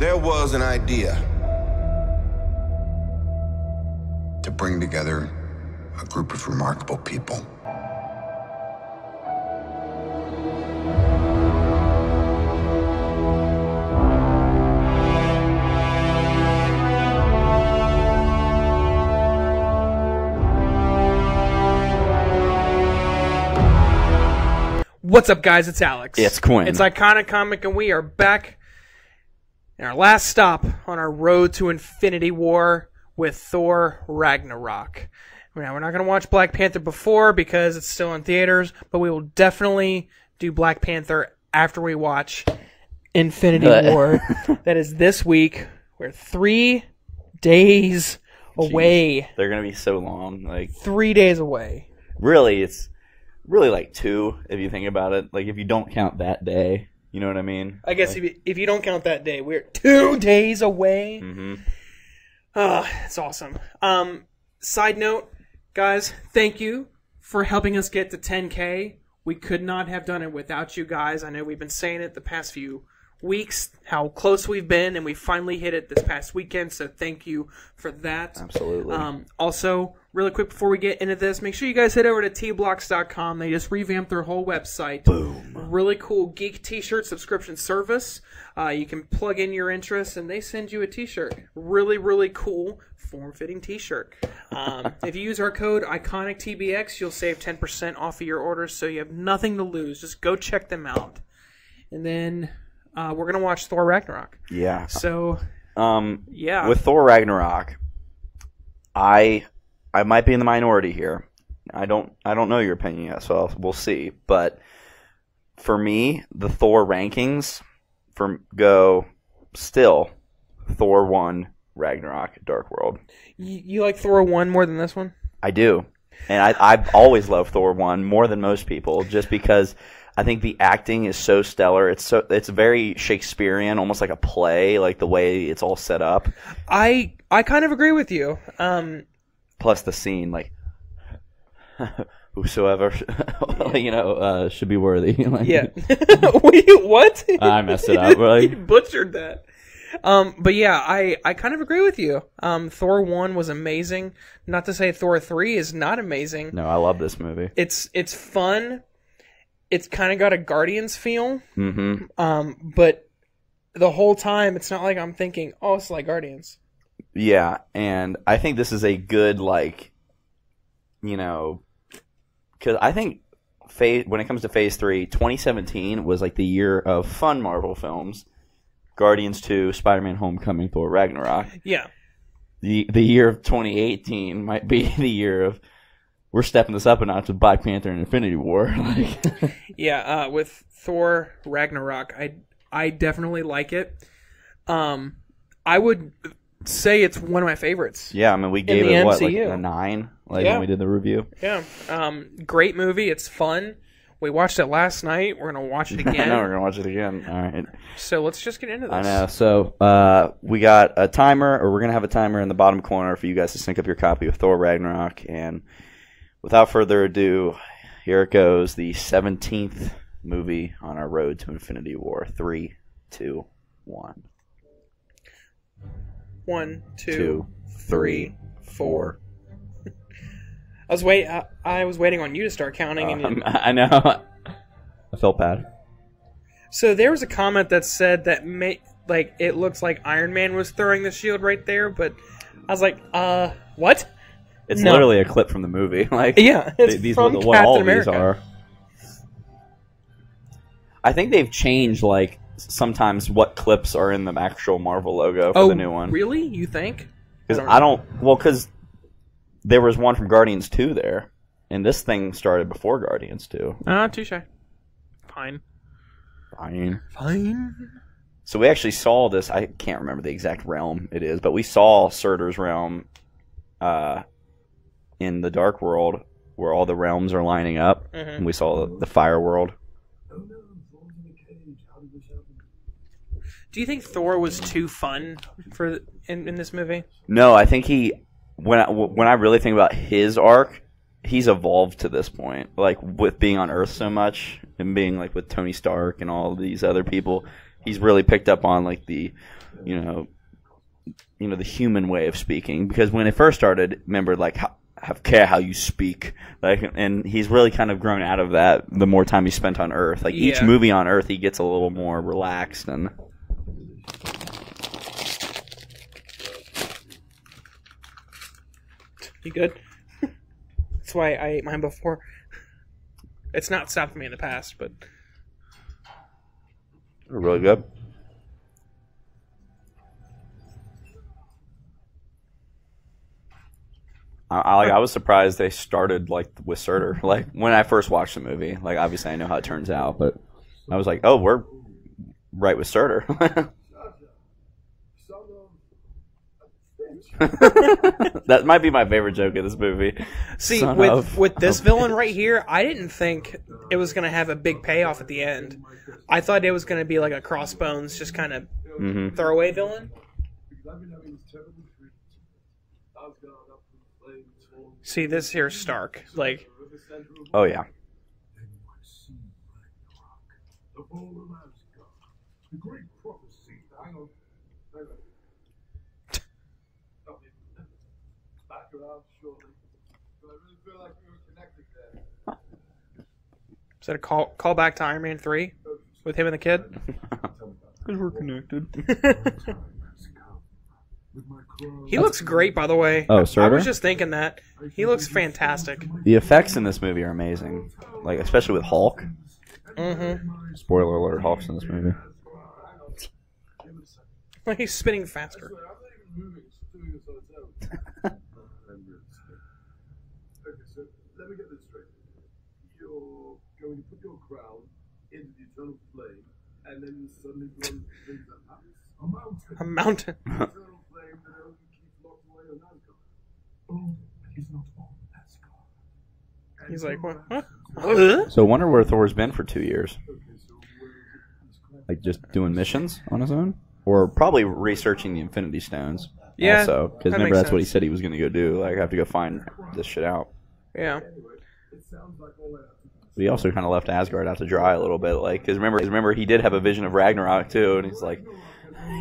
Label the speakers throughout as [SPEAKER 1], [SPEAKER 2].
[SPEAKER 1] There was an idea to bring together a group of remarkable people.
[SPEAKER 2] What's up, guys? It's Alex.
[SPEAKER 3] It's Quinn.
[SPEAKER 2] It's Iconic Comic, and we are back in our last stop on our road to Infinity War with Thor Ragnarok. Now, we're not going to watch Black Panther before because it's still in theaters, but we will definitely do Black Panther after we watch Infinity War. That is this week. We're 3 days away.
[SPEAKER 3] They're going to be so long.
[SPEAKER 2] 3 days away.
[SPEAKER 3] Really, it's really like 2 if you think about it. Like, if you don't count that day, you know what I mean?
[SPEAKER 2] I guess if you don't count that day, we're 2 days away.
[SPEAKER 3] Mm-hmm.
[SPEAKER 2] It's awesome. Side note, guys, thank you for helping us get to 10K. We could not have done it without you guys. I know we've been saying it the past few weeks, how close we've been, and we finally hit it this past weekend, so thank you for that.
[SPEAKER 3] Absolutely.
[SPEAKER 2] Also, really quick before we get into this, make sure you guys head over to tblocks.com. They just revamped their whole website.
[SPEAKER 3] Boom.
[SPEAKER 2] Really cool geek t-shirt subscription service. You can plug in your interests, and they send you a t-shirt. Really, really cool, form-fitting t-shirt. If you use our code IconicTBX, you'll save 10% off of your order, so you have nothing to lose. Just go check them out. And then we're going to watch Thor Ragnarok.
[SPEAKER 3] Yeah.
[SPEAKER 2] So, yeah.
[SPEAKER 3] With Thor Ragnarok, I might be in the minority here. I don't know your opinion yet, so we'll see. But for me, the Thor rankings go still Thor 1, Ragnarok, Dark World.
[SPEAKER 2] You like Thor 1 more than this one?
[SPEAKER 3] I do. And I've always loved Thor 1 more than most people, just because I think the acting is so stellar. It's very Shakespearean, almost like a play, like the way it's all set up.
[SPEAKER 2] I kind of agree with you.
[SPEAKER 3] Plus the scene, like whosoever should be worthy.
[SPEAKER 2] Yeah. Wait, what?
[SPEAKER 3] I messed it up. Right?
[SPEAKER 2] You butchered that. But yeah, I kind of agree with you. Thor 1 was amazing. Not to say Thor 3 is not amazing.
[SPEAKER 3] No, I love this movie.
[SPEAKER 2] It's fun. It's kind of got a Guardians feel.
[SPEAKER 3] Mm-hmm.
[SPEAKER 2] But the whole time, it's not like I'm thinking, oh, it's like Guardians.
[SPEAKER 3] Yeah, and I think this is a good, because I think when it comes to Phase 3, 2017 was like the year of fun Marvel films. Guardians 2, Spider-Man Homecoming, Thor Ragnarok.
[SPEAKER 2] Yeah.
[SPEAKER 3] The year of 2018 might be the year of we're stepping this up a notch with Black Panther and Infinity War.
[SPEAKER 2] Yeah, with Thor Ragnarok, I definitely like it. I would say it's one of my favorites.
[SPEAKER 3] Yeah, I mean, we gave it, a 9 when we did the review?
[SPEAKER 2] Yeah. Great movie. It's fun. We watched it last night. We're going to watch it again.
[SPEAKER 3] I know, we're going to watch it again. All right.
[SPEAKER 2] So let's just get into this.
[SPEAKER 3] I know. So we got a timer, or we're going to have a timer in the bottom corner for you guys to sync up your copy of Thor Ragnarok. And without further ado, here it goes. The 17th movie on our road to Infinity War. 3, 2, 1.
[SPEAKER 2] 1, 2, 3, 4. I was waiting on you to start counting.
[SPEAKER 3] I know. I felt bad.
[SPEAKER 2] So there was a comment that said that it looks like Iron Man was throwing the shield right there, but I was like, what?
[SPEAKER 3] It's literally a clip from the movie.
[SPEAKER 2] Yeah, it's
[SPEAKER 3] these
[SPEAKER 2] from
[SPEAKER 3] what
[SPEAKER 2] Captain
[SPEAKER 3] all
[SPEAKER 2] America.
[SPEAKER 3] These are. I think they've changed sometimes what clips are in the actual Marvel logo for the new one.
[SPEAKER 2] Really? You think?
[SPEAKER 3] Because there was one from Guardians 2 there, and this thing started before Guardians 2.
[SPEAKER 2] Touche. Fine.
[SPEAKER 3] So we actually saw this. I can't remember the exact realm it is, but we saw Surtur's realm in the Dark World, where all the realms are lining up, and we saw the Fire World.
[SPEAKER 2] Do you think Thor was too fun in this movie?
[SPEAKER 3] No, I think when I really think about his arc, he's evolved to this point. Like, with being on Earth so much and being like with Tony Stark and all these other people, he's really picked up on like the, you know, the human way of speaking. Because when it first started, remember like care how you speak, like, and he's really kind of grown out of that the more time he spent on Earth. Like each movie on Earth, he gets a little more relaxed and.
[SPEAKER 2] You good? That's why I ate mine before. It's not stopped me in the past, but
[SPEAKER 3] They're really good. I was surprised they started like with Surtur. Like when I first watched the movie, like obviously I know how it turns out, but I was like, oh, we're right with Surtur. That might be my favorite joke in this movie.
[SPEAKER 2] See, with this villain right here, I didn't think it was going to have a big payoff at the end. I thought it was going to be like a Crossbones, just kind of throwaway villain. See, this here's Stark. Like,
[SPEAKER 3] oh yeah.
[SPEAKER 2] Is that a call back to Iron Man 3 with him and the kid?
[SPEAKER 3] Because we're connected.
[SPEAKER 2] He looks great, by the way.
[SPEAKER 3] Oh, Surtur?
[SPEAKER 2] I was just thinking that. He looks fantastic.
[SPEAKER 3] The effects in this movie are amazing. Like, especially with Hulk.
[SPEAKER 2] Mm-hmm.
[SPEAKER 3] Spoiler alert, Hulk's in this movie.
[SPEAKER 2] Like he's spinning faster.
[SPEAKER 4] Let me get this straight. You're going to put your crown into the eternal flame, and then suddenly one brings a mountain.
[SPEAKER 2] A mountain.
[SPEAKER 4] Eternal flame that only keeps locked away on Asgard. Oh, he's not on Asgard.
[SPEAKER 2] He's like, what? Huh?
[SPEAKER 3] So I wonder where Thor's been for 2 years. Like just doing missions on his own? Or probably researching the Infinity Stones.
[SPEAKER 2] Yeah.
[SPEAKER 3] Also, because
[SPEAKER 2] that
[SPEAKER 3] remember
[SPEAKER 2] makes
[SPEAKER 3] that's what he
[SPEAKER 2] sense.
[SPEAKER 3] said he was going to go do. Like, I have to go find this shit out.
[SPEAKER 2] Yeah.
[SPEAKER 3] But he also kind of left Asgard out to dry a little bit. Like, because remember he did have a vision of Ragnarok too, and he's like,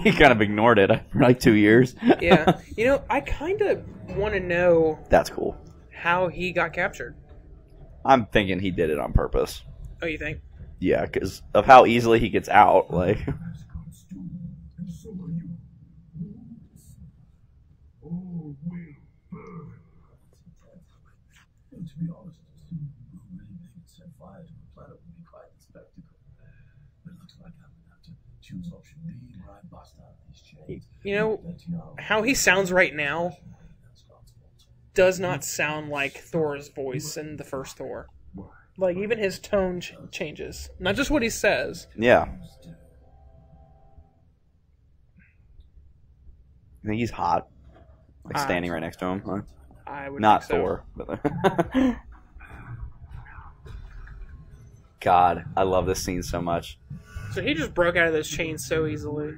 [SPEAKER 3] he kind of ignored it for like 2 years.
[SPEAKER 2] Yeah. You know, I kind of want to know
[SPEAKER 3] That's cool.
[SPEAKER 2] how he got captured.
[SPEAKER 3] I'm thinking he did it on purpose.
[SPEAKER 2] Oh, you think?
[SPEAKER 3] Yeah, because of how easily he gets out. Like,
[SPEAKER 4] To be honest, really big set fire to the planet would be quite a spectacle. But it looks like I'm going to have to choose option B where I bust out these chains.
[SPEAKER 2] You know, how he sounds right now does not sound like Thor's voice in the first Thor. Like, even his tone changes. Not just what he says.
[SPEAKER 3] yeah. I think he's hot. Like standing right next to him. Huh?
[SPEAKER 2] I would
[SPEAKER 3] Not
[SPEAKER 2] think so.
[SPEAKER 3] Thor. But God, I love this scene so much.
[SPEAKER 2] So he just broke out of those chains so easily.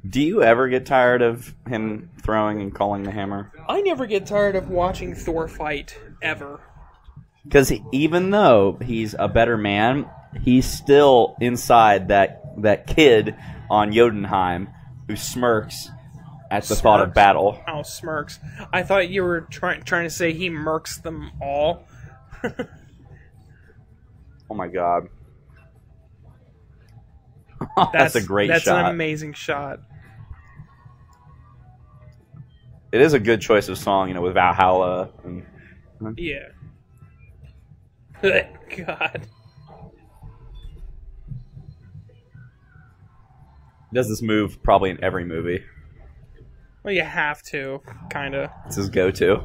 [SPEAKER 3] Do you ever get tired of him throwing and calling the hammer?
[SPEAKER 2] I never get tired of watching Thor fight, ever.
[SPEAKER 3] Because even though he's a better man, he's still inside that kid on Jotunheim who smirks at the thought of battle.
[SPEAKER 2] Oh, smirks. I thought you were trying to say he murks them all.
[SPEAKER 3] Oh my God. That's a great shot.
[SPEAKER 2] That's an amazing shot.
[SPEAKER 3] It is a good choice of song, with Valhalla. And,
[SPEAKER 2] Yeah. God.
[SPEAKER 3] he does this move probably in every movie.
[SPEAKER 2] Well, you have to, kind of.
[SPEAKER 3] It's his go-to.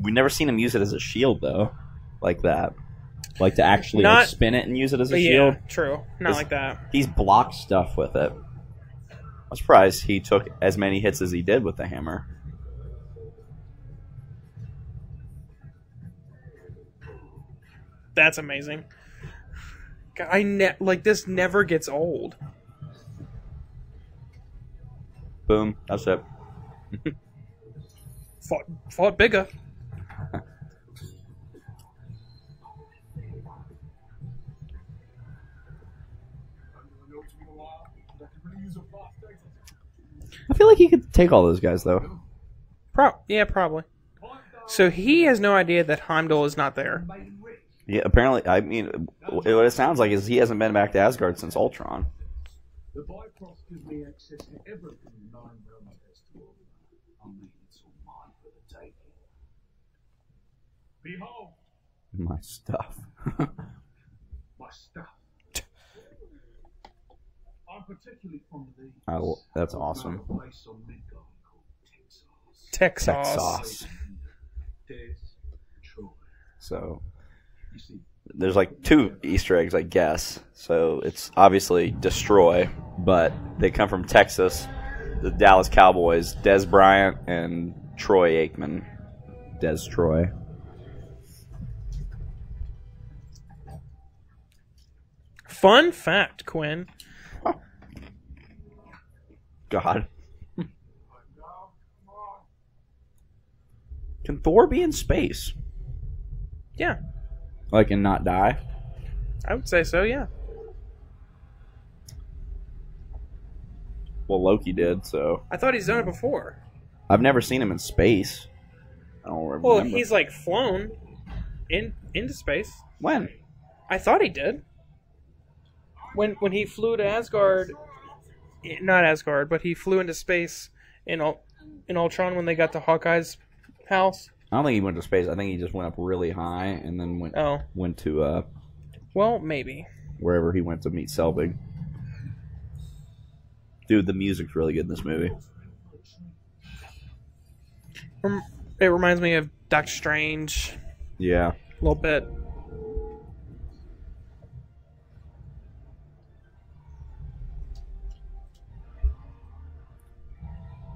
[SPEAKER 3] We've never seen him use it as a shield, though. Like that. Like to actually
[SPEAKER 2] Not-
[SPEAKER 3] spin it and use it as a
[SPEAKER 2] Yeah,
[SPEAKER 3] shield.
[SPEAKER 2] true. Not like that.
[SPEAKER 3] He's blocked stuff with it. I'm surprised he took as many hits as he did with the hammer.
[SPEAKER 2] That's amazing. God, like, this never gets old.
[SPEAKER 3] Boom. That's it.
[SPEAKER 2] Fought bigger.
[SPEAKER 3] I feel like he could take all those guys though.
[SPEAKER 2] Yeah, probably. So he has no idea that Heimdall is not there.
[SPEAKER 3] Yeah, apparently. I mean, what it sounds like is he hasn't been back to Asgard since Ultron.
[SPEAKER 4] The Bifrost gives me access to everything the Nine Realms has to offer. I mean, it's all mine for the taking. Behold,
[SPEAKER 3] My stuff.
[SPEAKER 4] my stuff. I'm particularly fond of these.
[SPEAKER 3] That's awesome.
[SPEAKER 4] A place on Midgard called
[SPEAKER 2] Texas.
[SPEAKER 3] Texas.
[SPEAKER 4] Des Troy.
[SPEAKER 3] So
[SPEAKER 4] You see,
[SPEAKER 3] there's like 2 Easter eggs, I guess. So it's obviously destroy, but they come from Texas. The Dallas Cowboys, Des Bryant and Troy Aikman. Des Troy.
[SPEAKER 2] Fun fact, Quinn.
[SPEAKER 3] God. Can Thor be in space?
[SPEAKER 2] Yeah,
[SPEAKER 3] Like, and not die?
[SPEAKER 2] I would say so, yeah.
[SPEAKER 3] Well, Loki did, so.
[SPEAKER 2] I thought he's done it before.
[SPEAKER 3] I've never seen him in space. I don't remember.
[SPEAKER 2] Well, he's like flown into space.
[SPEAKER 3] When?
[SPEAKER 2] I thought he did. When he flew to Asgard, not Asgard, but he flew into space in Ultron when they got to Hawkeye's house.
[SPEAKER 3] I don't think he went to space. I think he just went up really high and then went to
[SPEAKER 2] Well, maybe.
[SPEAKER 3] wherever he went to meet Selvig. Dude, the music's really good in this movie.
[SPEAKER 2] It reminds me of Doctor Strange
[SPEAKER 3] Yeah.
[SPEAKER 2] a little bit.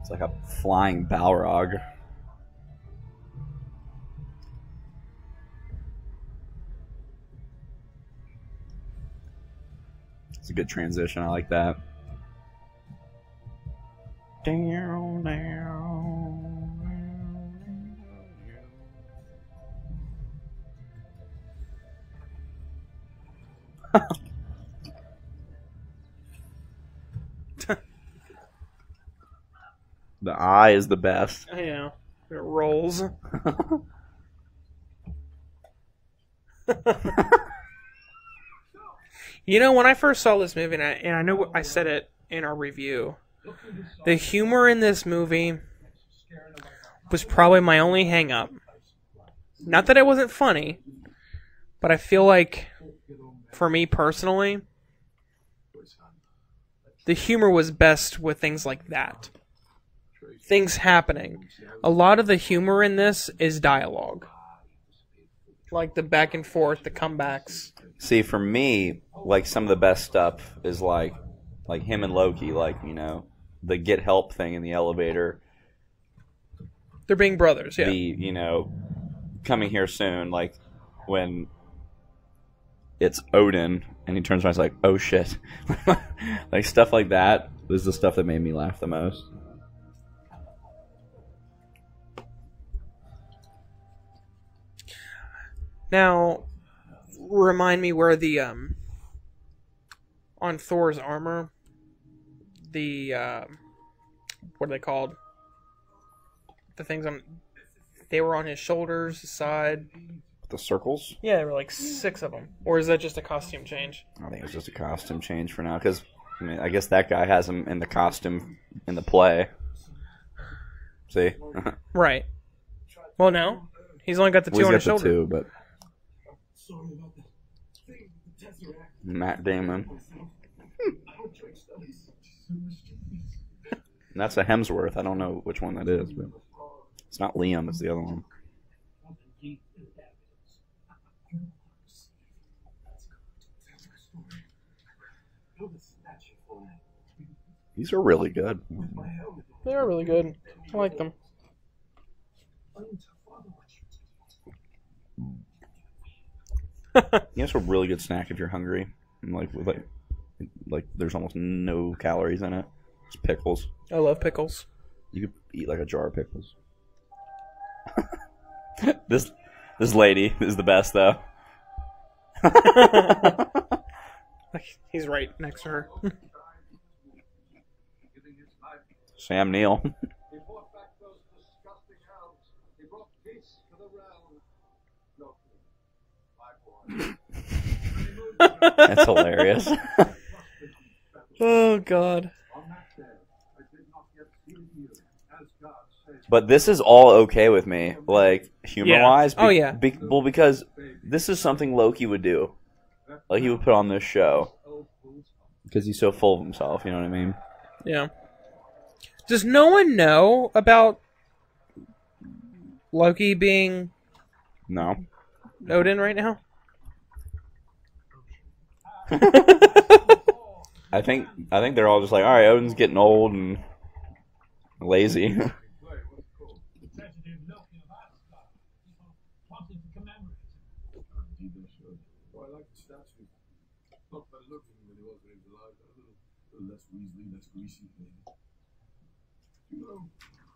[SPEAKER 3] It's like a flying Balrog. It's a good transition. I like that. Down, The eye is the best.
[SPEAKER 2] Yeah, it rolls. You know, when I first saw this movie, and I know I said it in our review, the humor in this movie was probably my only hang-up. Not that it wasn't funny, but I feel like, for me personally, the humor was best with things like that. Things happening. A lot of the humor in this is dialogue. Like the back and forth, the comebacks.
[SPEAKER 3] See, for me, like some of the best stuff is like him and Loki, like, you know, the get help thing in the elevator.
[SPEAKER 2] They're being brothers, yeah.
[SPEAKER 3] The, you know, coming here soon, like when it's Odin and he turns around and is like, oh shit. Like stuff like that was the stuff that made me laugh the most.
[SPEAKER 2] Now, remind me where the, on Thor's armor, the, what are they called? The things they were on his shoulders, his side.
[SPEAKER 3] The circles?
[SPEAKER 2] Yeah, there were like 6 of them. Or is that just a costume change?
[SPEAKER 3] I think it was just a costume change for now, because, I mean, I guess that guy has him in the costume in the play. See?
[SPEAKER 2] Right. Well, no. He's only got the 2 on his
[SPEAKER 3] He's got
[SPEAKER 2] shoulder.
[SPEAKER 3] the 2, but
[SPEAKER 4] sorry about that. Thing, the Tesseract.
[SPEAKER 3] Matt Damon.
[SPEAKER 4] I don't drink studies.
[SPEAKER 3] And that's a Hemsworth. I don't know which one that is, but it's not Liam, it's the other one. These are really good.
[SPEAKER 2] They are really good. I like them.
[SPEAKER 3] Yeah, it's a really good snack if you're hungry. And like there's almost no calories in it. It's pickles.
[SPEAKER 2] I love pickles.
[SPEAKER 3] You could eat like a jar of pickles. This lady is the best though.
[SPEAKER 2] He's right next to her.
[SPEAKER 4] giving his life.
[SPEAKER 3] Sam Neill.
[SPEAKER 4] He brought back those disgusting elves. He brought peace to the realm. No, my boy.
[SPEAKER 3] That's hilarious.
[SPEAKER 2] Oh God.
[SPEAKER 4] On that day, I did not yet see you, as God says.
[SPEAKER 3] But this is all okay with me, like humor-wise.
[SPEAKER 2] Yeah. Oh, yeah.
[SPEAKER 3] Well, because this is something Loki would do. Like he would put on this show because he's so full of himself. You know what I mean?
[SPEAKER 2] Yeah. Does no one know about Loki being
[SPEAKER 3] No.
[SPEAKER 2] Odin right now?
[SPEAKER 3] I think they're all just like, all right, Odin's getting old and lazy.
[SPEAKER 4] Well, I like the statue. Not better looking than he was when he was alive, but a little less weaselly, less greasy. You know,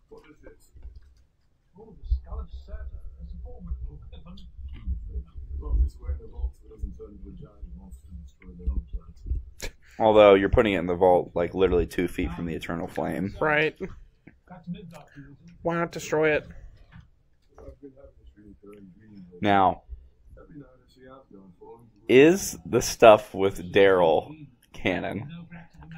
[SPEAKER 4] what is this? Oh, the skull of Surtur. That's a formidable weapon. Lock this away in the vault so it doesn't turn into a giant monster and destroy the whole planet.
[SPEAKER 3] Although you're putting it in the vault, like literally 2 feet from the eternal flame.
[SPEAKER 2] Right. Why not destroy it?
[SPEAKER 4] I've been having this really recurring dream.
[SPEAKER 3] Now,
[SPEAKER 4] Every night I see Asgard falling.
[SPEAKER 3] is the stuff with Daryl canon?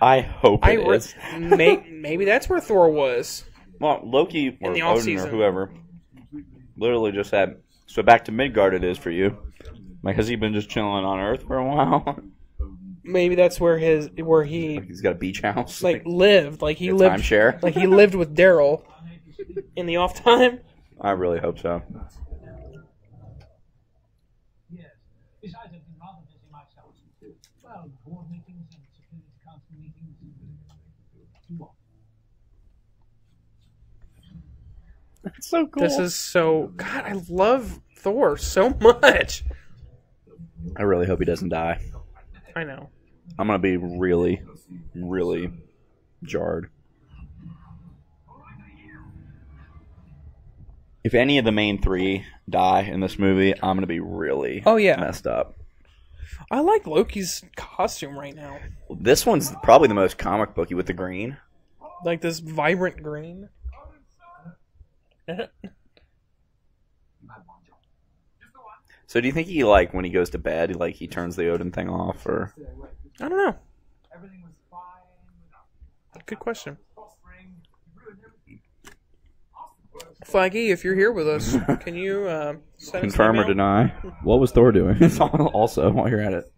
[SPEAKER 3] I hope it is.
[SPEAKER 2] Maybe that's where Thor was.
[SPEAKER 3] Well, Loki or
[SPEAKER 2] In the
[SPEAKER 3] Odin
[SPEAKER 2] off-season.
[SPEAKER 3] or whoever literally just said, so back to Midgard it is for you. Like, has he been just chilling on Earth for a while?
[SPEAKER 2] Maybe that's where he
[SPEAKER 3] Like he's got a beach house?
[SPEAKER 2] like lived. Like he
[SPEAKER 3] A
[SPEAKER 2] lived.
[SPEAKER 3] timeshare?
[SPEAKER 2] Like he lived with Daryl in the off time.
[SPEAKER 3] I really hope so.
[SPEAKER 5] Yes. Besides, I've been rather busy myself. Well, board meetings and security council meetings. What?
[SPEAKER 3] That's so cool.
[SPEAKER 2] This is so. God, I love Thor so much.
[SPEAKER 3] I really hope he doesn't die.
[SPEAKER 2] I know.
[SPEAKER 3] I'm going to be really, really jarred. If any of the main 3 die in this movie, I'm going to be really messed up.
[SPEAKER 2] I like Loki's costume right now.
[SPEAKER 3] This one's probably the most comic booky with the green.
[SPEAKER 2] Like this vibrant green.
[SPEAKER 3] So do you think he, like, when he goes to bed, like, he turns the Odin thing off, or?
[SPEAKER 2] I don't know.
[SPEAKER 5] Everything was fine.
[SPEAKER 2] Good question.
[SPEAKER 5] Prospering. You ruined everything.
[SPEAKER 2] Flaggy, if you're here with us, can you send us
[SPEAKER 3] Confirm
[SPEAKER 2] an
[SPEAKER 3] or
[SPEAKER 2] email?
[SPEAKER 3] deny? What was Thor doing? Also, while you're at it.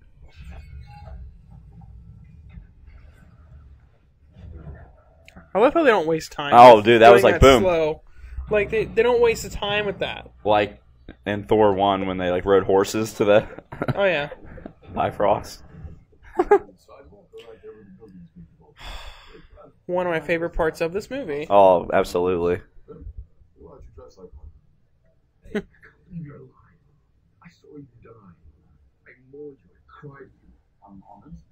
[SPEAKER 2] I love how they don't waste time.
[SPEAKER 3] Oh,
[SPEAKER 2] with
[SPEAKER 3] dude, that was
[SPEAKER 2] doing
[SPEAKER 3] like, boom.
[SPEAKER 2] Slow. Like they don't waste the time with that.
[SPEAKER 3] Like in Thor 1 when they, like, rode horses to the
[SPEAKER 2] Oh yeah.
[SPEAKER 3] Bifrost.
[SPEAKER 2] One of my favorite parts of this movie.
[SPEAKER 3] Oh, absolutely.
[SPEAKER 4] Why don't you dress like one? Leave your lie. I saw you die. I mourned you. I cried for you. I'm honest.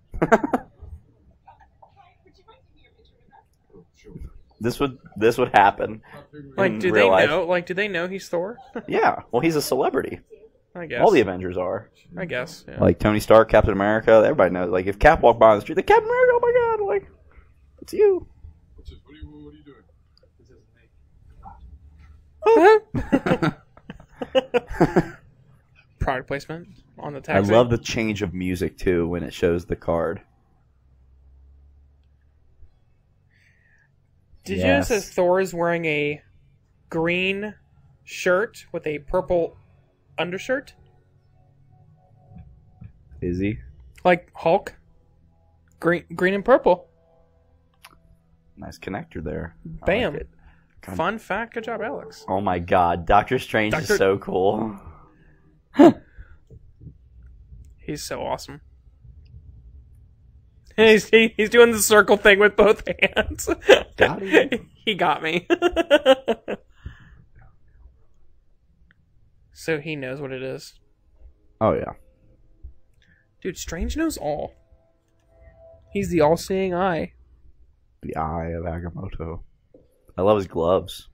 [SPEAKER 4] Oh, sure.
[SPEAKER 3] This would happen.
[SPEAKER 2] Like,
[SPEAKER 3] in
[SPEAKER 2] do
[SPEAKER 3] real
[SPEAKER 2] they
[SPEAKER 3] life.
[SPEAKER 2] know? Like, do they know he's Thor?
[SPEAKER 3] Yeah. Well, he's a celebrity.
[SPEAKER 2] I guess.
[SPEAKER 3] All the Avengers are.
[SPEAKER 2] I guess. Yeah.
[SPEAKER 3] Like Tony Stark, Captain America. Everybody knows. Like if Cap walked by on the street, like Captain America. Oh my God! Like it's you.
[SPEAKER 4] What are you doing? This isn't me.
[SPEAKER 2] Product placement on the
[SPEAKER 3] I
[SPEAKER 2] taxi.
[SPEAKER 3] love the change of music too when it shows the card.
[SPEAKER 2] Did you notice that
[SPEAKER 3] Yes.
[SPEAKER 2] Thor is wearing a green shirt with a purple undershirt?
[SPEAKER 3] Is he?
[SPEAKER 2] Like Hulk? Green and purple.
[SPEAKER 3] Nice connector there. I
[SPEAKER 2] Bam.
[SPEAKER 3] like it. God.
[SPEAKER 2] Fun fact. Good job, Alex.
[SPEAKER 3] Oh my God, Doctor Strange is
[SPEAKER 2] Doctor-
[SPEAKER 3] so cool.
[SPEAKER 2] He's so awesome. He's doing the circle thing with both hands.
[SPEAKER 3] Got him.
[SPEAKER 2] He got me. So he knows what it is.
[SPEAKER 3] Oh yeah.
[SPEAKER 2] Dude, Strange knows all. He's the all-seeing eye.
[SPEAKER 3] The Eye of Agamotto. I love his gloves.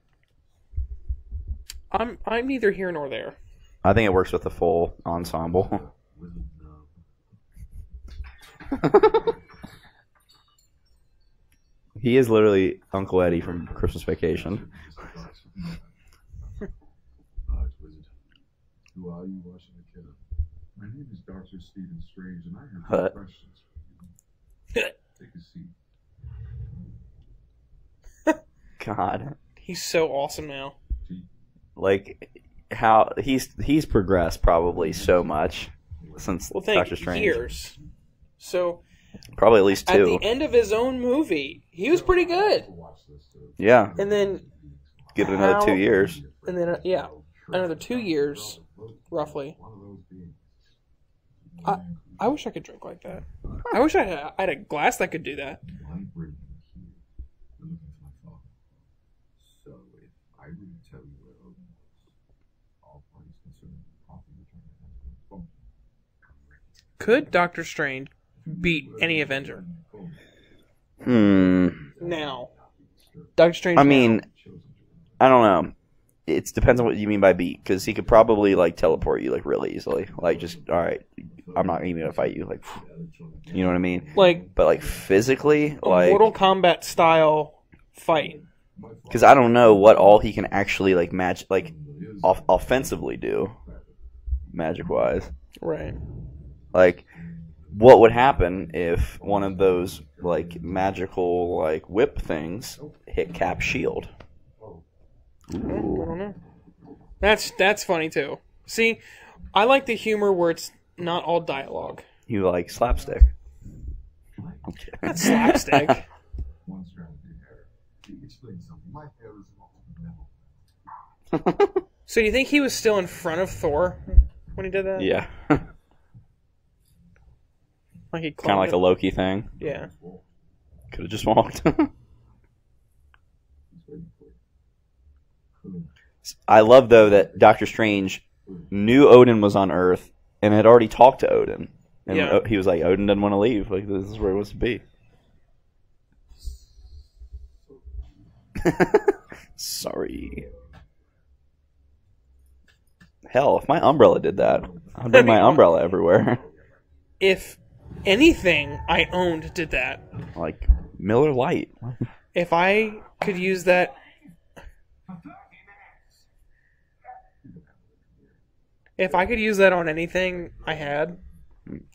[SPEAKER 2] I'm neither here nor there.
[SPEAKER 3] I think it works with the full ensemble. He is literally Uncle Eddie from Christmas Vacation.
[SPEAKER 4] Who are you, Washington Killer? My name is Dr. Stephen Strange, and I have
[SPEAKER 3] What?
[SPEAKER 4] some questions for you. Take a seat.
[SPEAKER 3] God,
[SPEAKER 2] He's so awesome now.
[SPEAKER 3] like how he's progressed probably so much since
[SPEAKER 2] Well, think
[SPEAKER 3] Doctor Strange.
[SPEAKER 2] years. So
[SPEAKER 3] Probably at least
[SPEAKER 2] at
[SPEAKER 3] 2.
[SPEAKER 2] the end of his own movie, he was pretty good.
[SPEAKER 3] Yeah,
[SPEAKER 2] And then
[SPEAKER 3] give it another
[SPEAKER 2] how-
[SPEAKER 3] 2 years.
[SPEAKER 2] And then another 2 years, roughly. I wish I could drink like that. I wish I had a glass that could do that.
[SPEAKER 4] I'm bringing you here. You're looking for my father. So if I were to tell you where Odin was, all parties concerned promptly return to Asgard.
[SPEAKER 2] Could Doctor Strange beat any Avenger now? Doctor Strange.
[SPEAKER 3] I
[SPEAKER 2] now.
[SPEAKER 3] mean, I don't know. It depends on what you mean by beat, because he could probably like teleport you like really easily. Like just all right, I'm not even gonna fight you. Like, you know what I mean?
[SPEAKER 2] like
[SPEAKER 3] But like physically,
[SPEAKER 2] a
[SPEAKER 3] like
[SPEAKER 2] Mortal Kombat style fight.
[SPEAKER 3] because I don't know what all he can actually like offensively do, magic wise.
[SPEAKER 2] Right.
[SPEAKER 3] Like, what would happen if one of those like magical like whip things hit Cap's shield?
[SPEAKER 2] I don't know. That's funny too. See, I like the humor where it's not all dialogue.
[SPEAKER 3] You like slapstick?
[SPEAKER 2] That's slapstick.
[SPEAKER 4] One strategy here. Explain something. My hair is not metal.
[SPEAKER 2] So do you think he was still in front of Thor when he did that?
[SPEAKER 3] Yeah,
[SPEAKER 2] Like he
[SPEAKER 3] kind of like a Loki thing.
[SPEAKER 2] Yeah.
[SPEAKER 3] Could have just walked. I love though that Doctor Strange knew Odin was on Earth and had already talked to Odin, and
[SPEAKER 2] Yeah.
[SPEAKER 3] he was like, "Odin doesn't want to leave. Like this is where he wants to be." Sorry. Hell, if my umbrella did that, I'd bring my umbrella everywhere.
[SPEAKER 2] If anything I owned did that,
[SPEAKER 3] Like Miller Lite.
[SPEAKER 2] if I could use that, if I could use that on anything I had,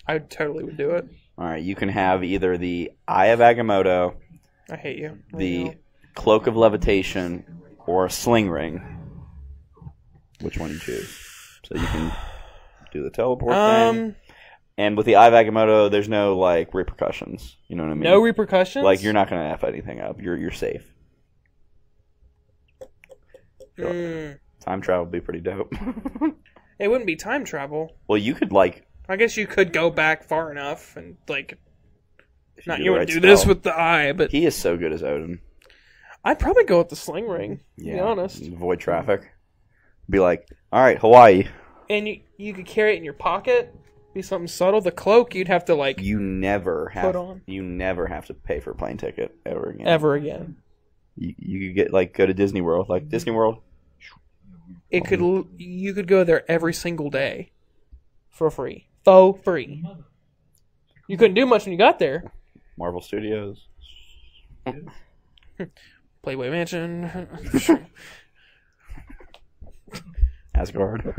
[SPEAKER 2] I totally would do it.
[SPEAKER 3] All right, you can have either the Eye of Agamotto,
[SPEAKER 2] I hate you. I
[SPEAKER 3] the
[SPEAKER 2] know.
[SPEAKER 3] Cloak of Levitation, or a sling ring. Which one do you choose? So you can do the teleport thing. And with the Eye of Agamotto, there's no like repercussions. You know what I mean?
[SPEAKER 2] No repercussions.
[SPEAKER 3] Like you're not gonna F anything up. You're safe. Time travel would be pretty dope.
[SPEAKER 2] It wouldn't be time travel.
[SPEAKER 3] Well, you could like.
[SPEAKER 2] I guess you could go back far enough and like.
[SPEAKER 3] if
[SPEAKER 2] Not
[SPEAKER 3] do
[SPEAKER 2] you
[SPEAKER 3] the
[SPEAKER 2] would
[SPEAKER 3] right
[SPEAKER 2] do this
[SPEAKER 3] spell.
[SPEAKER 2] with the eye, but
[SPEAKER 3] He is so good as Odin.
[SPEAKER 2] I'd probably go with the sling ring. To
[SPEAKER 3] Yeah.
[SPEAKER 2] be honest.
[SPEAKER 3] Avoid traffic. Be like, all right, Hawaii.
[SPEAKER 2] And you could carry it in your pocket. Be something subtle. The cloak you'd have to like
[SPEAKER 3] You never have.
[SPEAKER 2] Put on.
[SPEAKER 3] You never have to pay for a plane ticket ever again.
[SPEAKER 2] ever again.
[SPEAKER 3] You could get like go to Disney World. Like Disney World.
[SPEAKER 2] You could go there every single day for free. For free. You couldn't do much when you got there.
[SPEAKER 3] Marvel Studios.
[SPEAKER 2] Playboy Mansion.
[SPEAKER 3] Asgard.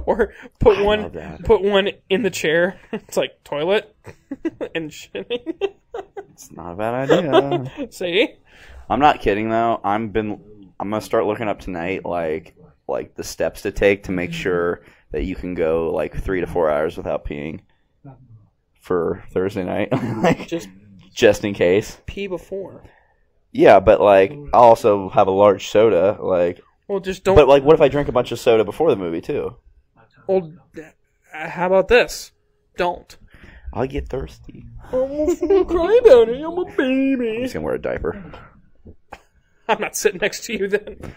[SPEAKER 2] Or put
[SPEAKER 3] I
[SPEAKER 2] one
[SPEAKER 3] love that.
[SPEAKER 2] put one in the chair. It's like toilet and shitting.
[SPEAKER 3] It's not a bad idea.
[SPEAKER 2] See?
[SPEAKER 3] I'm not kidding though. I'm gonna start looking up tonight like the steps to take to make sure that you can go like 3 to 4 hours without peeing for Thursday night. Like, just in case.
[SPEAKER 2] Pee before.
[SPEAKER 3] Yeah, but like I'll also have a large soda. Like,
[SPEAKER 2] Well, just don't.
[SPEAKER 3] but like, what if I drink a bunch of soda before the movie too?
[SPEAKER 2] Well, how about this? Don't.
[SPEAKER 3] I'll get thirsty.
[SPEAKER 2] I'm gonna cry about it. I'm a
[SPEAKER 3] I'm
[SPEAKER 2] baby.
[SPEAKER 3] just gonna wear a diaper.
[SPEAKER 2] I'm not sitting next to you then.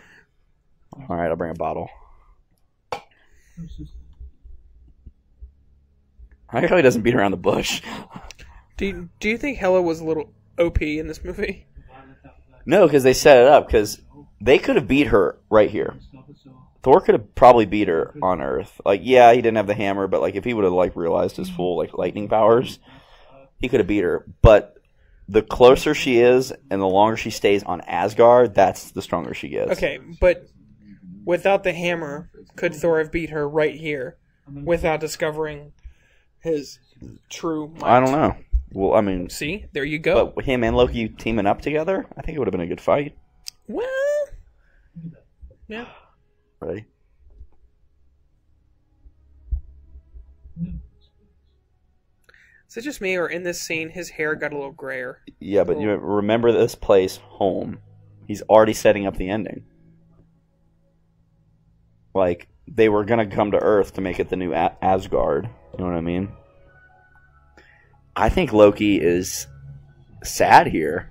[SPEAKER 3] All right, I'll bring a bottle. I like how he doesn't beat around the bush.
[SPEAKER 2] Do you think Hela was a little OP in this movie?
[SPEAKER 3] No, because they set it up. Because they could have beat her right here. Thor could have probably beat her on Earth. Like, yeah, he didn't have the hammer, but like if he would have like realized his full like lightning powers, he could have beat her. But the closer she is and the longer she stays on Asgard, that's the stronger she gets.
[SPEAKER 2] Okay, but without the hammer, could Thor have beat her right here without discovering his true might?
[SPEAKER 3] I don't know. Well, I mean,
[SPEAKER 2] See, there you go.
[SPEAKER 3] but him and Loki teaming up together, I think it would have been a good fight.
[SPEAKER 2] Well, yeah.
[SPEAKER 3] Ready?
[SPEAKER 2] Is it just me, or in this scene, his hair got a little grayer?
[SPEAKER 3] Yeah, but you remember this place home. He's already setting up the ending. Like, they were going to come to Earth to make it the new Asgard. You know what I mean? I think Loki is sad here.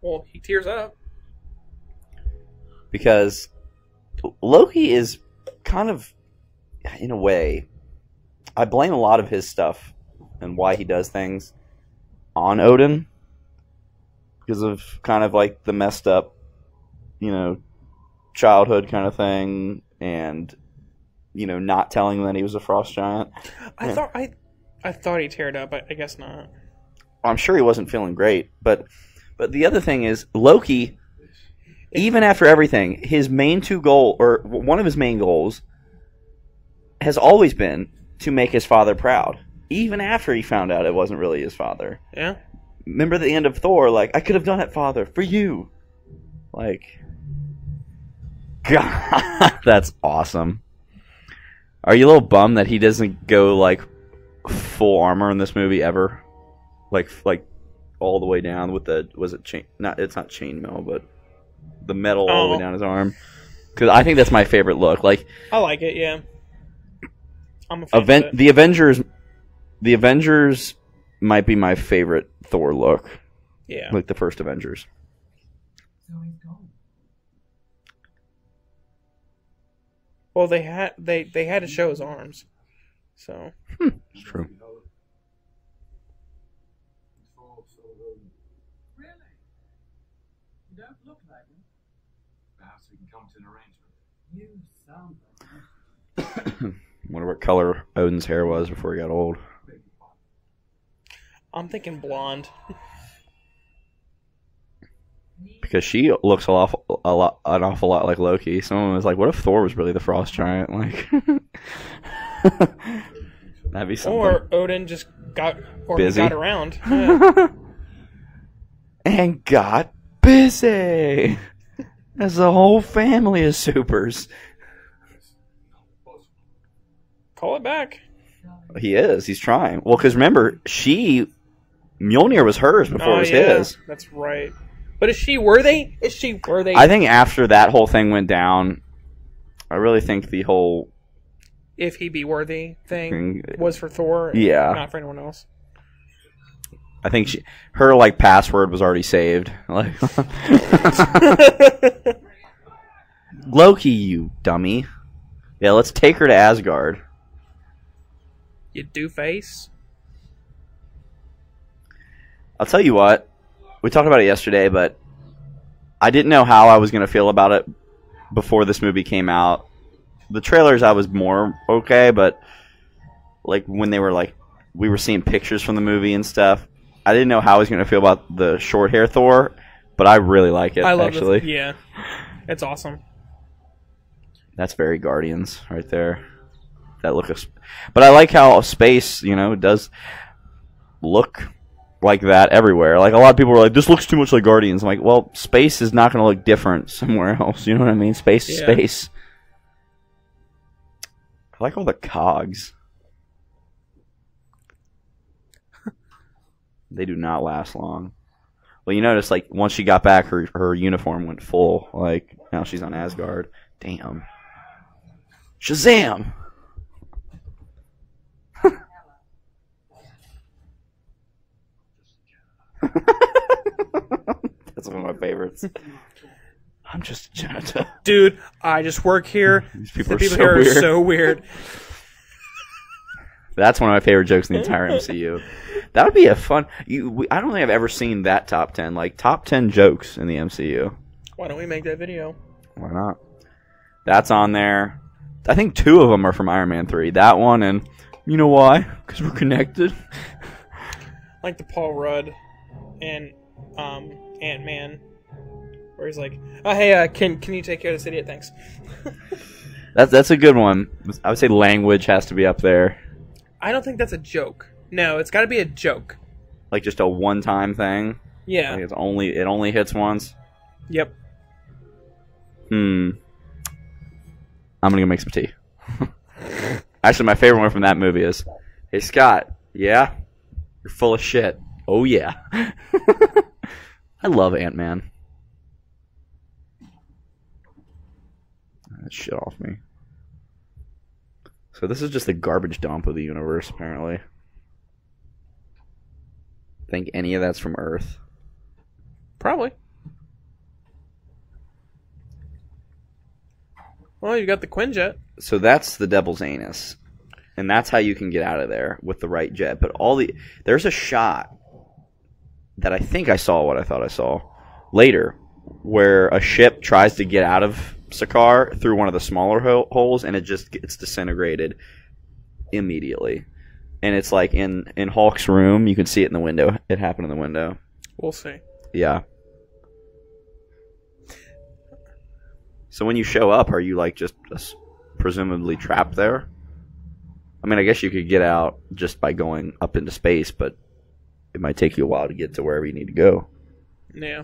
[SPEAKER 2] Well, he tears up.
[SPEAKER 3] Because Loki is kind of, in a way, I blame a lot of his stuff and why he does things on Odin. Because of kind of like the messed up, childhood kind of thing. And, not telling him that he was a frost giant.
[SPEAKER 2] I thought he teared up, but I guess not.
[SPEAKER 3] I'm sure he wasn't feeling great. But the other thing is, Loki, even after everything, his main one of his main goals has always been to make his father proud. Even after he found out it wasn't really his father.
[SPEAKER 2] Yeah.
[SPEAKER 3] Remember the end of Thor, like, I could have done it, father, for you. Like, God, that's awesome. Are you a little bummed that he doesn't go, like, full armor in this movie ever? Like all the way down with the, was it chain? It's not chainmail, but the metal all the way down his arm. Because I think that's my favorite look. Like,
[SPEAKER 2] I like it, yeah. I'm a fan of it.
[SPEAKER 3] The Avengers might be my favorite Thor look.
[SPEAKER 2] Yeah.
[SPEAKER 3] Like the first Avengers.
[SPEAKER 2] Well, they had to show his arms, so.
[SPEAKER 3] It's true.
[SPEAKER 5] Really? You don't look like him.
[SPEAKER 4] Perhaps we can come to an arrangement.
[SPEAKER 5] You sound like him.
[SPEAKER 3] Wonder what color Odin's hair was before he got old.
[SPEAKER 2] I'm thinking blonde.
[SPEAKER 3] Because she looks an awful lot like Loki. Someone was like, "What if Thor was really the frost giant?" Like, that'd be something.
[SPEAKER 2] Or Odin just got
[SPEAKER 3] busy.
[SPEAKER 2] Got around. Yeah.
[SPEAKER 3] And got busy. As a whole family of supers.
[SPEAKER 2] Call it back.
[SPEAKER 3] He is. He's trying. Well, because remember, Mjolnir was hers before it was his.
[SPEAKER 2] That's right. But is she worthy? Is she worthy?
[SPEAKER 3] I think after that whole thing went down, I really think the whole
[SPEAKER 2] if he be worthy thing was for Thor,
[SPEAKER 3] yeah,
[SPEAKER 2] not for anyone else.
[SPEAKER 3] I think her like password was already saved. Like Loki, you dummy. Yeah, let's take her to Asgard.
[SPEAKER 2] You do face.
[SPEAKER 3] I'll tell you what. We talked about it yesterday, but I didn't know how I was going to feel about it before this movie came out. The trailers, I was more okay, but like when they were like, we were seeing pictures from the movie and stuff, I didn't know how I was going to feel about the short hair Thor, but I really like it. I love it.
[SPEAKER 2] Yeah, it's awesome.
[SPEAKER 3] That's very Guardians right there. That look, but I like how space, does look like that everywhere. Like a lot of people were like, "This looks too much like Guardians." I'm like, well, space is not going to look different somewhere else. You know what I mean? Space is space. I like all the cogs. They do not last long. Well, you notice, like, once she got back, her uniform went full. Like, now she's on Asgard. Damn. Shazam! That's one of my favorites. I'm just a janitor.
[SPEAKER 2] Dude, I just work here.
[SPEAKER 3] These people
[SPEAKER 2] the
[SPEAKER 3] are
[SPEAKER 2] people
[SPEAKER 3] so
[SPEAKER 2] here
[SPEAKER 3] weird.
[SPEAKER 2] are so weird.
[SPEAKER 3] That's one of my favorite jokes in the entire MCU. That would be a fun... I don't think I've ever seen that top 10. Like, top 10 jokes in the MCU.
[SPEAKER 2] Why don't we make that video?
[SPEAKER 3] Why not? That's on there. I think 2 of them are from Iron Man 3. That one and... You know why? Because we're connected.
[SPEAKER 2] like the Paul Rudd and Ant-Man, where he's like, "Oh hey, can you take care of this idiot? Thanks."
[SPEAKER 3] That's a good one. I would say language has to be up there.
[SPEAKER 2] I don't think that's a joke. No, it's got to be a joke.
[SPEAKER 3] Like just a one-time thing.
[SPEAKER 2] Yeah.
[SPEAKER 3] Like it only hits once.
[SPEAKER 2] Yep.
[SPEAKER 3] I'm gonna go make some tea. Actually, my favorite one from that movie is, "Hey Scott, yeah, you're full of shit. Oh yeah." I love Ant-Man. That shit off me. So this is just the garbage dump of the universe, apparently. Think any of that's from Earth?
[SPEAKER 2] Probably. Well, you got the Quinjet.
[SPEAKER 3] So that's the Devil's Anus, and that's how you can get out of there with the right jet. But there's a shot that I think I saw what I thought I saw later, where a ship tries to get out of Sakaar through one of the smaller holes, and it just gets disintegrated immediately. And it's like in Hulk's room, you can see it in the window. It happened in the window.
[SPEAKER 2] We'll see.
[SPEAKER 3] Yeah. So when you show up, are you like just presumably trapped there? I mean, I guess you could get out just by going up into space, but it might take you a while to get to wherever you need to go.
[SPEAKER 2] Yeah.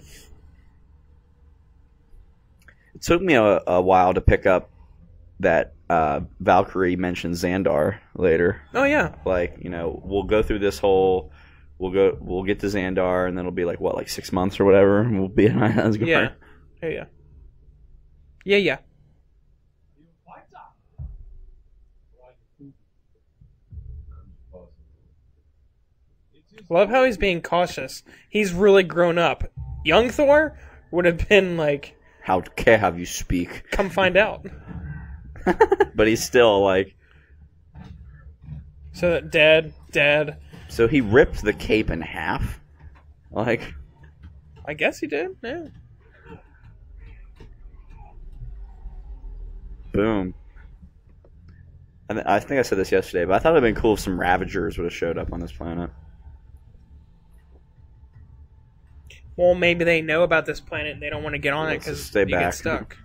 [SPEAKER 3] It took me a while to pick up that Valkyrie mentions Xandar later.
[SPEAKER 2] Oh yeah.
[SPEAKER 3] Like, we'll go through this whole, we'll get to Xandar, and then it'll be like 6 months or whatever, and we'll be in Asgard.
[SPEAKER 2] Yeah. Yeah. Yeah. Yeah. Love how he's being cautious. He's really grown up. Young Thor would have been like,
[SPEAKER 3] "How care have you speak?"
[SPEAKER 2] Come find out.
[SPEAKER 3] But he's still like.
[SPEAKER 2] So that dead.
[SPEAKER 3] So he ripped the cape in half. Like.
[SPEAKER 2] I guess he did. Yeah.
[SPEAKER 3] Boom. And I think I said this yesterday, but I thought it'd been cool if some Ravagers would have showed up on this planet.
[SPEAKER 2] Well, maybe they know about this planet and they don't want to get on it because they
[SPEAKER 3] back.
[SPEAKER 2] get stuck.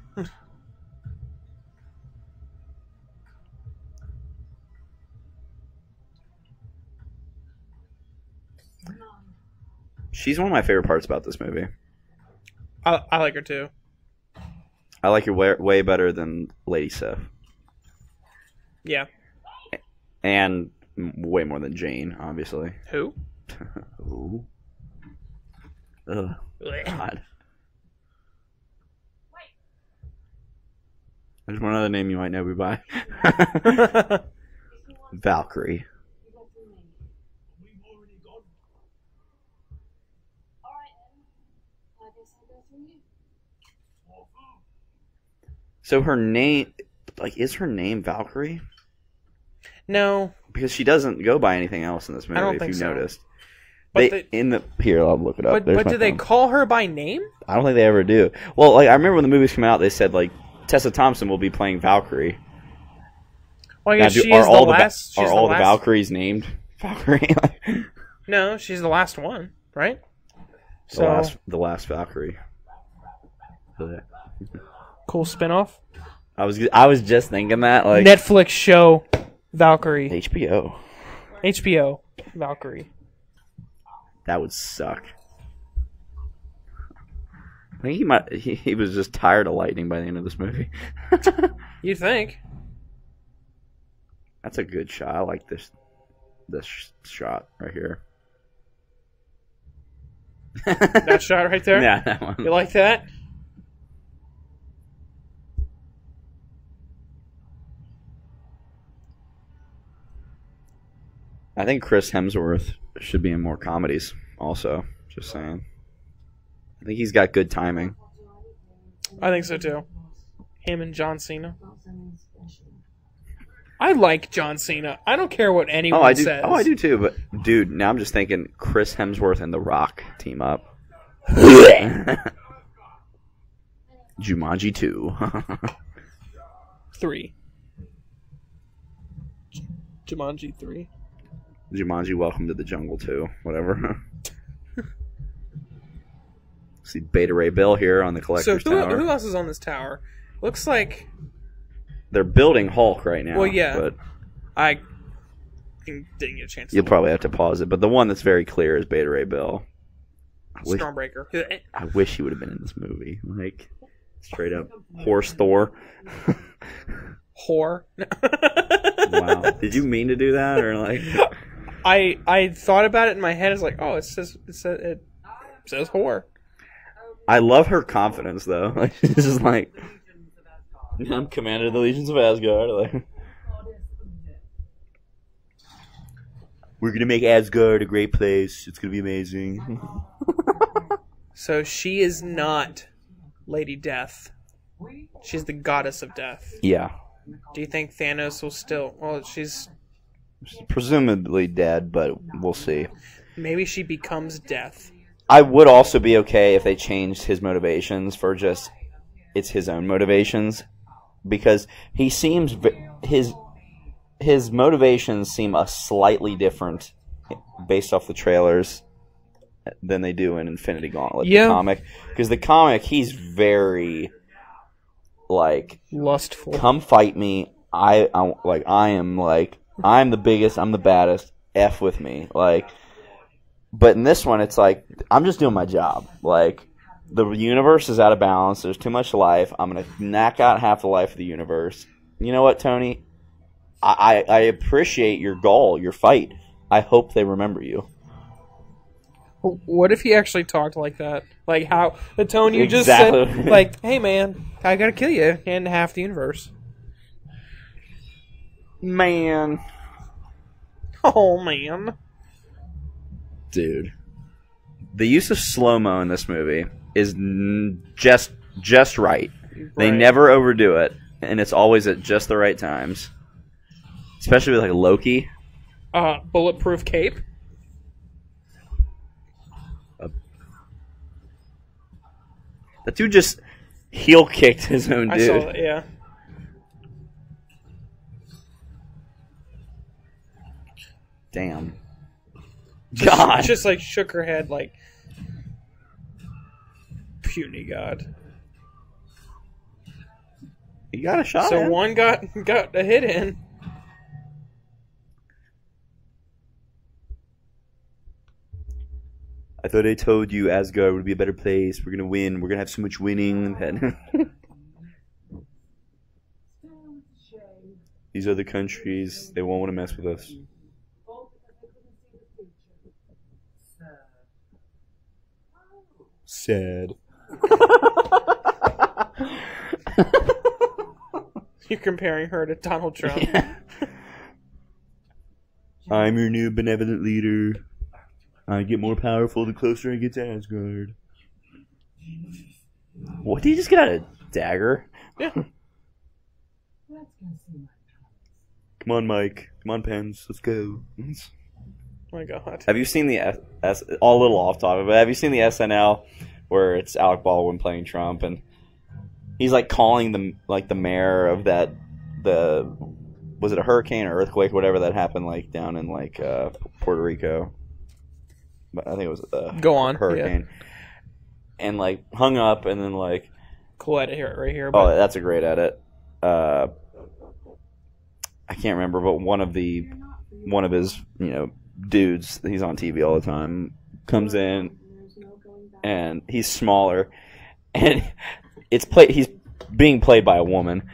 [SPEAKER 3] She's one of my favorite parts about this movie.
[SPEAKER 2] I like her too.
[SPEAKER 3] I like her way better than Lady Sif.
[SPEAKER 2] Yeah.
[SPEAKER 3] And way more than Jane, obviously.
[SPEAKER 2] Who?
[SPEAKER 3] Ooh. Ugh. God. There's one other name you might know me by. Valkyrie. So her name, is her name Valkyrie?
[SPEAKER 2] No.
[SPEAKER 3] Because she doesn't go by anything else in this movie,
[SPEAKER 2] I don't
[SPEAKER 3] if
[SPEAKER 2] think
[SPEAKER 3] you
[SPEAKER 2] so.
[SPEAKER 3] noticed.
[SPEAKER 2] But
[SPEAKER 3] Here, I'll look it up.
[SPEAKER 2] But do they call her by name?
[SPEAKER 3] I don't think they ever do. Well, I remember when the movies came out, they said Tessa Thompson will be playing Valkyrie.
[SPEAKER 2] Well, I guess
[SPEAKER 3] now,
[SPEAKER 2] she is the last.
[SPEAKER 3] Are all the Valkyries named Valkyrie?
[SPEAKER 2] No, she's the last one, right?
[SPEAKER 3] The last Valkyrie.
[SPEAKER 2] Cool spinoff.
[SPEAKER 3] I was just thinking that
[SPEAKER 2] Netflix show Valkyrie.
[SPEAKER 3] HBO
[SPEAKER 2] Valkyrie.
[SPEAKER 3] That would suck. I think he was just tired of lightning by the end of this movie.
[SPEAKER 2] You'd think.
[SPEAKER 3] That's a good shot. I like this shot right here.
[SPEAKER 2] That shot right there?
[SPEAKER 3] Yeah, that one.
[SPEAKER 2] You like that?
[SPEAKER 3] I think Chris Hemsworth should be in more comedies also. Just saying. I think he's got good timing.
[SPEAKER 2] I think so too. Him and John Cena. I like John Cena. I don't care what anyone says.
[SPEAKER 3] Oh, I do too. But dude, now I'm just thinking Chris Hemsworth and The Rock team up. Jumanji 2.
[SPEAKER 2] 3. Jumanji 3.
[SPEAKER 3] Jumanji: Welcome to the Jungle 2, whatever. See Beta Ray Bill here on the collector's tower.
[SPEAKER 2] Who else is on this tower? Looks like
[SPEAKER 3] they're building Hulk right now.
[SPEAKER 2] Well, yeah.
[SPEAKER 3] But
[SPEAKER 2] I didn't get a chance.
[SPEAKER 3] You'll probably have to pause it, but the one that's very clear is Beta Ray Bill.
[SPEAKER 2] Stormbreaker.
[SPEAKER 3] I wish he would have been in this movie. Like, straight up horse Thor.
[SPEAKER 2] Whore.
[SPEAKER 3] Wow. Did you mean to do that, or like?
[SPEAKER 2] I thought about it in my head. It's like, oh, it says whore.
[SPEAKER 3] I love her confidence though. Like, she's just like, I'm commander of the Legions of Asgard. Like, we're gonna make Asgard a great place. It's gonna be amazing.
[SPEAKER 2] So she is not Lady Death. She's the goddess of death.
[SPEAKER 3] Yeah.
[SPEAKER 2] Do you think Thanos will still? Well, she's
[SPEAKER 3] presumably dead, but we'll see.
[SPEAKER 2] Maybe she becomes death.
[SPEAKER 3] I would also be okay if they changed his motivations for just it's his own motivations, because he seems his motivations seem a slightly different based off the trailers than they do in Infinity Gauntlet, the comic. Because the comic, he's very like
[SPEAKER 2] lustful.
[SPEAKER 3] Come fight me. I'm the biggest. I'm the baddest. F with me. Like, but in this one, it's like I'm just doing my job. Like, the universe is out of balance. There's too much life. I'm gonna knock out half the life of the universe. You know what, Tony? I appreciate your goal, your fight. I hope they remember you.
[SPEAKER 2] What if he actually talked like that? Like how the tone you just said, like, hey man, I gotta kill you and half the universe.
[SPEAKER 3] Man.
[SPEAKER 2] Oh man.
[SPEAKER 3] Dude. The use of slow-mo in this movie is just right. They never overdo it, and it's always at just the right times. Especially with like Loki.
[SPEAKER 2] Bulletproof cape.
[SPEAKER 3] That dude just heel kicked his own dude.
[SPEAKER 2] I saw that, yeah.
[SPEAKER 3] Damn. God.
[SPEAKER 2] Just like shook her head like puny god.
[SPEAKER 3] You got a shot.
[SPEAKER 2] So one got a hit in.
[SPEAKER 3] I thought I told you Asgard would be a better place. We're gonna win. We're gonna have so much winning. These other countries, they won't want to mess with us. Sad.
[SPEAKER 2] You're comparing her to Donald Trump.
[SPEAKER 3] Yeah. I'm your new benevolent leader. I get more powerful the closer I get to Asgard. What, did he just get out a dagger?
[SPEAKER 2] Yeah.
[SPEAKER 3] Come on, Mike. Come on, Pens. Let's go.
[SPEAKER 2] Oh my God.
[SPEAKER 3] Have you seen the all a little off topic, but have you seen the SNL where it's Alec Baldwin playing Trump and he's like calling the mayor of was it a hurricane or earthquake, whatever that happened like down in like Puerto Rico? But I think it was a hurricane. Yeah. And like hung up and then like
[SPEAKER 2] cool edit here right here.
[SPEAKER 3] But... Oh, that's a great edit. I can't remember, but one of his dudes, he's on TV all the time, comes in and he's smaller and he's being played by a woman.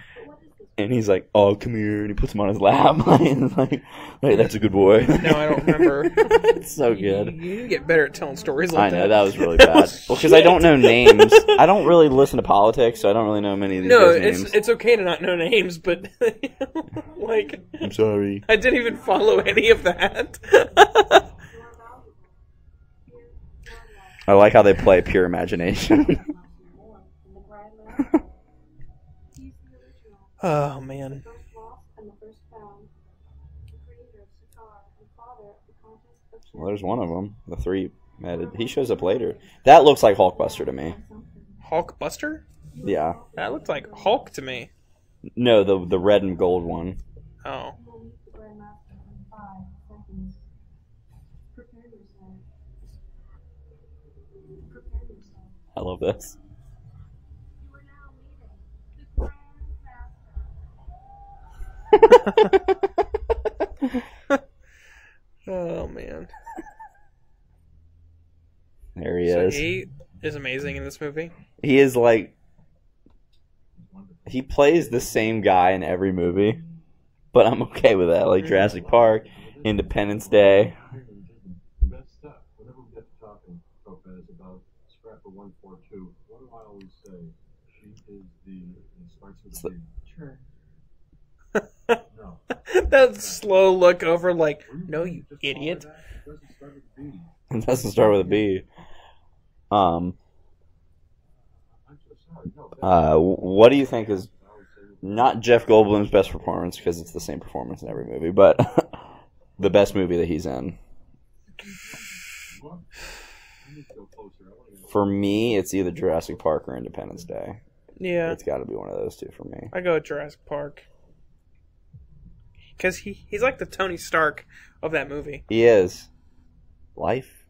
[SPEAKER 3] And he's like, "Oh, come here," and he puts him on his lap. And like, "Hey, that's a good boy."
[SPEAKER 2] No, I don't remember.
[SPEAKER 3] It's so good.
[SPEAKER 2] You need to get better at telling stories like that.
[SPEAKER 3] I know, that was really bad. Well, because I don't know names. I don't really listen to politics, so I don't really know many of these guys' names.
[SPEAKER 2] It's okay to not know names, but like,
[SPEAKER 3] I'm sorry.
[SPEAKER 2] I didn't even follow any of that.
[SPEAKER 3] I like how they play pure imagination.
[SPEAKER 2] Oh, man.
[SPEAKER 3] Well, there's one of them. The three. He shows up later. That looks like Hulkbuster to me.
[SPEAKER 2] Hulkbuster?
[SPEAKER 3] Yeah.
[SPEAKER 2] That looks like Hulk to me.
[SPEAKER 3] No, the red and gold one.
[SPEAKER 2] Oh.
[SPEAKER 3] I love this.
[SPEAKER 2] Oh man.
[SPEAKER 3] There he
[SPEAKER 2] So
[SPEAKER 3] is.
[SPEAKER 2] he is amazing in this movie.
[SPEAKER 3] He is like, he plays the same guy in every movie, but I'm okay with that. Like Jurassic Park, Independence Day.
[SPEAKER 4] The best stuff. Whenever we get to talking, Topaz, about Scrapper 142, what do I always say? She is the. It starts with a B. Sure. No.
[SPEAKER 2] That slow look over, like, no, you idiot.
[SPEAKER 4] It doesn't start with a B.
[SPEAKER 3] It doesn't start with a B. What do you think is not Jeff Goldblum's best performance, because it's the same performance in every movie, but the best movie that he's in? For me, it's either Jurassic Park or Independence Day.
[SPEAKER 2] Yeah.
[SPEAKER 3] It's got to be one of those two for me.
[SPEAKER 2] I go with Jurassic Park. Because he's like the Tony Stark of that movie.
[SPEAKER 3] He is. Life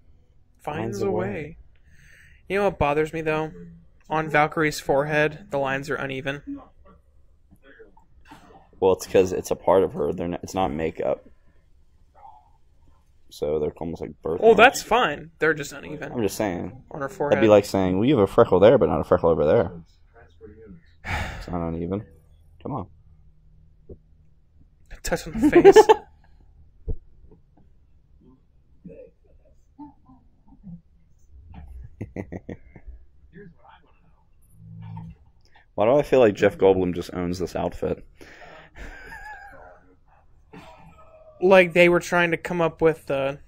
[SPEAKER 2] Finds a way. You know what bothers me, though? On Valkyrie's forehead, the lines are uneven.
[SPEAKER 3] Well, it's because it's a part of her. It's not makeup. So they're almost like birth
[SPEAKER 2] Oh,
[SPEAKER 3] marks.
[SPEAKER 2] that's fine. They're just uneven
[SPEAKER 3] I'm just saying.
[SPEAKER 2] on her forehead.
[SPEAKER 3] That'd be like saying, well, you have a freckle there, but not a freckle over there. It's not uneven. Come on.
[SPEAKER 2] Touch on the face.
[SPEAKER 3] Why do I feel like Jeff Goldblum just owns this outfit?
[SPEAKER 2] Like they were trying to come up with the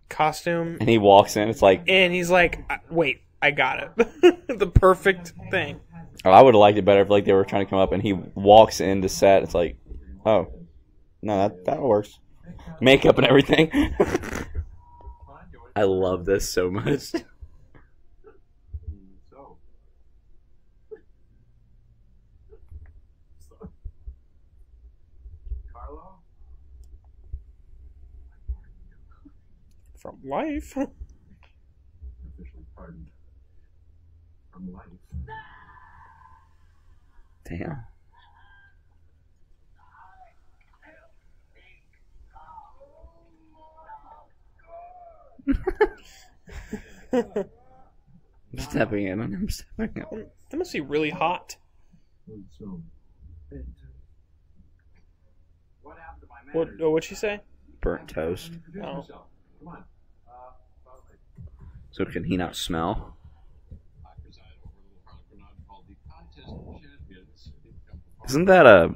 [SPEAKER 2] costume,
[SPEAKER 3] And he walks in, it's like,
[SPEAKER 2] and he's like, "Wait, I got it. The perfect thing."
[SPEAKER 3] oh, I would have liked it better if like they were trying to come up and he walks into set. It's like, oh, no, that works. Makeup and everything. I love this so much.
[SPEAKER 4] So. Carlo?
[SPEAKER 2] From life.
[SPEAKER 4] Officially pardoned from life.
[SPEAKER 3] Damn. I'm stepping in. I'm stepping in.
[SPEAKER 2] That must be really hot.
[SPEAKER 4] So.
[SPEAKER 2] What'd she say?
[SPEAKER 3] Burnt toast.
[SPEAKER 2] Oh.
[SPEAKER 4] Come on.
[SPEAKER 3] So can he not smell? Isn't that a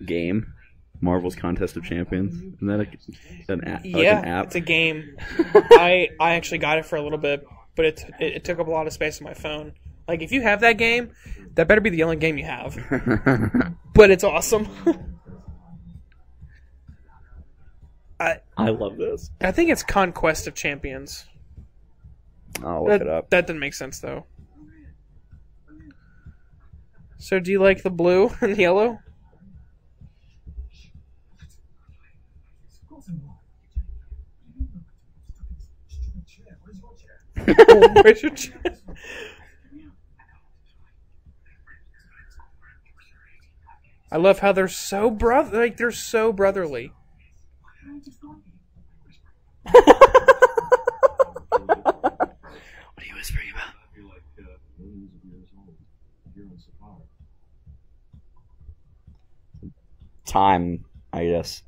[SPEAKER 3] game? Marvel's Contest of Champions? Isn't that an app?
[SPEAKER 2] Yeah,
[SPEAKER 3] Like an app?
[SPEAKER 2] it's a game. I actually got it for a little bit, but it took up a lot of space on my phone. Like, if you have that game, that better be the only game you have. But it's awesome.
[SPEAKER 3] I love this.
[SPEAKER 2] I think it's Conquest of Champions.
[SPEAKER 3] I'll look it up.
[SPEAKER 2] That didn't make sense, though. So, do you like the blue and yellow? Where's your chair? I love how they're so they're so brotherly.
[SPEAKER 3] What are you whispering about? Time, I guess.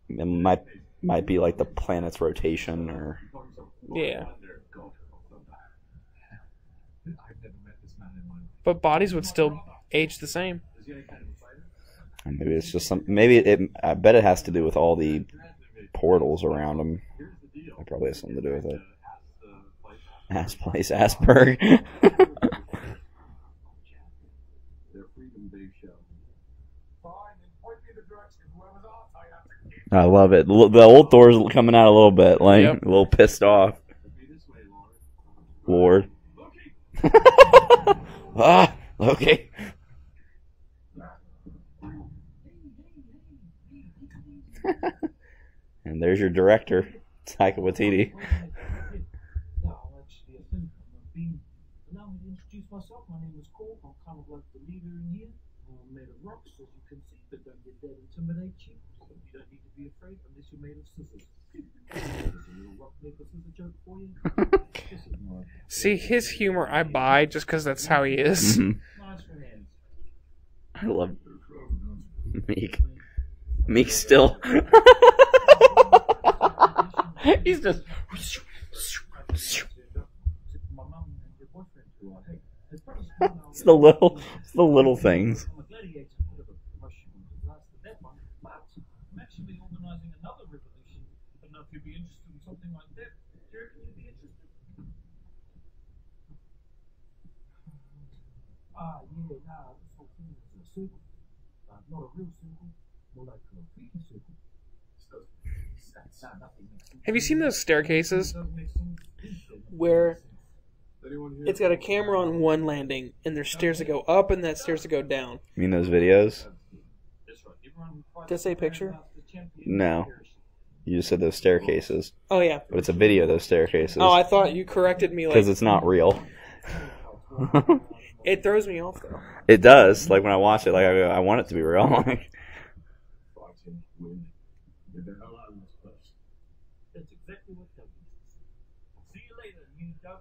[SPEAKER 3] It might be like the planet's rotation, or
[SPEAKER 2] Yeah. But bodies would still age the same.
[SPEAKER 3] maybe it's just some. Maybe I bet it has to do with all the portals around them. It probably has something to do with it. Ass place, Asperg. I love it. The old Thor's coming out a little bit, like
[SPEAKER 2] Yep.
[SPEAKER 3] a little pissed off. Lord. Ah, okay. And there's your director, Taika Waititi.
[SPEAKER 5] myself. My name is Cole. I'm kind of like the leader in here. I'm made of rocks, as you can see, but don't get that intimidate you. So you don't need to be afraid unless you're made of scissors. There's a little rock, paper, scissors joke for you. This is my
[SPEAKER 2] See, his humor I buy just because that's how he is.
[SPEAKER 5] nice for hands.
[SPEAKER 3] I love Meek. Meek still. He's just.
[SPEAKER 5] My mum and your boyfriend who are, hey, it's probably
[SPEAKER 3] It's the little things.
[SPEAKER 5] I'm a gladiator, whatever promotion was after that one, but I'm actually organising another revolution. I don't know if you'd be interested in something like that. Do you reckon you'd be interested? Yeah, nah, this whole thing is a circle. Not a real circle, more like a freaky circle. Nothing makes sense.
[SPEAKER 2] Have you seen those staircases
[SPEAKER 5] Doesn't make sense.
[SPEAKER 2] where
[SPEAKER 4] Anyone here?
[SPEAKER 2] it's got a camera on one landing and there's stairs that go up and that stairs that go down?
[SPEAKER 3] You mean those videos?
[SPEAKER 5] That's right. Everyone fights
[SPEAKER 2] Does it say picture?
[SPEAKER 5] the champion.
[SPEAKER 3] No. You just said those staircases.
[SPEAKER 2] Oh yeah.
[SPEAKER 3] But it's a video of those staircases.
[SPEAKER 2] Oh, I thought you corrected me.
[SPEAKER 3] Because
[SPEAKER 2] Like
[SPEAKER 3] it's not real.
[SPEAKER 2] it throws me off though.
[SPEAKER 3] It does. Like when I watch it, like I want it to be real.
[SPEAKER 4] Fighting, win. Get the hell out of this place.
[SPEAKER 5] That's exactly what Doug used to say. See you later, you Doug.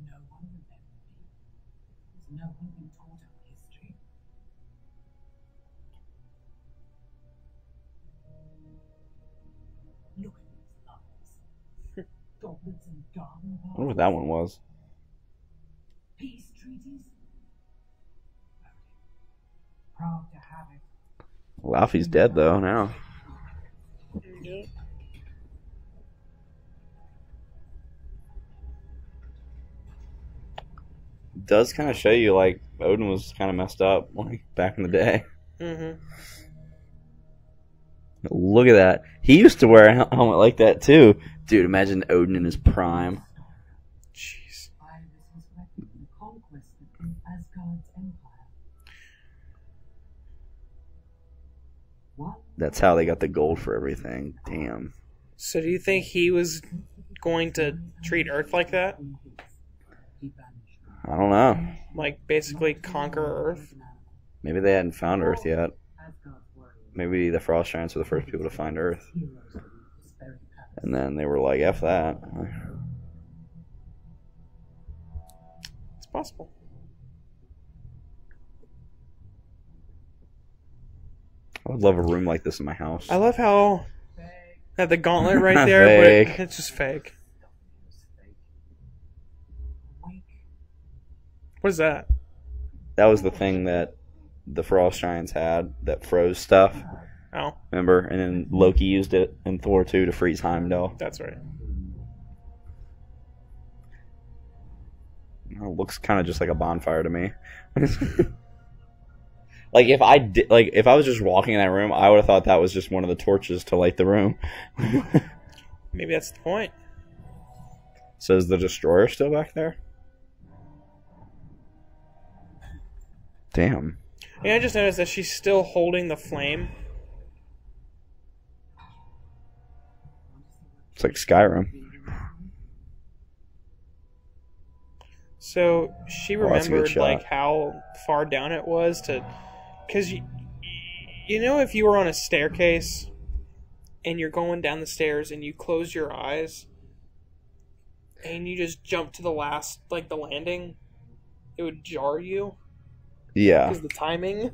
[SPEAKER 6] No one remembered me. Has no one been taught our history? Look at these lies. Goblets and garden
[SPEAKER 3] I wonder what that one was.
[SPEAKER 6] Peace treaties? Proud to have it.
[SPEAKER 3] Well, Alfie's dead though now. It does kind of show you like Odin was kind of messed up like back in the day.
[SPEAKER 2] Mm-hmm.
[SPEAKER 3] Look at that. He used to wear a helmet like that too. Dude, imagine Odin in his prime.
[SPEAKER 2] Jeez.
[SPEAKER 6] Iris was reckoned the conquest of Asgard's empire. One
[SPEAKER 3] That's how they got the gold for everything. Damn.
[SPEAKER 2] So do you think he was going to treat Earth like that?
[SPEAKER 6] he banished
[SPEAKER 3] I don't know.
[SPEAKER 2] Like basically conquer Earth?
[SPEAKER 3] Maybe they hadn't found Earth yet.
[SPEAKER 6] Asgard's warriors.
[SPEAKER 3] Maybe the Frost Giants were the first people to find Earth.
[SPEAKER 6] Heroes of this very palace.
[SPEAKER 3] And then they were like, F that.
[SPEAKER 2] It's possible.
[SPEAKER 3] I would love a room like this in my house.
[SPEAKER 2] I love how that the gauntlet right there, but
[SPEAKER 3] Fake.
[SPEAKER 2] it's just fake.
[SPEAKER 6] Awake.
[SPEAKER 2] What is that?
[SPEAKER 3] That was the thing that the Frost Giants had that froze stuff.
[SPEAKER 2] Oh,
[SPEAKER 3] Remember? And then Loki used it in Thor 2 to freeze Heimdall.
[SPEAKER 2] that's right.
[SPEAKER 3] It looks kind of just like a bonfire to me. Like if I was just walking in that room, I would have thought that was just one of the torches to light the room.
[SPEAKER 2] Maybe that's the point.
[SPEAKER 3] So is the destroyer still back there? Damn.
[SPEAKER 2] Yeah, I just noticed that she's still holding the flame.
[SPEAKER 3] It's like Skyrim.
[SPEAKER 2] So she
[SPEAKER 3] Oh, that's a good
[SPEAKER 2] remembered
[SPEAKER 3] shot.
[SPEAKER 2] like how far down it was to, because you know if you were on a staircase and you're going down the stairs and you close your eyes and you just jump to the last like the landing, it would jar you
[SPEAKER 3] Yeah.
[SPEAKER 2] because the timing.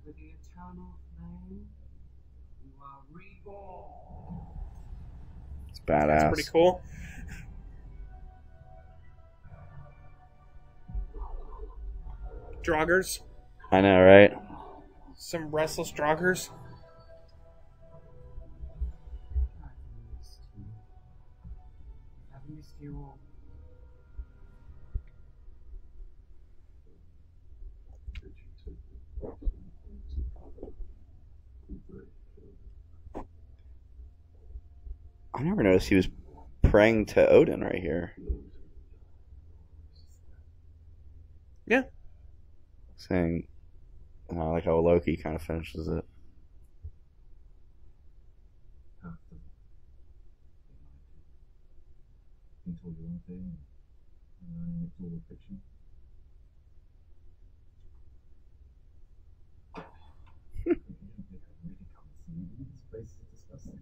[SPEAKER 6] With the eternal flame, you are reborn.
[SPEAKER 3] It's badass.
[SPEAKER 2] That's pretty cool. Draugrs,
[SPEAKER 3] I know, right?
[SPEAKER 2] some restless draugrs.
[SPEAKER 6] I've missed you all.
[SPEAKER 3] I never noticed he was praying to Odin right here.
[SPEAKER 2] Yeah.
[SPEAKER 3] Saying, I like how Loki kind of finishes it.
[SPEAKER 5] He told you one thing, and it's all fiction. This place is disgusting.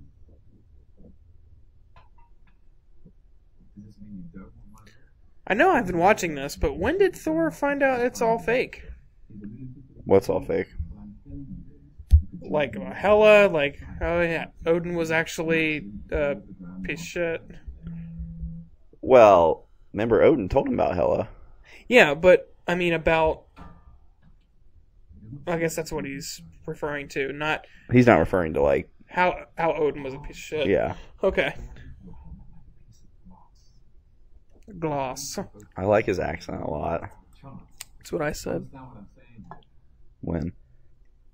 [SPEAKER 5] Does this mean you don't want my life?
[SPEAKER 2] I know I've been watching this, but when did Thor find out it's all fake?
[SPEAKER 3] What's all fake?
[SPEAKER 2] Like Hela, like, oh yeah, Odin was actually a piece of shit.
[SPEAKER 3] Well, remember Odin told him about Hela.
[SPEAKER 2] Yeah, but I mean about. I guess that's what he's referring to, not
[SPEAKER 3] He's not referring to like.
[SPEAKER 2] how Odin was a piece of shit.
[SPEAKER 3] Yeah,
[SPEAKER 2] Okay. Gloss.
[SPEAKER 3] I like his accent a lot.
[SPEAKER 2] That's what I said
[SPEAKER 3] When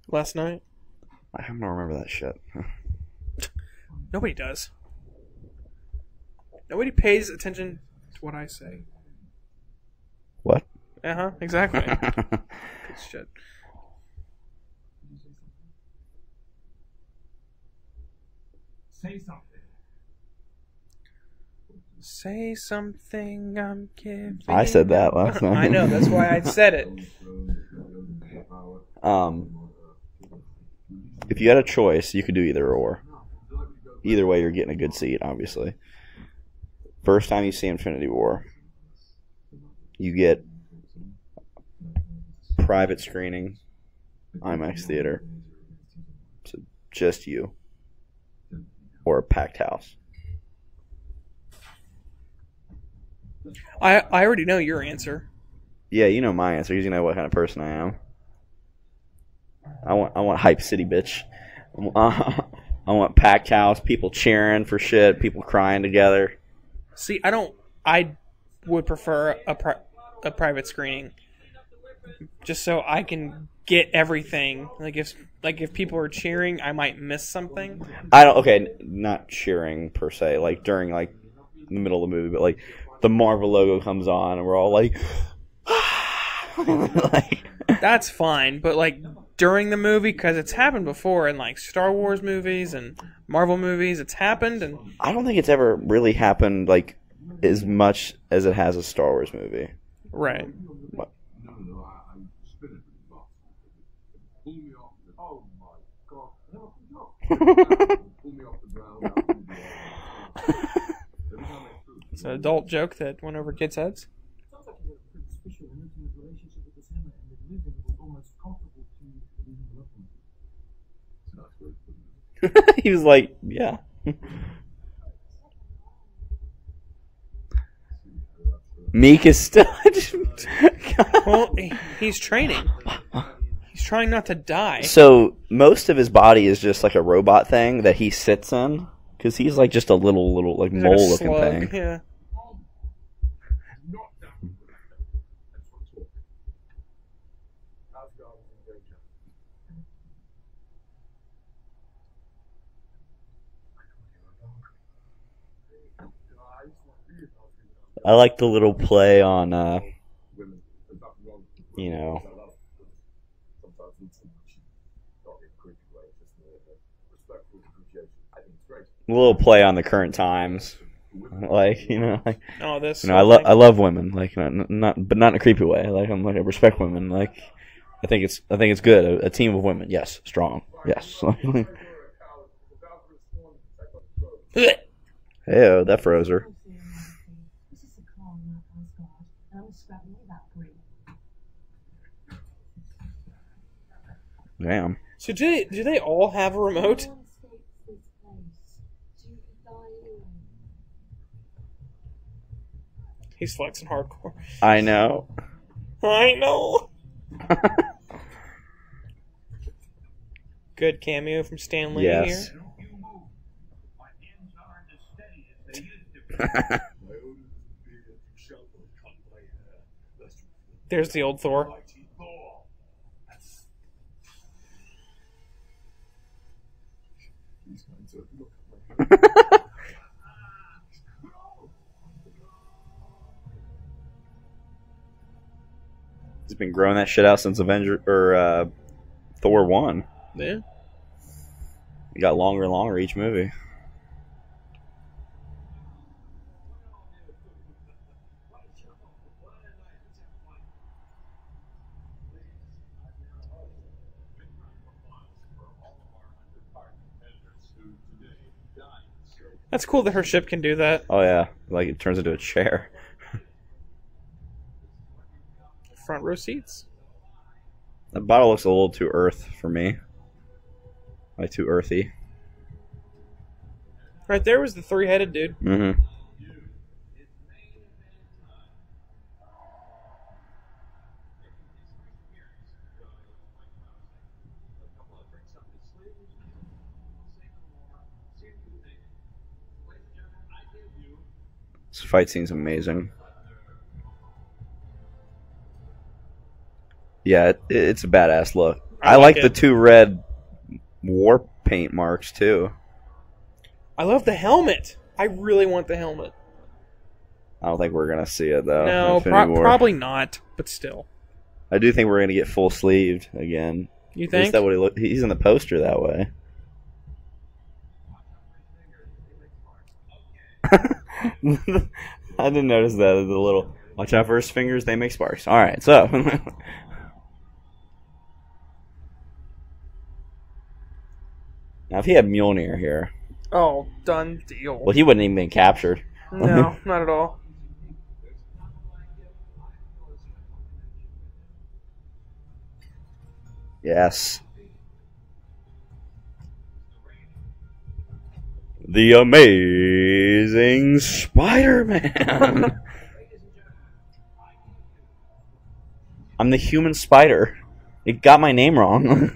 [SPEAKER 2] last night.
[SPEAKER 3] I don't remember that shit.
[SPEAKER 2] Nobody does. Nobody pays attention to what I say.
[SPEAKER 3] What?
[SPEAKER 2] Exactly. Piece of shit.
[SPEAKER 5] Say something.
[SPEAKER 2] Say something, I'm giving.
[SPEAKER 3] I said that last night.
[SPEAKER 2] I know, that's why I said it.
[SPEAKER 3] If you had a choice, you could do either or. Either way, you're getting a good seat, obviously. First time you see Infinity War, you get private screening, IMAX theater, so just you, or a packed house.
[SPEAKER 2] I already know your answer.
[SPEAKER 3] Yeah, you know my answer. You know what kind of person I am. I want hype city, bitch. I want packed house, people cheering for shit, people crying together.
[SPEAKER 2] See, I would prefer a private screening, just so I can get everything. Like if people are cheering, I might miss something.
[SPEAKER 3] Okay, not cheering per se, like during like the middle of the movie, but like the Marvel logo comes on and we're all like, like
[SPEAKER 2] That's fine, but like during the movie, because it's happened before in like Star Wars movies and Marvel movies, it's happened, and
[SPEAKER 3] I don't think it's ever really happened like as much as it has a Star Wars movie.
[SPEAKER 2] right.
[SPEAKER 3] What?
[SPEAKER 4] No, I spin it really fast. Pull me off the. Oh my god. No. Pull me off the ground.
[SPEAKER 2] It's an adult joke that went over kids' heads.
[SPEAKER 5] Sounds like you have a pretty special and intimate relationship with this hammer, and the living was almost comparable to losing a loved one.
[SPEAKER 3] He was like, yeah. Meek is still.
[SPEAKER 2] Well, he's training. He's trying not to die.
[SPEAKER 3] So most of his body is just like a robot thing that he sits in, because he's like just a little like
[SPEAKER 2] He's like a
[SPEAKER 3] mole looking
[SPEAKER 2] slug,
[SPEAKER 3] thing.
[SPEAKER 2] Yeah.
[SPEAKER 4] Not that. That's what talk. Asgard is in danger.
[SPEAKER 3] I like the little play on,
[SPEAKER 4] Women, there's nothing wrong with
[SPEAKER 3] you know,
[SPEAKER 4] sometimes it's too much. Not in a creepy way, just in a respectful appreciation. I think it's great.
[SPEAKER 3] a little play on the current times. Like, you know, like,
[SPEAKER 2] Oh, this.
[SPEAKER 3] you know, I love women, like not but not in a creepy way. Like I'm like I respect women. Like I think it's good. A team of women, yes, strong, yes. Hey, that froze her.
[SPEAKER 6] This is a car, not Asgard, and I'm scrapping all that grief.
[SPEAKER 3] Damn.
[SPEAKER 2] So do they all have a remote?
[SPEAKER 6] No one escapes this place. So you could die anyway.
[SPEAKER 2] He's flexing hardcore.
[SPEAKER 3] I know.
[SPEAKER 2] I know. Good cameo from Stan Lee
[SPEAKER 3] Yes.
[SPEAKER 2] here. There's the old Thor.
[SPEAKER 3] He's been growing that shit out since Thor 1.
[SPEAKER 2] Yeah.
[SPEAKER 3] He got longer and longer each movie.
[SPEAKER 2] That's cool that her ship can do that.
[SPEAKER 3] Oh yeah, like it turns into a chair.
[SPEAKER 2] Front row seats.
[SPEAKER 3] That bottle looks a little too Earth for me. Like too earthy.
[SPEAKER 2] Right there was the three-headed dude.
[SPEAKER 3] Mm-hmm. This fight scene's amazing. Yeah, it's a badass look. I like the 2 red war paint marks too.
[SPEAKER 2] I love the helmet. I really want the helmet.
[SPEAKER 3] I don't think we're gonna see it though.
[SPEAKER 2] No, probably not. But still,
[SPEAKER 3] I do think we're gonna get full sleeved again.
[SPEAKER 2] You
[SPEAKER 3] At least
[SPEAKER 2] think?
[SPEAKER 3] that what he's in the poster that way. I didn't notice that. The little watch out for his fingers, they make sparks. Alright, so now if he had Mjolnir here,
[SPEAKER 2] Oh, done deal.
[SPEAKER 3] well he wouldn't even been captured.
[SPEAKER 2] No, not at all.
[SPEAKER 3] Yes. The Amazing Spider-Man. I'm the human spider. It got my name wrong.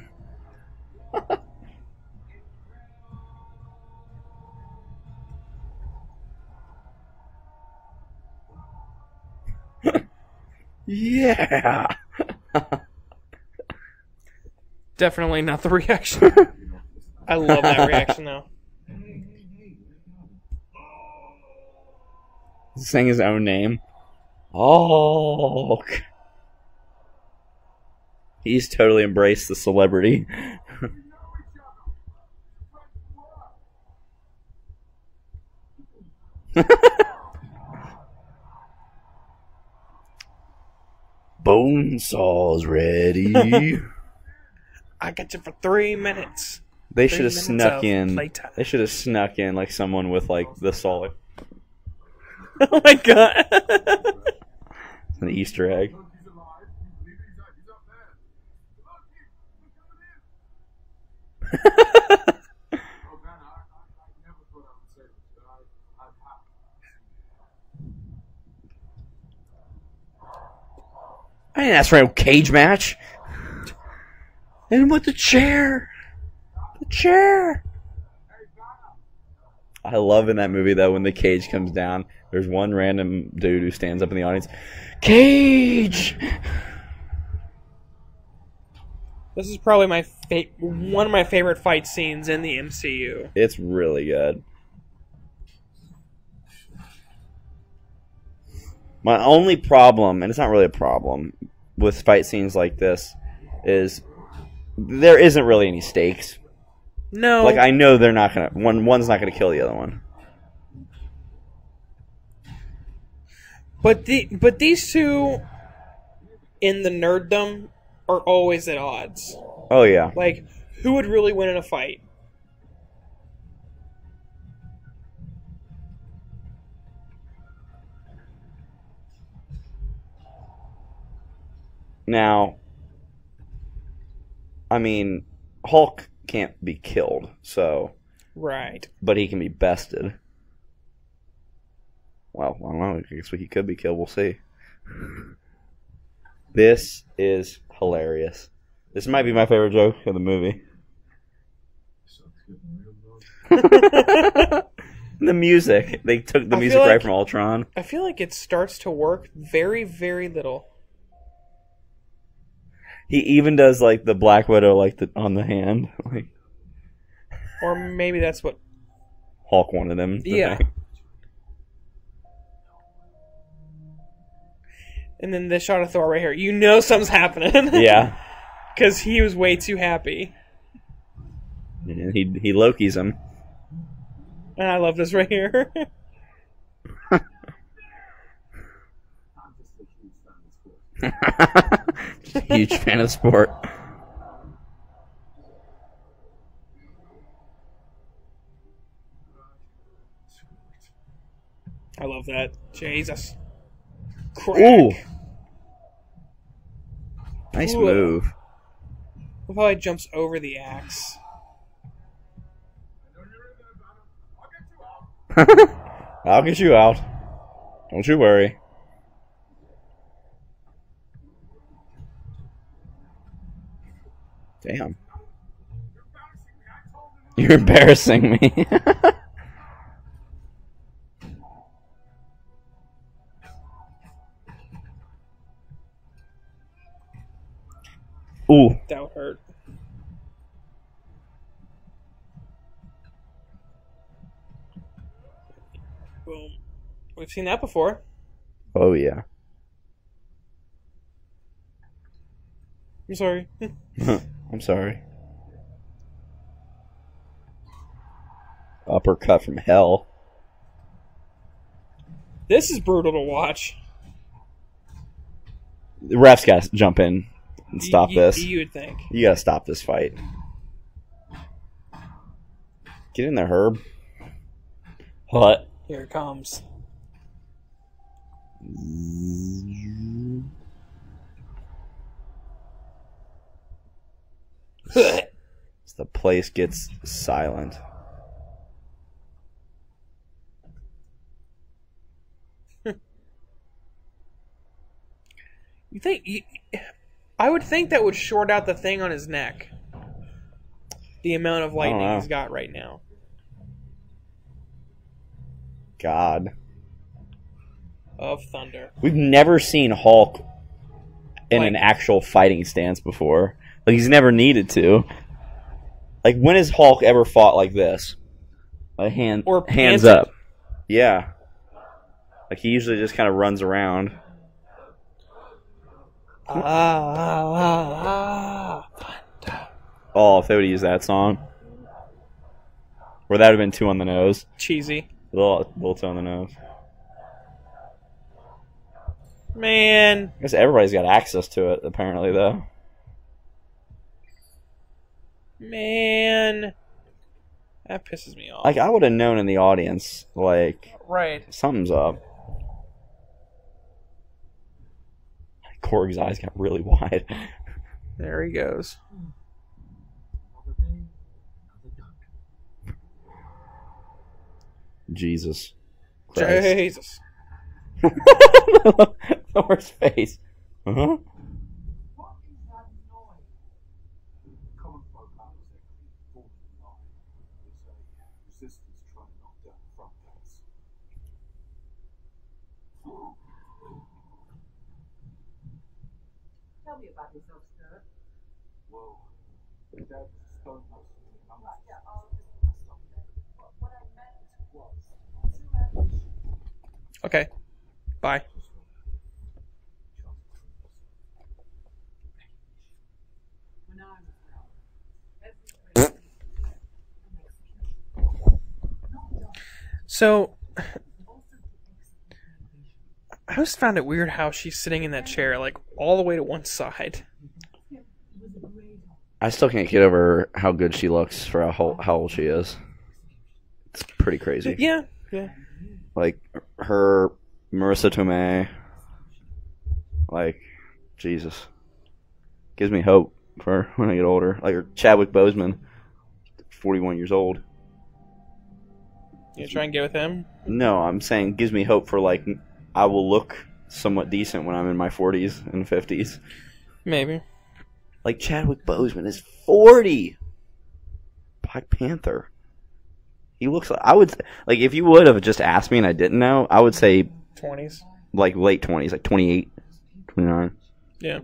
[SPEAKER 3] Yeah.
[SPEAKER 2] Definitely not the reaction. I love that reaction though.
[SPEAKER 3] Saying his own name. Oh. He's totally embraced the celebrity. Bonesaw's ready.
[SPEAKER 2] I got you for 3 minutes.
[SPEAKER 3] They
[SPEAKER 2] 3
[SPEAKER 3] should have
[SPEAKER 2] minutes
[SPEAKER 3] snuck
[SPEAKER 2] of
[SPEAKER 3] in.
[SPEAKER 2] playtime.
[SPEAKER 3] They should have snuck in like someone with like the solid.
[SPEAKER 2] Oh my god.
[SPEAKER 3] An Easter egg.
[SPEAKER 4] He's alive. You believe it? He's up there. Look, he's coming in. Oh, man, I never thought I would say this, but I've
[SPEAKER 3] I didn't ask for a cage match. And with the chair. The chair. I love in that movie though when the cage comes down, there's one random dude who stands up in the audience. Cage.
[SPEAKER 2] This is probably my one of my favorite fight scenes in the MCU.
[SPEAKER 3] It's really good. My only problem, and it's not really a problem, with fight scenes like this, is there isn't really any stakes.
[SPEAKER 2] No.
[SPEAKER 3] Like I know they're not gonna one's not gonna kill the other one.
[SPEAKER 2] But these two in the nerddom are always at odds.
[SPEAKER 3] Oh yeah.
[SPEAKER 2] Like, who would really win in a fight?
[SPEAKER 3] Now, I mean, Hulk can't be killed, so
[SPEAKER 2] Right.
[SPEAKER 3] but he can be bested. Well, I don't know. I guess he could be killed. We'll see. This is hilarious. This might be my favorite joke of the movie. The music. They took the music right from Ultron.
[SPEAKER 2] I feel like it starts to work very, very little.
[SPEAKER 3] He even does like the Black Widow like on the hand. Like
[SPEAKER 2] Or maybe that's what...
[SPEAKER 3] Hulk wanted him to
[SPEAKER 2] Yeah.
[SPEAKER 3] think.
[SPEAKER 2] And then this shot of Thor right here. You know something's happening.
[SPEAKER 3] Yeah.
[SPEAKER 2] Because he was way too happy.
[SPEAKER 3] And he Loki's him.
[SPEAKER 2] And I love this right here.
[SPEAKER 3] Huge fan of sport.
[SPEAKER 2] I love that. Jesus. Crack.
[SPEAKER 3] Ooh. Nice
[SPEAKER 2] Ooh.
[SPEAKER 3] move.
[SPEAKER 2] Look how he jumps over the axe.
[SPEAKER 3] I'll get you out. Don't you worry. Damn. You're embarrassing me. Ooh.
[SPEAKER 2] That would hurt. Boom. We've seen that before.
[SPEAKER 3] Oh, yeah.
[SPEAKER 2] I'm sorry.
[SPEAKER 3] I'm sorry. Uppercut from hell.
[SPEAKER 2] This is brutal to watch.
[SPEAKER 3] The refs got to jump in and stop this.
[SPEAKER 2] You would think.
[SPEAKER 3] You got to stop this fight. Get in there, Herb. What?
[SPEAKER 2] Here it comes.
[SPEAKER 3] The place gets silent.
[SPEAKER 2] You think? I would think that would short out the thing on his neck. The amount of lightning he's got right now.
[SPEAKER 3] God.
[SPEAKER 2] Of thunder.
[SPEAKER 3] We've never seen Hulk in
[SPEAKER 2] Like-
[SPEAKER 3] an actual fighting stance before. Like, he's never needed to. Like, when has Hulk ever fought like this? Like, hands
[SPEAKER 2] panted.
[SPEAKER 3] up. Yeah. Like, he usually just kind of runs around.
[SPEAKER 2] Thunder.
[SPEAKER 3] Oh, if they would use that song. Or that would have been too on the nose.
[SPEAKER 2] Cheesy.
[SPEAKER 3] A little too on the nose.
[SPEAKER 2] Man.
[SPEAKER 3] I guess everybody's got access to it, apparently, though.
[SPEAKER 2] Man. That pisses me off.
[SPEAKER 3] Like, I would have known in the audience, like,
[SPEAKER 2] Right.
[SPEAKER 3] something's up. Korg's eyes got really wide.
[SPEAKER 2] There he goes.
[SPEAKER 5] Another day, another duck.
[SPEAKER 3] Jesus Christ.
[SPEAKER 2] Jesus.
[SPEAKER 3] Thor's face. Uh-huh.
[SPEAKER 6] What is that noise?
[SPEAKER 4] Common folk hours actually falling in line. There's a resistance trying to knock down the front gates.
[SPEAKER 6] Tell me about yourself, sir.
[SPEAKER 4] Well, my dad was a stonemason in the
[SPEAKER 6] Right,
[SPEAKER 4] mountains.
[SPEAKER 6] yeah, I'll stop there. What I meant was, what's your ambition?
[SPEAKER 2] Okay. Bye.
[SPEAKER 6] When I was young, every place an execution. Not just
[SPEAKER 2] So,
[SPEAKER 6] also to execute an ambition.
[SPEAKER 2] I just found it weird how she's sitting in that chair, like, all the way to one side.
[SPEAKER 6] It was a great honor.
[SPEAKER 3] I still can't get over how good she looks for how old she is. It's pretty crazy.
[SPEAKER 2] Yeah. Yeah.
[SPEAKER 3] Like, her, Marissa Tomei, like, Jesus. Gives me hope for when I get older. Like, her Chadwick Boseman, 41 years old.
[SPEAKER 2] You try and get with him?
[SPEAKER 3] No, I'm saying gives me hope for, like, I will look somewhat decent when I'm in my 40s and 50s.
[SPEAKER 2] Maybe.
[SPEAKER 3] Like, Chadwick Boseman is 40! Black Panther. He looks like... I would... Like, if you would have just asked me and I didn't know, I would say,
[SPEAKER 2] 20s.
[SPEAKER 3] like, late 20s. Like, 28, 29.
[SPEAKER 2] Yeah.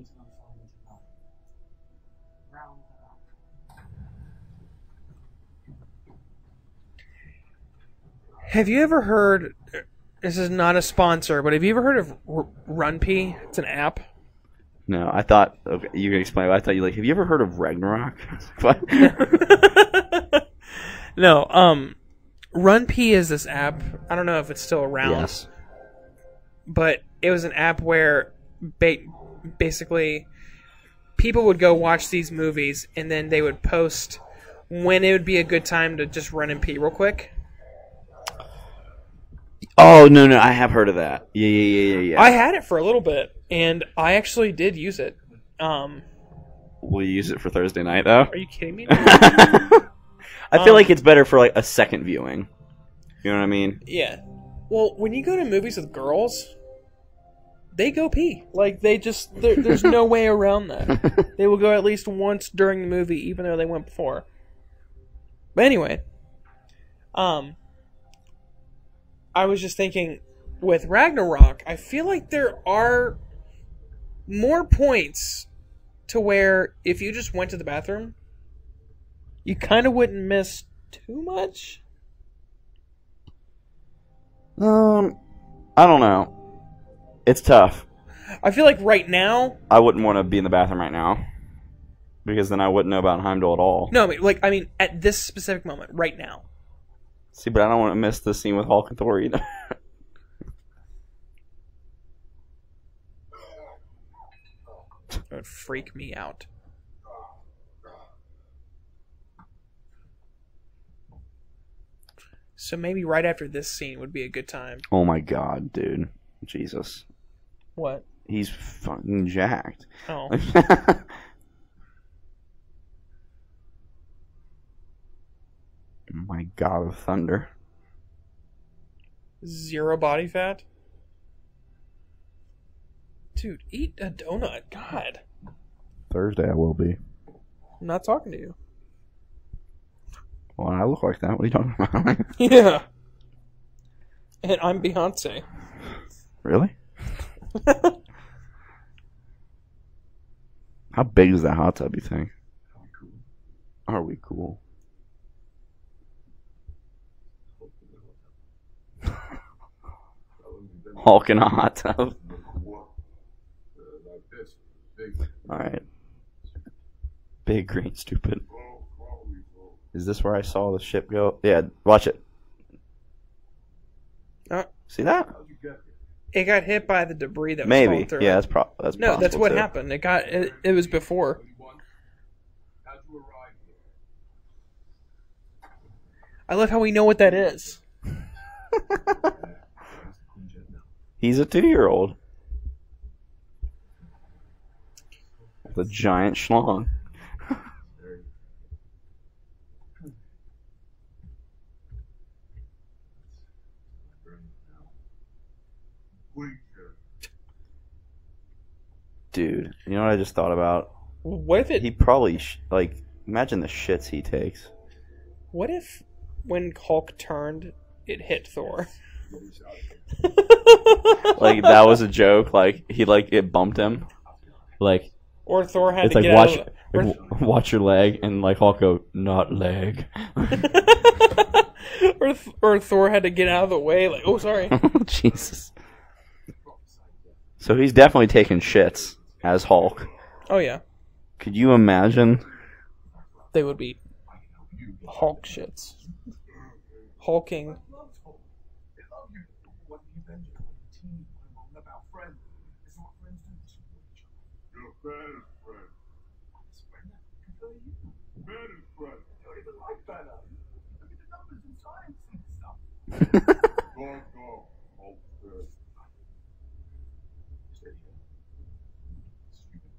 [SPEAKER 2] Have you ever heard This is not a sponsor, but have you ever heard of RunP? It's an app.
[SPEAKER 3] No, I thought okay, you can explain. I thought you like. Have you ever heard of Ragnarok? What?
[SPEAKER 2] No, RunP is this app. I don't know if it's still around.
[SPEAKER 3] Yes.
[SPEAKER 2] But it was an app where basically people would go watch these movies and then they would post when it would be a good time to just run and pee real quick.
[SPEAKER 3] Oh no, I have heard of that. Yeah.
[SPEAKER 2] I had it for a little bit, and I actually did use it.
[SPEAKER 3] Will you use it for Thursday night though?
[SPEAKER 2] Are you kidding me?
[SPEAKER 3] I feel like it's better for like a second viewing. You know what I mean?
[SPEAKER 2] Yeah. Well, when you go to movies with girls, they go pee. Like, they just... there's no way around that. They will go at least once during the movie, even though they went before. But anyway, I was just thinking, with Ragnarok, I feel like there are more points to where if you just went to the bathroom, you kind of wouldn't miss too much.
[SPEAKER 3] I don't know. It's tough.
[SPEAKER 2] I feel like right now...
[SPEAKER 3] I wouldn't want to be in the bathroom right now. Because then I wouldn't know about Heimdall at all.
[SPEAKER 2] No, I mean, at this specific moment, right now.
[SPEAKER 3] See, but I don't want to miss the scene with Hulk and Thor either.
[SPEAKER 2] It would freak me out. So maybe right after this scene would be a good time.
[SPEAKER 3] Oh my god, dude. Jesus.
[SPEAKER 2] What?
[SPEAKER 3] He's fucking jacked.
[SPEAKER 2] Oh.
[SPEAKER 3] My god of thunder.
[SPEAKER 2] 0 body fat? Dude, eat a donut. God.
[SPEAKER 3] Thursday I will be.
[SPEAKER 2] I'm not talking to you.
[SPEAKER 3] Well, I look like that. What are you talking about?
[SPEAKER 2] Yeah. And I'm Beyonce.
[SPEAKER 3] Really? How big is that hot tub, you think? Are we cool? Hulk in a hot tub. Alright. Big green stupid. Is this where I saw the ship go? Yeah, watch it. See that?
[SPEAKER 2] It got hit by the debris that was
[SPEAKER 3] Maybe.
[SPEAKER 2] falling through.
[SPEAKER 3] Yeah,
[SPEAKER 2] it.
[SPEAKER 3] that's possible.
[SPEAKER 2] No, that's what
[SPEAKER 3] too.
[SPEAKER 2] happened. It was before. I love how we know what that is.
[SPEAKER 3] He's a 2-year-old. The giant schlong. Dude, you know what I just thought about?
[SPEAKER 2] What if it...
[SPEAKER 3] He probably, imagine the shits he takes.
[SPEAKER 2] What if when Hulk turned, it hit Thor?
[SPEAKER 3] Like, that was a joke. Like, it bumped him. Like...
[SPEAKER 2] Or Thor had
[SPEAKER 3] it's
[SPEAKER 2] to
[SPEAKER 3] like
[SPEAKER 2] get
[SPEAKER 3] watch your leg, and like Hulk go, not leg.
[SPEAKER 2] or Thor had to get out of the way. Like, oh, sorry.
[SPEAKER 3] Jesus. So he's definitely taking shits as Hulk.
[SPEAKER 2] Oh yeah.
[SPEAKER 3] Could you imagine?
[SPEAKER 2] They would be Hulk shits. Hulking.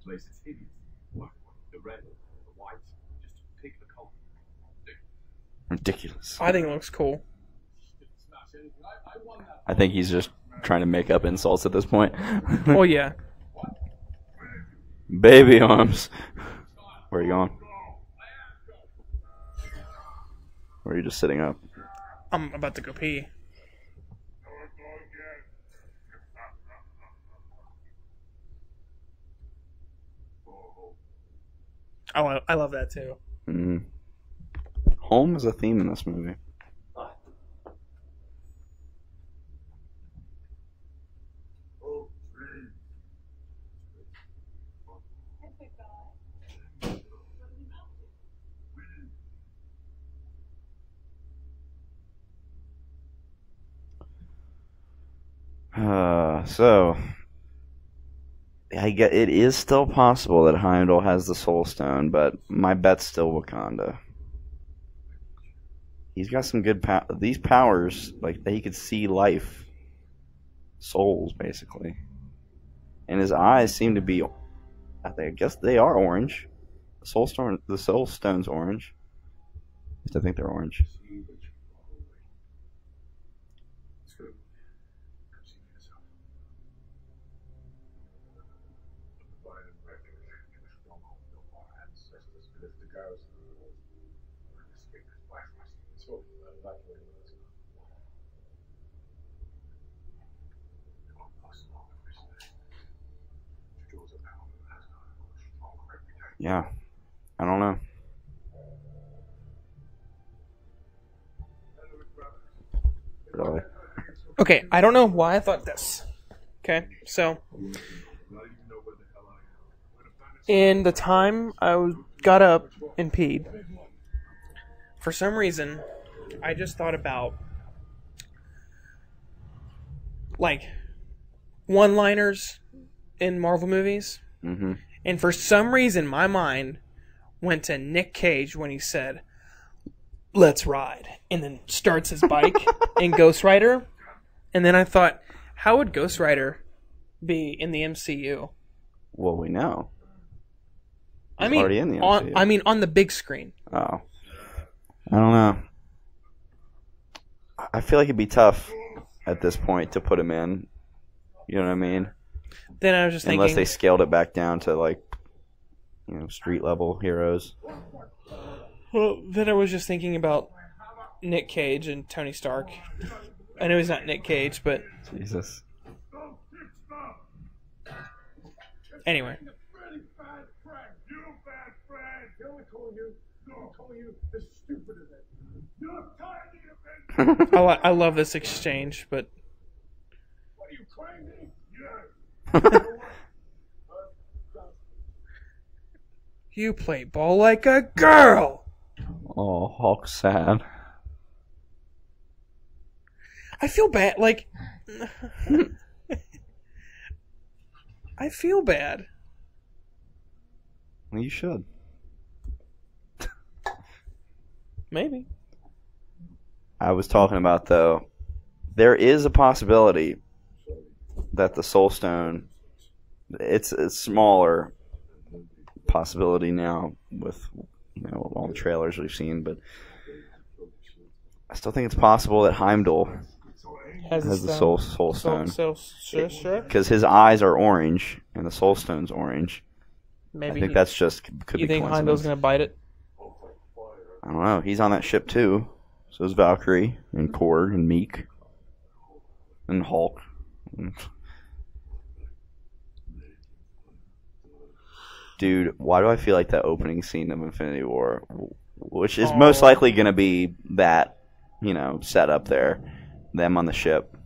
[SPEAKER 4] Place it's hideous. The red, the white, just pick the color.
[SPEAKER 3] Ridiculous.
[SPEAKER 2] I think it looks cool.
[SPEAKER 3] I think he's just trying to make up insults at this point.
[SPEAKER 2] Oh yeah.
[SPEAKER 3] Baby arms. Where are you going? Or are you just sitting up?
[SPEAKER 2] I'm about to go pee. I love that too.
[SPEAKER 3] Mm. Home is a theme in this movie. So I get it is still possible that Heimdall has the Soul Stone, but my bet's still Wakanda. He's got some good these powers, like that he could see life, souls basically, and his eyes seem to be. I guess they are orange. The Soul Stone's orange. At least I think they're orange. Yeah, I don't know. Really?
[SPEAKER 2] Okay, I don't know why I thought this. Okay, so in the time got up and peed, for some reason, I just thought about like one-liners in Marvel movies.
[SPEAKER 3] Mm-hmm.
[SPEAKER 2] And for some reason, my mind went to Nick Cage when he said, "Let's ride," and then starts his bike in Ghost Rider. And then I thought, how would Ghost Rider be in the MCU?
[SPEAKER 3] Well, we know.
[SPEAKER 2] I mean,
[SPEAKER 3] already in the MCU.
[SPEAKER 2] On the big screen.
[SPEAKER 3] Oh, I don't know. I feel like it'd be tough at this point to put him in. You know what I mean?
[SPEAKER 2] Then I was just thinking,
[SPEAKER 3] unless they scaled it back down to like, street level heroes.
[SPEAKER 2] Well, then I was just thinking about Nick Cage and Tony Stark. I know he's not Nick Cage, but
[SPEAKER 3] Jesus.
[SPEAKER 2] Anyway. I love this exchange, but you play ball like a girl.
[SPEAKER 3] Oh, Hulk's sad.
[SPEAKER 2] I feel bad. Like, I feel bad.
[SPEAKER 3] Well, you should.
[SPEAKER 2] Maybe.
[SPEAKER 3] I was talking about, though, there is a possibility that the Soul Stone, it's a smaller possibility now with all the trailers we've seen, but I still think it's possible that Heimdall has the Soul Stone.
[SPEAKER 2] Sure.
[SPEAKER 3] Because his eyes are orange and the Soul Stone's orange.
[SPEAKER 2] Maybe
[SPEAKER 3] I think that's just could
[SPEAKER 2] you
[SPEAKER 3] be
[SPEAKER 2] think
[SPEAKER 3] coincidence.
[SPEAKER 2] Heimdall's gonna bite it?
[SPEAKER 3] I don't know. He's on that ship too. So is Valkyrie and Korg and Meek and Hulk. Dude, why do I feel like that opening scene of Infinity War, which is most likely going to be that, set up there, them on the ship,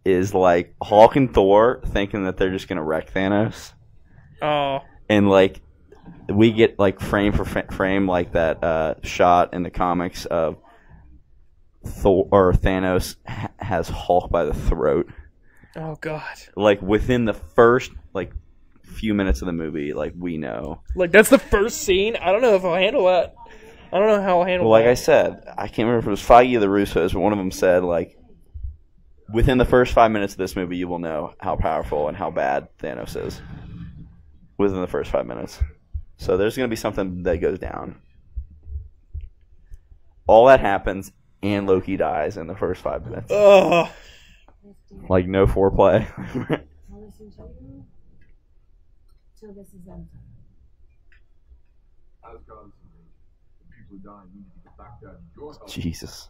[SPEAKER 3] is like Hulk and Thor thinking that they're just going to wreck Thanos.
[SPEAKER 2] Oh.
[SPEAKER 3] And like, we get like frame for frame like that shot in the comics of Thor or Thanos has Hulk by the throat.
[SPEAKER 2] Oh God!
[SPEAKER 3] Like within the first few minutes of the movie, we know.
[SPEAKER 2] That's the first scene. I don't know if I'll handle that. I don't know how I'll handle.
[SPEAKER 3] Well,
[SPEAKER 2] that.
[SPEAKER 3] I said, I can't remember if it was Feige or the Russos, but one of them said within the first 5 minutes of this movie, you will know how powerful and how bad Thanos is. Within the first 5 minutes. So there's going to be something that goes down. All that happens, and Loki dies in the first 5 minutes.
[SPEAKER 2] Ugh.
[SPEAKER 3] No foreplay.
[SPEAKER 6] I'll listen to you till this is done.
[SPEAKER 4] People dying, you need to get back down to your house.
[SPEAKER 3] Jesus.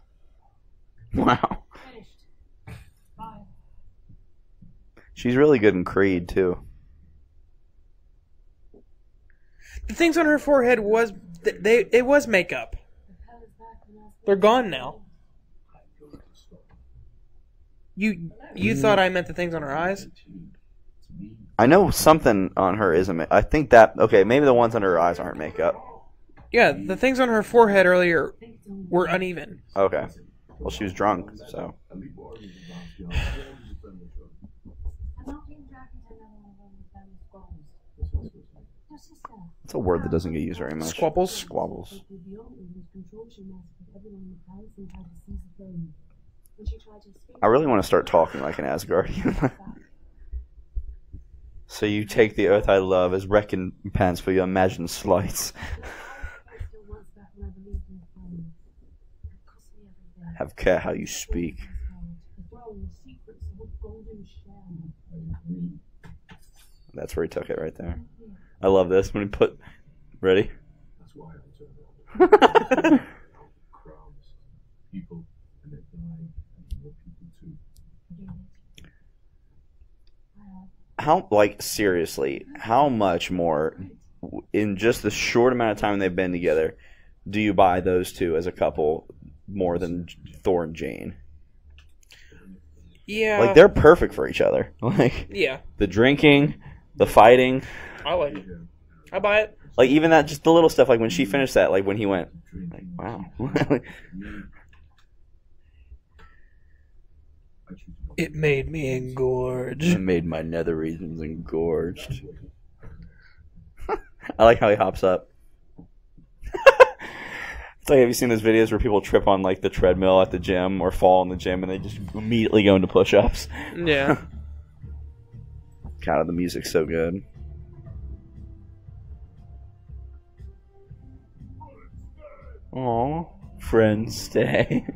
[SPEAKER 3] Wow.
[SPEAKER 6] Finished. Bye.
[SPEAKER 3] She's really good in Creed, too.
[SPEAKER 2] The things on her forehead it was makeup. They're gone now. You thought I meant the things on her eyes?
[SPEAKER 3] I know something on her isn't. I think that maybe the ones under her eyes aren't makeup.
[SPEAKER 2] Yeah, the things on her forehead earlier were uneven.
[SPEAKER 3] Okay. Well, she was drunk, so.
[SPEAKER 6] I'm not being dragged into another one of those family squabbles. No, sister.
[SPEAKER 3] It's a word that doesn't get used very much.
[SPEAKER 2] Squabbles?
[SPEAKER 3] Squabbles.
[SPEAKER 6] The aunt was control. She massacred everyone in the palace and tried to seize the throne. When she tried to escape,
[SPEAKER 3] I really want to start talking like an Asgardian. So you take the earth I love as recompense for your imagined slights. Have care how you speak. That's where he took it right there. I love this when he put... Ready?
[SPEAKER 4] That's why I turned out. Crowds, people, and they die, and more people too.
[SPEAKER 3] How, like, seriously, how much more, in just the short amount of time they've been together, do you buy those two as a couple more than Thor and Jane?
[SPEAKER 2] Yeah.
[SPEAKER 3] Like, they're perfect for each other. Like,
[SPEAKER 2] Yeah.
[SPEAKER 3] the drinking, the fighting.
[SPEAKER 2] I like it. I buy it.
[SPEAKER 3] Like, even that, just the little stuff, like when she finished that, like when he went, like, wow.
[SPEAKER 2] It made me engorge.
[SPEAKER 3] It made my nether regions engorged. I like how he hops up. It's like, have you seen those videos where people trip on like the treadmill at the gym or fall in the gym and they just immediately go into push-ups?
[SPEAKER 2] Yeah.
[SPEAKER 3] God, the music's so good. Aw, friends stay.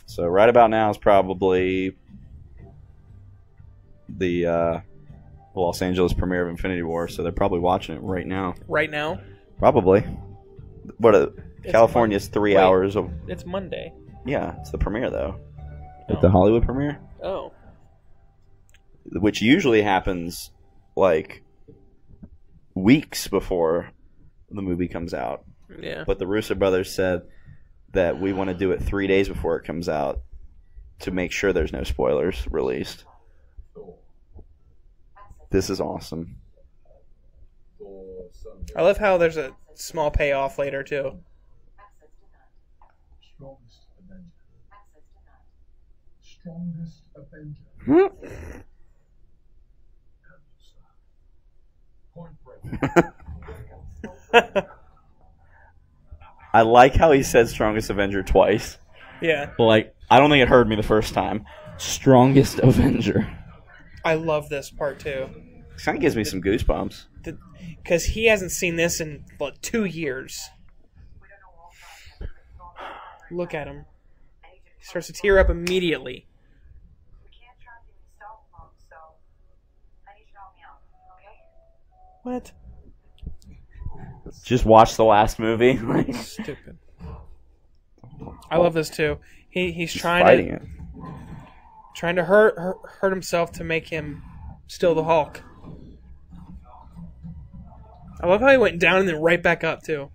[SPEAKER 3] So right about now is probably the Los Angeles premiere of Infinity War, so they're probably watching it right now.
[SPEAKER 2] Right now?
[SPEAKER 3] Probably. California's 3 hours of...
[SPEAKER 2] It's Monday.
[SPEAKER 3] Yeah, it's the premiere, though. Like
[SPEAKER 2] Oh.
[SPEAKER 3] the Hollywood premiere?
[SPEAKER 2] Oh.
[SPEAKER 3] Which usually happens, like, weeks before the movie comes out.
[SPEAKER 2] Yeah.
[SPEAKER 3] But the Russo brothers said that we want to do it 3 days before it comes out to make sure there's no spoilers released. This is awesome.
[SPEAKER 2] I love how there's a small payoff later, too.
[SPEAKER 4] Strongest Avenger. Point break.
[SPEAKER 3] I like how he said Strongest Avenger twice.
[SPEAKER 2] Yeah.
[SPEAKER 3] Like, I don't think it heard me the first time. Strongest Avenger.
[SPEAKER 2] I love this part, too.
[SPEAKER 3] It kind of gives me some goosebumps.
[SPEAKER 2] Because he hasn't seen this in, 2 years. Look at him. He starts to tear up immediately. What?
[SPEAKER 3] Just watch the last movie.
[SPEAKER 2] Stupid. I love this, too. He's trying
[SPEAKER 3] Fighting
[SPEAKER 2] to...
[SPEAKER 3] it.
[SPEAKER 2] Trying to hurt himself to make him still the Hulk. I love how he went down and then right back up, too.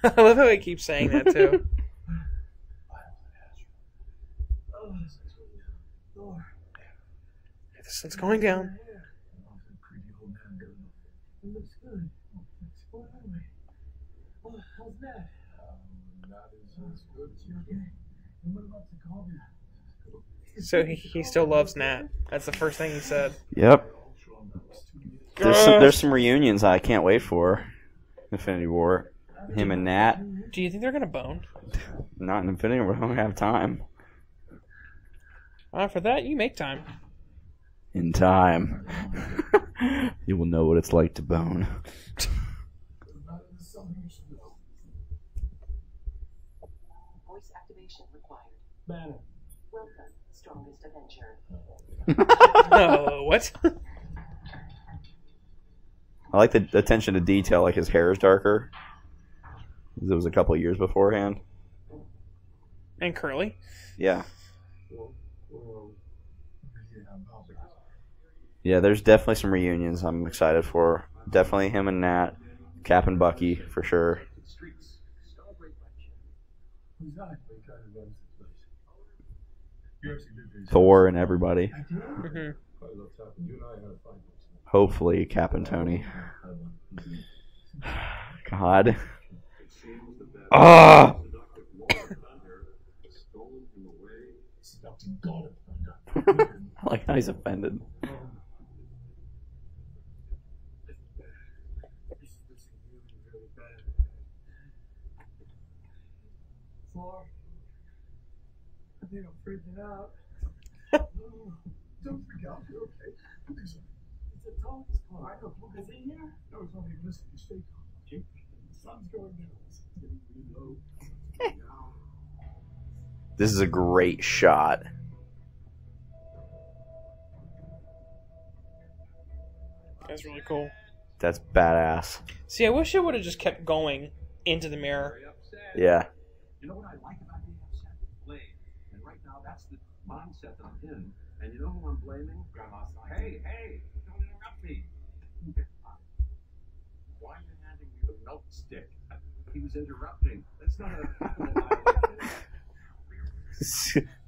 [SPEAKER 2] I love how he keeps saying that, too. The sun's going down.
[SPEAKER 5] It looks good. What are we? Oh, how's that?
[SPEAKER 4] Not as good as you.
[SPEAKER 5] And what about the coffee?
[SPEAKER 2] So he still loves Nat. That's the first thing he said.
[SPEAKER 3] Yep. There's some reunions I can't wait for. Infinity War. Him and Nat.
[SPEAKER 2] Do you think they're going to bone?
[SPEAKER 3] Not in Infinity War. I don't have time.
[SPEAKER 2] For that, you make time.
[SPEAKER 3] In time. You will know what it's like to bone.
[SPEAKER 7] Voice activation required.
[SPEAKER 5] Banner.
[SPEAKER 7] Welcome, Strongest Avenger.
[SPEAKER 2] Oh, what?
[SPEAKER 3] I like the attention to detail, like his hair is darker. It was a couple of years beforehand.
[SPEAKER 2] And curly.
[SPEAKER 3] Yeah. Yeah, there's definitely some reunions I'm excited for. Definitely him and Nat, Cap and Bucky for sure. Thor and everybody.
[SPEAKER 2] Mhm.
[SPEAKER 3] Hopefully Cap and Tony. God. Ah! I like how he's offended.
[SPEAKER 5] Thor, I think I'm freaking out.
[SPEAKER 4] Don't freak out. You're okay.
[SPEAKER 5] It's a Tom's car. I know. Is he here?
[SPEAKER 4] No, it's only a mistake. Stay calm. Okay? The sun's going down. It's getting really low. Now.
[SPEAKER 3] This is a great shot.
[SPEAKER 2] That's really cool.
[SPEAKER 3] That's badass.
[SPEAKER 2] See, I wish it would have just kept going into the mirror.
[SPEAKER 3] Yeah.
[SPEAKER 5] You know what I like about being upset? Blame. And right now, that's the mindset that I'm in. And you know who I'm blaming? Grandma's like, hey, don't interrupt me. Why are you handing me the milk stick? He was interrupting. That's not a...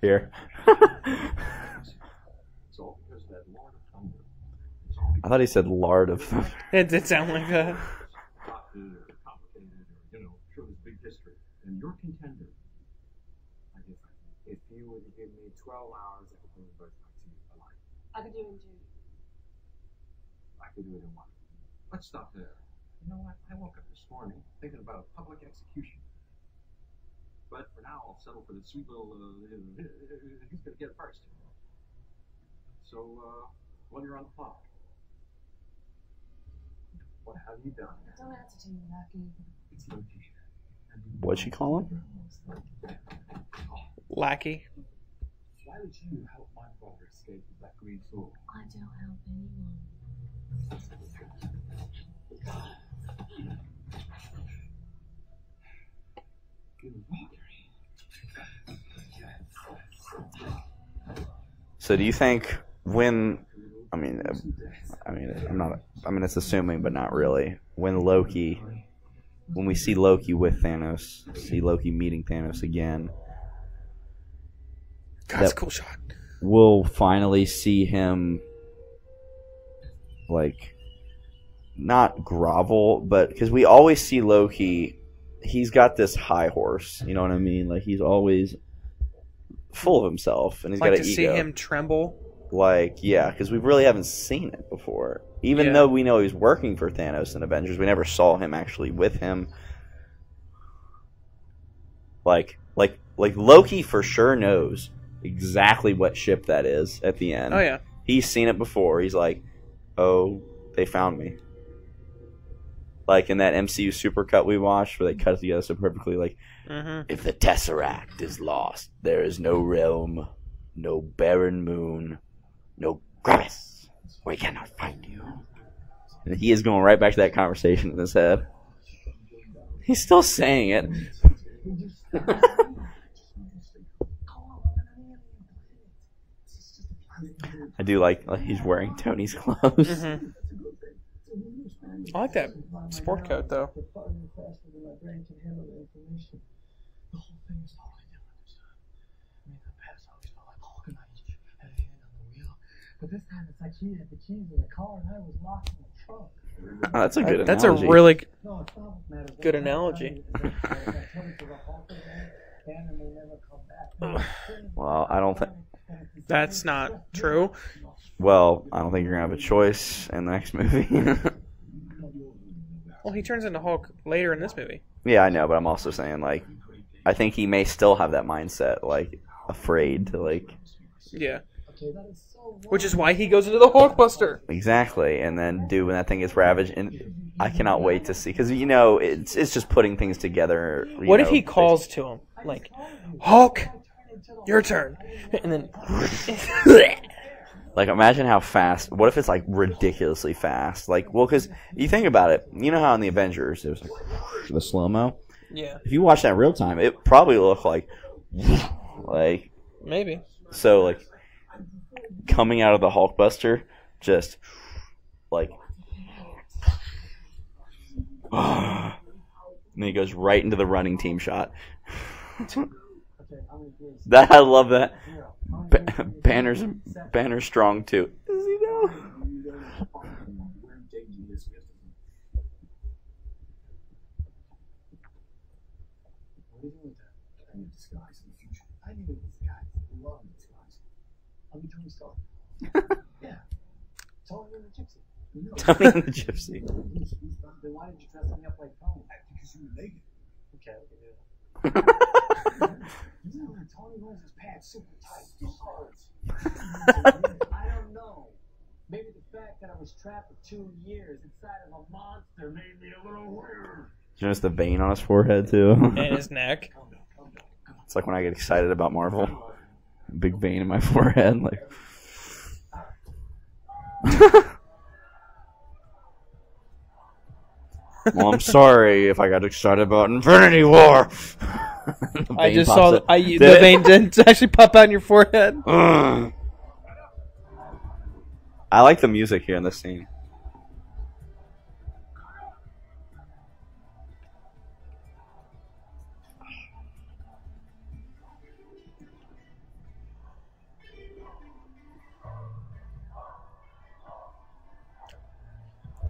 [SPEAKER 3] Here.
[SPEAKER 5] It's all because of that Lord of Thunder.
[SPEAKER 3] I thought he said lard of thunder.
[SPEAKER 2] It did sound like that.
[SPEAKER 5] Complicated, or, show this big history. And you're contender. I guess if you were to give me 12 hours, I could bring both my teams alive.
[SPEAKER 6] I could do it in 2.
[SPEAKER 5] I could do it in 1. Let's stop there. You know what? I woke up this morning thinking about a public execution. But for now, I'll settle for the sweet little, who's going to get it first. So, while you're on the clock, what have you done?
[SPEAKER 6] Don't answer to me, Lucky.
[SPEAKER 5] It's Loki.
[SPEAKER 3] What'd she call him?
[SPEAKER 2] Lackey.
[SPEAKER 5] Why would you help my brother escape with that green sword?
[SPEAKER 6] I don't help anyone.
[SPEAKER 3] So do you think when it's assuming but not really, when we see Loki with Thanos, see Loki meeting Thanos again,
[SPEAKER 2] God, that's a cool shot.
[SPEAKER 3] we'll finally see him like not grovel, but because we always see Loki, he's got this high horse, you know what I mean? Like he's always full of himself, and he's
[SPEAKER 2] Like
[SPEAKER 3] got
[SPEAKER 2] to
[SPEAKER 3] an
[SPEAKER 2] see
[SPEAKER 3] ego.
[SPEAKER 2] him tremble.
[SPEAKER 3] Like, yeah, because we really haven't seen it before. Even though we know he's working for Thanos in Avengers, we never saw him actually with him. Like Loki for sure knows exactly what ship that is at the end.
[SPEAKER 2] Oh yeah,
[SPEAKER 3] He's seen it before. He's like, oh, they found me. Like in that MCU supercut we watched where they cut it together so perfectly, like, if the Tesseract is lost, there is no realm, no barren moon, no Gravis. We cannot find you. And he is going right back to that conversation in his head. He's still saying it. I do like he's wearing Tony's clothes.
[SPEAKER 2] I like that sport coat though.
[SPEAKER 5] The whole thing is totally different this time. I mean, in the past, I always felt like organized, had a hand on the wheel. But this time, it's like he had the keys in the car and I was locked in the trunk.
[SPEAKER 3] Oh, that's a good
[SPEAKER 2] That's
[SPEAKER 3] analogy.
[SPEAKER 2] a really
[SPEAKER 5] No, it's not what matters.
[SPEAKER 2] good analogy.
[SPEAKER 3] Well, I don't think.
[SPEAKER 2] That's not true.
[SPEAKER 3] Well, I don't think you're gonna have a choice in the next movie.
[SPEAKER 2] Well, he turns into Hulk later in this movie.
[SPEAKER 3] Yeah, I know, but I'm also saying like, I think he may still have that mindset, like afraid to like.
[SPEAKER 2] Yeah. Which is why he goes into the Hulkbuster.
[SPEAKER 3] Exactly, and then when that thing gets ravaged, and I cannot wait to see because it's just putting things together.
[SPEAKER 2] What if he calls to him like, Hulk, your turn, and then
[SPEAKER 3] like imagine how fast. What if it's like ridiculously fast? Like, well, because you think about it, you know how in the Avengers it was like the slow mo.
[SPEAKER 2] yeah,
[SPEAKER 3] If you watch that in real time, it probably looked like
[SPEAKER 2] maybe.
[SPEAKER 3] so like coming out of the Hulkbuster, Just like, and then he goes right into the running team shot. That I love that. Banner's strong too. Does he know?
[SPEAKER 4] I need disguise in the future. I need a disguise. I love disguise. I'll be Tony Stark. Yeah. Tony and the Gypsy. No.
[SPEAKER 3] Tony and the Gypsy.
[SPEAKER 5] Then why did you dress me up like Tony?
[SPEAKER 4] Because you were naked.
[SPEAKER 5] Okay,
[SPEAKER 4] You know when Tony wears his pants super tight.
[SPEAKER 5] I don't know. Maybe the fact that I was trapped for 2 years inside of a monster made me a little weird.
[SPEAKER 3] Did you notice the vein on his forehead too?
[SPEAKER 2] And his neck.
[SPEAKER 3] It's like when I get excited about Marvel. Big vein in my forehead, like. Well, I'm sorry if I got excited about Infinity War.
[SPEAKER 2] I just saw the vein didn't actually pop out in your forehead.
[SPEAKER 3] I like the music here in this scene.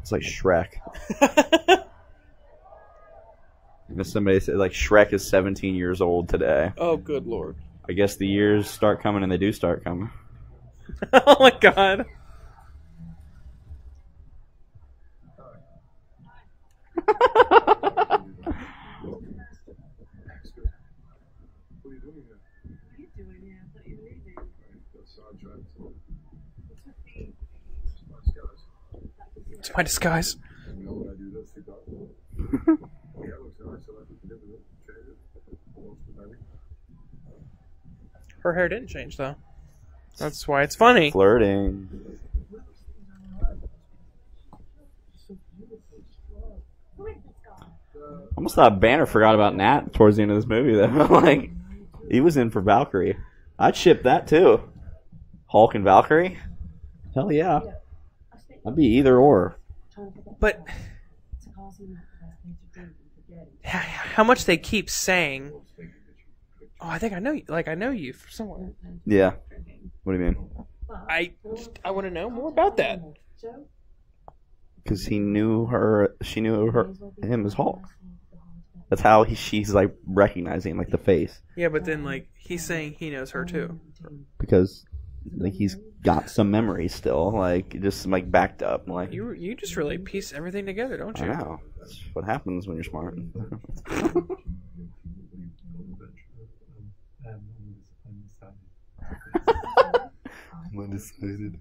[SPEAKER 3] It's like Shrek. Somebody said like Shrek is 17 years old today.
[SPEAKER 2] Oh, good lord.
[SPEAKER 3] I guess the years start coming, and they do start coming.
[SPEAKER 2] Oh my god. It's my disguise. Her hair didn't change though. That's why it's funny.
[SPEAKER 3] Flirting. Almost thought Banner forgot about Nat towards the end of this movie though. Like, he was in for Valkyrie. I'd ship that too. Hulk and Valkyrie? Hell yeah. I'd be either or.
[SPEAKER 2] But how much they keep saying, "Oh, I think I know you." Like I know you from somewhere.
[SPEAKER 3] Yeah. What do you mean?
[SPEAKER 2] I want to know more about that.
[SPEAKER 3] Because he knew her. She knew him as Hulk. That's how she's like recognizing like the face.
[SPEAKER 2] Yeah, but then like he's saying he knows her too.
[SPEAKER 3] Because like he's got some memories still, like just like backed up. Like
[SPEAKER 2] you just really piece everything together, don't you?
[SPEAKER 3] I know. That's what happens when you're smart. I'm undecided.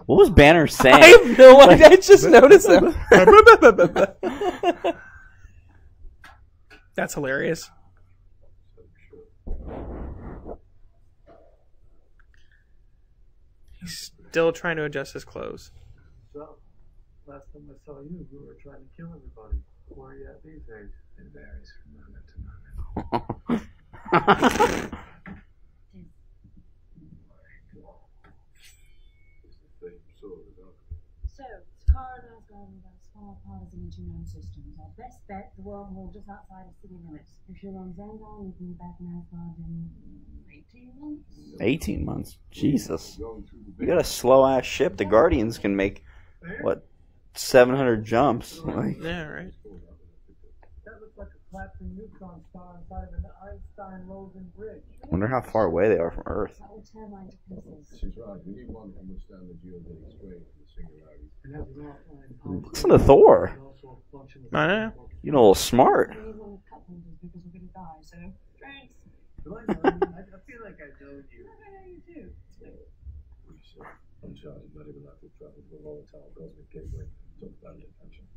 [SPEAKER 3] What was Banner saying?
[SPEAKER 2] I have no idea. I just noticed him. That's hilarious. He's still trying to adjust his clothes.
[SPEAKER 5] So, last time I saw you, you were trying to kill everybody. Where are you at these days? It varies from moment to moment.
[SPEAKER 6] So, Takara and Asgard are about as far apart as the engineering systems. Our best bet, the wormhole just outside of city limits. If you're on Xandar, we can be back in Asgard in 18 months.
[SPEAKER 3] 18 months? Jesus. You got a slow-ass ship. The Guardians can make, what, 700 jumps? Like,
[SPEAKER 2] Yeah, right.
[SPEAKER 5] That looks like a collapsing neutron star inside of an Einstein-Rosen bridge.
[SPEAKER 3] wonder how far away they are from Earth.
[SPEAKER 6] That will turn mine to pieces.
[SPEAKER 4] She's right. We need one to understand the geodetic strain of the singularity.
[SPEAKER 5] And has an offline
[SPEAKER 3] Listen to Thor.
[SPEAKER 5] and also a function of
[SPEAKER 2] I know.
[SPEAKER 3] You're a little smart.
[SPEAKER 6] We need one with cut things because we're going to die, so drinks.
[SPEAKER 5] Do I know you? I feel like I know you.
[SPEAKER 6] I know you too.
[SPEAKER 4] Uncharted, not even like to travel to a volatile cosmic gateway. Talk about an adventure.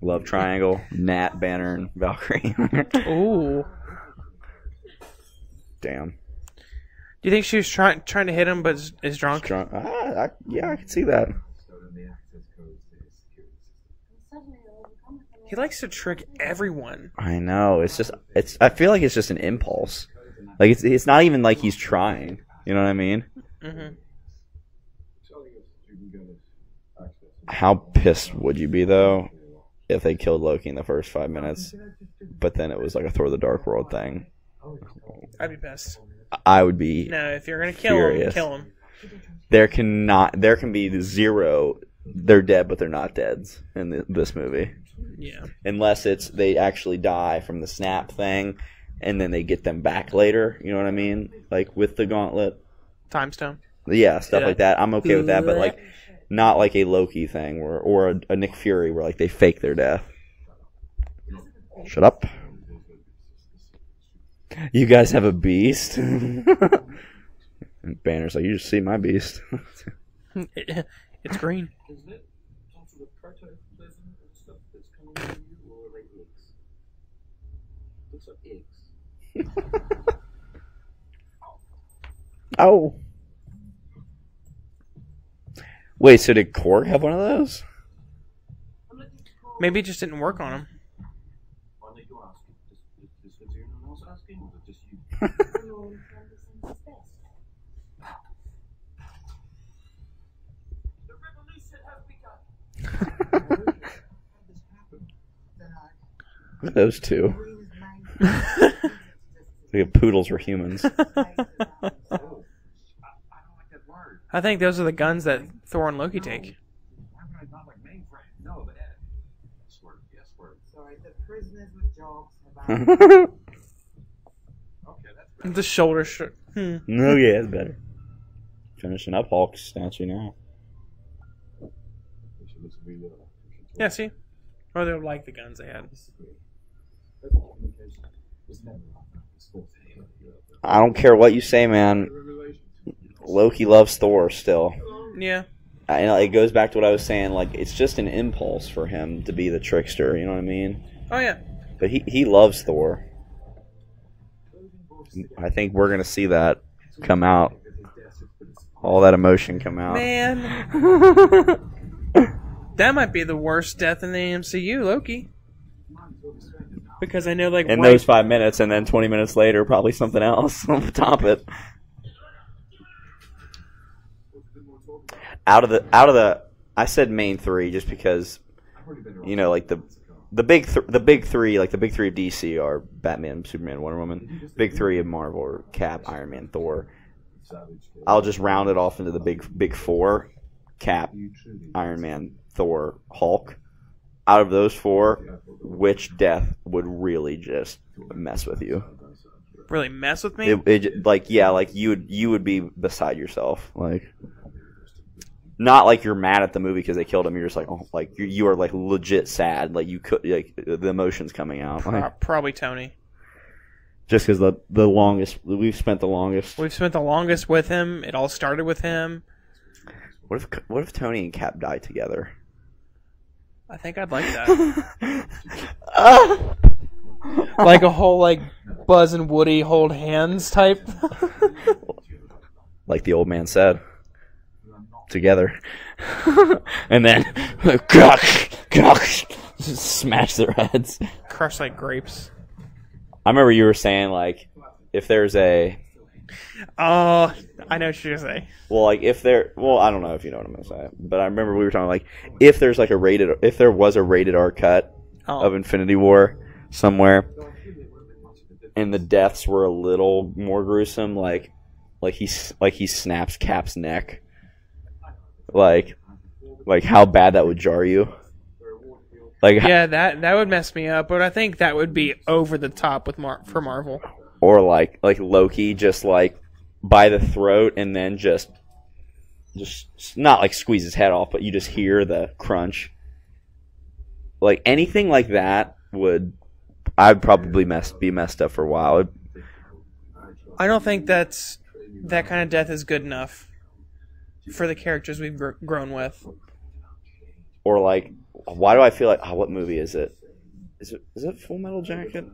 [SPEAKER 3] Love triangle, Nat, Banner, and Valkyrie.
[SPEAKER 2] Ooh.
[SPEAKER 3] Damn.
[SPEAKER 2] Do you think she was trying to hit him, but is drunk?
[SPEAKER 3] Yeah, I can see that.
[SPEAKER 6] Suddenly, it'll overcome with them.
[SPEAKER 2] He likes to trick everyone.
[SPEAKER 3] I know. I feel like it's just an impulse. Like it's not even like he's trying. You know what I mean?
[SPEAKER 2] Mm-hmm.
[SPEAKER 3] How pissed would you be though if they killed Loki in the first 5 minutes, but then it was like a Thor: The Dark World thing?
[SPEAKER 2] I'd be pissed.
[SPEAKER 3] I would be.
[SPEAKER 2] No, if you're gonna kill him,
[SPEAKER 3] furious.
[SPEAKER 2] kill him.
[SPEAKER 3] There can be zero. They're dead, but they're not deads in this movie.
[SPEAKER 2] Yeah.
[SPEAKER 3] Unless they actually die from the snap thing, and then they get them back later. You know what I mean? Like with the gauntlet.
[SPEAKER 2] Time stone.
[SPEAKER 3] Yeah, stuff like that. I'm okay with that, but like not like a Loki thing or a Nick Fury where like they fake their death. Shut up. You guys have a beast? And Banner's like, you just see my beast.
[SPEAKER 2] It's green.
[SPEAKER 5] Is it some sort of protoplasm and stuff that's coming out of you, or are they eggs? Looks like eggs.
[SPEAKER 3] Oh. Wait, so did Korg have one of those?
[SPEAKER 2] Maybe it just didn't work on him.
[SPEAKER 5] Why did you ask? Is there anyone else asking, or is it just you? The revolution has begun.
[SPEAKER 3] Look at those two. Like poodles were humans.
[SPEAKER 2] I think those are the guns that Thor and Loki take.
[SPEAKER 5] Why would I not like mainframe? No, but S-word, yes word.
[SPEAKER 8] Sorry, the prisoners with jobs
[SPEAKER 5] Okay, that's better.
[SPEAKER 2] The shoulder shirt.
[SPEAKER 3] No, yeah, it's better. Finishing up Hulk's statue now.
[SPEAKER 2] Yeah, see? Or they would like the guns they had.
[SPEAKER 3] I don't care what you say, man. Loki loves Thor still.
[SPEAKER 2] Yeah.
[SPEAKER 3] I know it goes back to what I was saying. Like it's just an impulse for him to be the trickster. You know what I mean?
[SPEAKER 2] Oh yeah.
[SPEAKER 3] But he loves Thor. I think we're gonna see that come out. All that emotion come out.
[SPEAKER 2] Man. That might be the worst death in the MCU, Loki. Because I know, like,
[SPEAKER 3] In those 5 minutes, and then 20 minutes later, probably something else on top of it. Out of the, I said main three just because, you know, like the big three, like the big three of DC are Batman, Superman, Wonder Woman. Big three of Marvel are Cap, Iron Man, Thor. I'll just round it off into the big four: Cap, Iron Man, Thor, Hulk. Out of those four, which death would really just mess with you?
[SPEAKER 2] Really mess with me?
[SPEAKER 3] Like you would be beside yourself, like not like you're mad at the movie because they killed him. You're just like, oh, like you are like legit sad, like you could like the emotions coming out. Like,
[SPEAKER 2] probably Tony.
[SPEAKER 3] Just because the longest we've spent the longest
[SPEAKER 2] with him. It all started with him.
[SPEAKER 3] What if Tony and Cap died together?
[SPEAKER 2] I think I'd like that. Like a whole like Buzz and Woody hold hands type.
[SPEAKER 3] Like the old man said, together, and then smash their heads,
[SPEAKER 2] Crush like grapes.
[SPEAKER 3] I remember you were saying like if there's a.
[SPEAKER 2] Oh, I know what you're gonna say.
[SPEAKER 3] Well, like if there, well, I don't know if you know what I'm gonna say, but I remember we were talking like if there was a rated R cut of Infinity War somewhere, and the deaths were a little more gruesome, like he snaps Cap's neck, like how bad that would jar you. Like
[SPEAKER 2] yeah, that would mess me up, but I think that would be over the top with for Marvel.
[SPEAKER 3] Or like Loki just like by the throat and then just not like squeeze his head off, but you just hear the crunch. Like anything like that I'd probably be messed up for a while.
[SPEAKER 2] I don't think that kind of death is good enough for the characters we've grown with.
[SPEAKER 3] Or like, why do I feel like what movie is it? Is it Full Metal Jacket?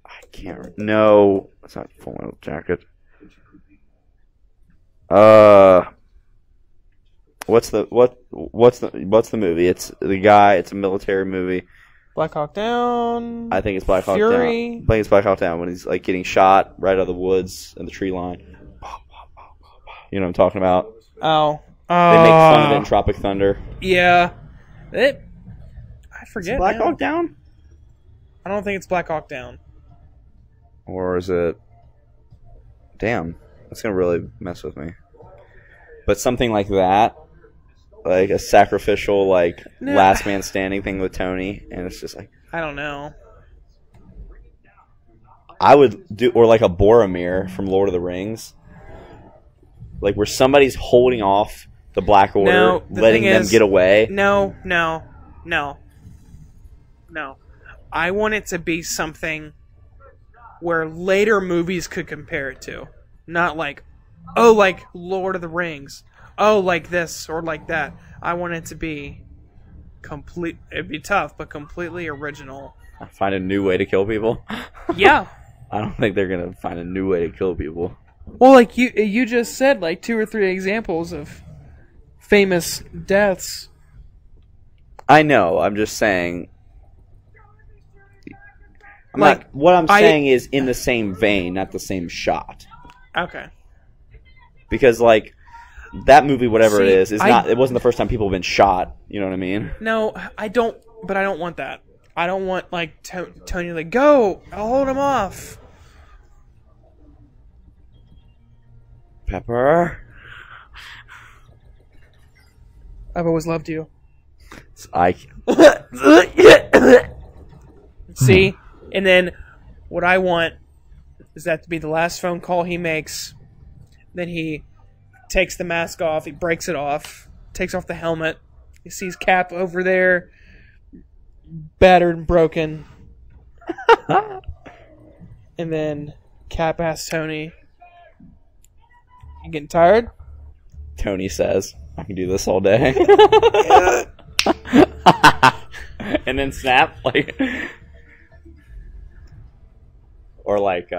[SPEAKER 3] I can't. No, it's not Full Metal Jacket. What's the movie? It's the guy. It's a military movie.
[SPEAKER 2] Black Hawk Down.
[SPEAKER 3] I think it's Black Hawk
[SPEAKER 2] Fury.
[SPEAKER 3] Down. I think it's Black Hawk Down when he's like getting shot right out of the woods and the tree line. You know what I'm talking about?
[SPEAKER 2] Oh.
[SPEAKER 3] They make fun of it in Tropic Thunder.
[SPEAKER 2] Yeah. I forget.
[SPEAKER 3] Black
[SPEAKER 2] now.
[SPEAKER 3] Hawk Down?
[SPEAKER 2] I don't think it's Black Hawk Down.
[SPEAKER 3] Or is it... Damn. That's going to really mess with me. But something like that, like a sacrificial, like, last man standing thing with Tony, and it's just like...
[SPEAKER 2] I don't know.
[SPEAKER 3] I would do... Or like a Boromir from Lord of the Rings. Like where somebody's holding off the Black Order, letting them get away.
[SPEAKER 2] No. I want it to be something where later movies could compare it to. Not like, oh, like Lord of the Rings. Oh, like this or like that. I want it to be complete. It'd be tough, but completely original.
[SPEAKER 3] Find a new way to kill people?
[SPEAKER 2] Yeah.
[SPEAKER 3] I don't think they're going to find a new way to kill people.
[SPEAKER 2] Well, like you just said, like 2 or 3 examples of famous deaths.
[SPEAKER 3] I know. I'm just saying.
[SPEAKER 2] Like
[SPEAKER 3] what I'm saying is in the same vein, not the same shot.
[SPEAKER 2] Okay.
[SPEAKER 3] Because like that movie, whatever
[SPEAKER 2] See,
[SPEAKER 3] it is not. It wasn't the first time people have been shot. You know what I mean?
[SPEAKER 2] No, I don't. But I don't want that. I don't want like Tony to like go. I'll hold him off.
[SPEAKER 3] Pepper.
[SPEAKER 2] I've always loved you. See? And then what I want is that to be the last phone call he makes. Then he takes the mask off. He breaks it off. Takes off the helmet. He sees Cap over there. Battered and broken. And then Cap asks Tony, "You getting tired?"
[SPEAKER 3] Tony says, "I can do this all day." And then snap, like, or like,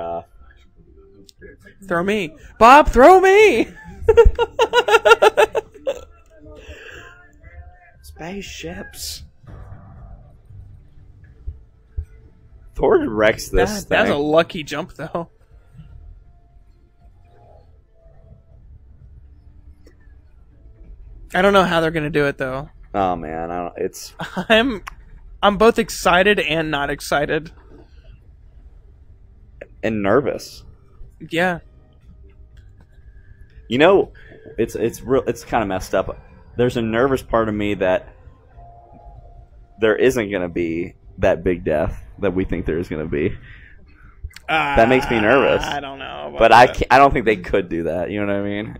[SPEAKER 2] throw me, Bob. Throw me.
[SPEAKER 3] Spaceships. Thor wrecks this thing.
[SPEAKER 2] That's a lucky jump, though. I don't know how they're gonna do it, though.
[SPEAKER 3] Oh man, I don't. It's.
[SPEAKER 2] I'm both excited and not excited.
[SPEAKER 3] And nervous.
[SPEAKER 2] Yeah.
[SPEAKER 3] You know, it's kind of messed up. There's a nervous part of me that there isn't going to be that big death that we think there is going to be. That makes me nervous.
[SPEAKER 2] I don't know.
[SPEAKER 3] But I don't think they could do that. You know what I mean?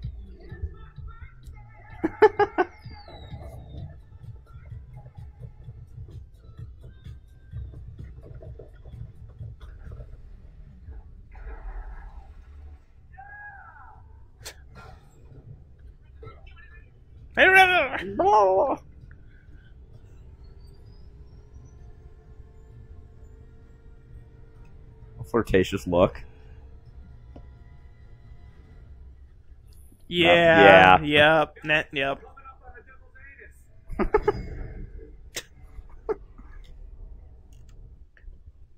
[SPEAKER 2] A
[SPEAKER 3] flirtatious look.
[SPEAKER 2] Yeah. Yep. Yep.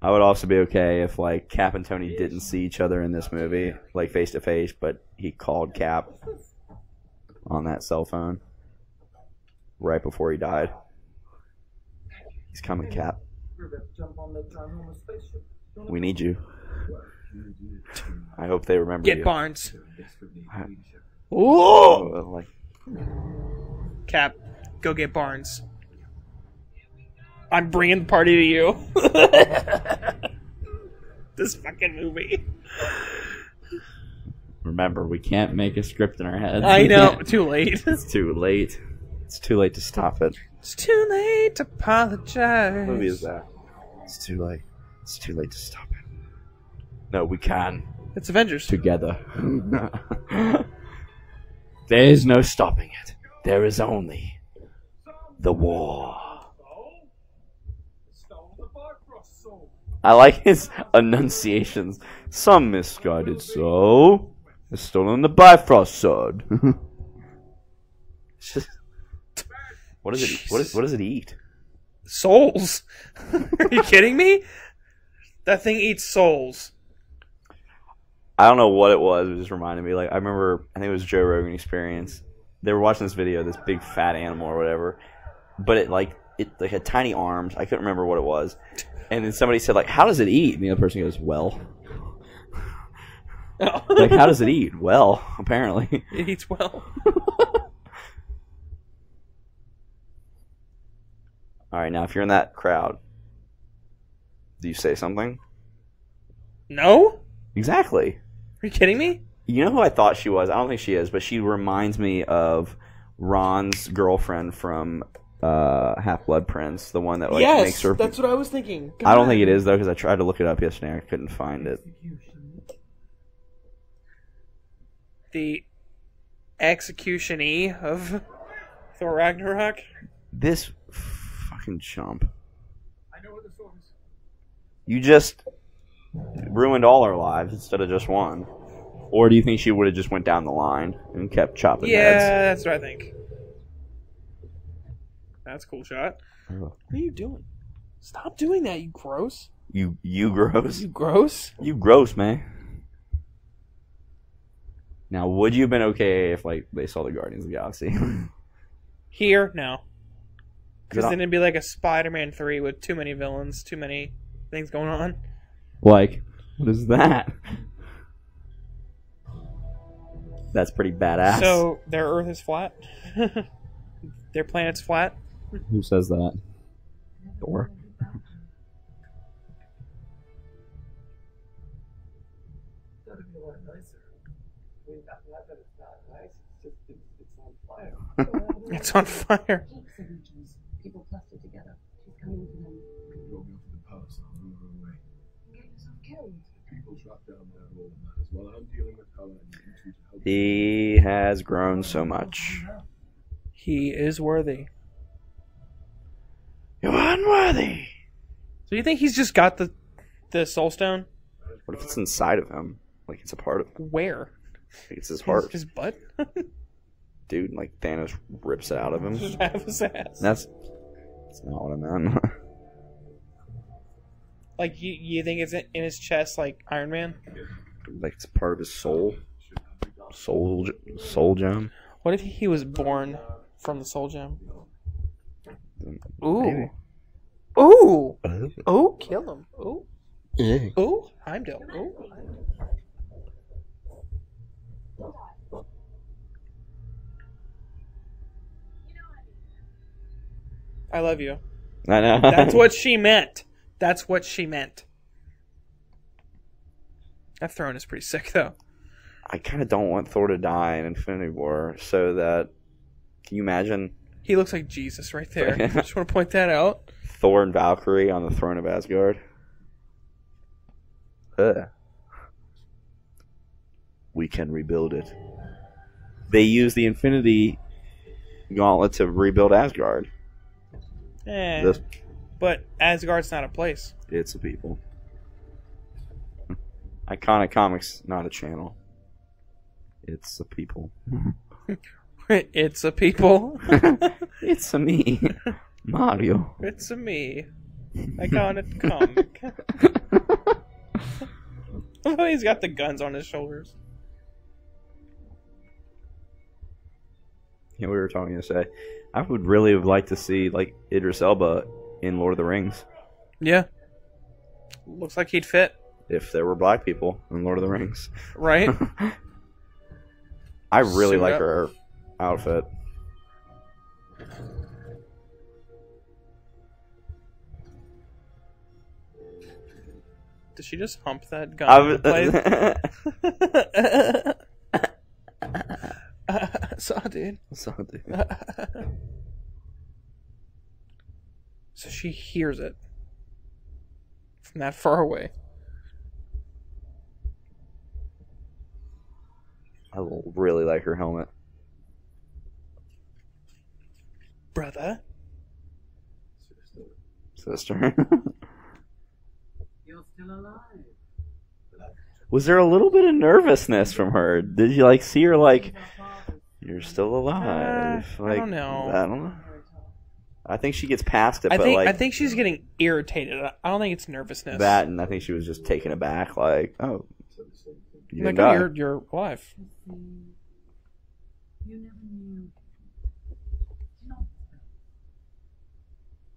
[SPEAKER 3] I would also be okay if like Cap and Tony didn't see each other in this movie, like face to face, but he called Cap on that cell phone right before he died. He's coming, Cap. We need you. I hope they remember you.
[SPEAKER 2] Get Barnes.
[SPEAKER 3] Ooh! Like,
[SPEAKER 2] Cap, go get Barnes. I'm bringing the party to you. This fucking movie.
[SPEAKER 3] remember, we can't make a script in our heads.
[SPEAKER 2] I know. Too late.
[SPEAKER 3] It's too late. It's too late to stop it.
[SPEAKER 2] It's too late to apologize.
[SPEAKER 3] What movie is that? It's too late. It's too late to stop it. No, we can.
[SPEAKER 2] It's Avengers.
[SPEAKER 3] Together. There is no stopping it. There is only the war. I like his enunciations. Some misguided soul has stolen the Bifrost sword. It's just, what does it eat? What does it eat?
[SPEAKER 2] Souls? Are you kidding me? That thing eats souls.
[SPEAKER 3] I don't know what it was. It just reminded me. Like I remember, I think it was Joe Rogan Experience. They were watching this video, this big fat animal or whatever, but it had tiny arms. I couldn't remember what it was. And then somebody said, like, how does it eat? And the other person goes, well.
[SPEAKER 2] Oh.
[SPEAKER 3] Like, how does it eat? Well, apparently.
[SPEAKER 2] It eats well.
[SPEAKER 3] All right, now if you're in that crowd, do you say something?
[SPEAKER 2] No?
[SPEAKER 3] Exactly.
[SPEAKER 2] Are you kidding me?
[SPEAKER 3] You know who I thought she was? I don't think she is, but she reminds me of Ron's girlfriend from Half-Blood Prince, the one that makes her.
[SPEAKER 2] That's what I was thinking.
[SPEAKER 3] I don't think it is though, because I tried to look it up yesterday. I couldn't find it.
[SPEAKER 2] The execution-y of Thor Ragnarok.
[SPEAKER 3] This fucking chump.
[SPEAKER 4] I know what the source is.
[SPEAKER 3] You just ruined all our lives instead of just one. Or do you think she would have just went down the line and kept chopping heads?
[SPEAKER 2] That's what I think. That's a cool shot.
[SPEAKER 3] Oh.
[SPEAKER 2] What are you doing? Stop doing that, you gross.
[SPEAKER 3] You gross.
[SPEAKER 2] You gross?
[SPEAKER 3] You gross, man. Now, would you have been okay if they saw the Guardians of the Galaxy?
[SPEAKER 2] Here, no. Because
[SPEAKER 3] Good
[SPEAKER 2] then it'd be like a Spider-Man 3 with too many villains, too many things going on.
[SPEAKER 3] Like, what is that? That's pretty badass.
[SPEAKER 2] So, their Earth is flat? Their planet's flat?
[SPEAKER 3] Who says that? Thor.
[SPEAKER 5] That'd be a lot nicer. I mean, not that it's not nice, it's just it's on fire.
[SPEAKER 2] It's on fire.
[SPEAKER 6] Keep signatures. People clustered together. She's coming for them.
[SPEAKER 4] You brought me up to the palace and I'll lure her away.
[SPEAKER 6] Get yourself killed.
[SPEAKER 4] People trapped down there all that matters. While I'm dealing with her, I need you two to help.
[SPEAKER 3] He has grown so much.
[SPEAKER 2] He is worthy.
[SPEAKER 3] You're unworthy.
[SPEAKER 2] So you think he's just got the Soul Stone?
[SPEAKER 3] What if it's inside of him? Like it's a part of him.
[SPEAKER 2] Where?
[SPEAKER 3] Like it's his heart.
[SPEAKER 2] His butt?
[SPEAKER 3] Dude, like Thanos rips it out of him.
[SPEAKER 2] Just half his ass.
[SPEAKER 3] That's not what I meant.
[SPEAKER 2] Like, you think it's in his chest like Iron Man?
[SPEAKER 3] Like it's part of his soul. Soul gem.
[SPEAKER 2] What if he was born from the Soul Gem?
[SPEAKER 3] Maybe.
[SPEAKER 2] Ooh. Ooh. Ooh, kill him. Ooh.
[SPEAKER 3] Yeah.
[SPEAKER 2] Ooh, Heimdall. Ooh. I love you.
[SPEAKER 3] I know.
[SPEAKER 2] That's what she meant. That's what she meant. That throne is pretty sick, though.
[SPEAKER 3] I kind of don't want Thor to die in Infinity War, so that... Can you imagine
[SPEAKER 2] He looks like Jesus right there. I just want to point that out.
[SPEAKER 3] Thor and Valkyrie on the throne of Asgard? We can rebuild it. They use the Infinity Gauntlet to rebuild Asgard.
[SPEAKER 2] But Asgard's not a place.
[SPEAKER 3] It's a people. Iconic Comics, not a channel. It's a people.
[SPEAKER 2] It's a people.
[SPEAKER 3] It's a me, Mario.
[SPEAKER 2] It's a me. Iconic comic. Oh, he's got the guns on his shoulders.
[SPEAKER 3] Yeah, we were talking to say, I would really have liked to see like Idris Elba in Lord of the Rings.
[SPEAKER 2] Yeah. Looks like he'd fit.
[SPEAKER 3] If there were black people in Lord of the Rings.
[SPEAKER 2] Right?
[SPEAKER 3] I really
[SPEAKER 2] Suit
[SPEAKER 3] like
[SPEAKER 2] up.
[SPEAKER 3] her outfit.
[SPEAKER 2] Did she just hump that gun?
[SPEAKER 3] I
[SPEAKER 2] on the plate? Saw, dude. So she hears it from that far away.
[SPEAKER 3] I really like her helmet.
[SPEAKER 2] Brother.
[SPEAKER 3] Sister.
[SPEAKER 5] You're still alive.
[SPEAKER 3] Was there a little bit of nervousness from her? Did you like see her like, you're still alive?
[SPEAKER 2] I
[SPEAKER 3] Like,
[SPEAKER 2] don't know.
[SPEAKER 3] I don't know. I think she gets past it,
[SPEAKER 2] I
[SPEAKER 3] but
[SPEAKER 2] think
[SPEAKER 3] like
[SPEAKER 2] I think she's getting irritated. I don't think it's nervousness.
[SPEAKER 3] that, and I think she was just taken aback, like, oh, you
[SPEAKER 2] like,
[SPEAKER 3] didn't die.
[SPEAKER 2] you're alive.
[SPEAKER 6] You never knew. Not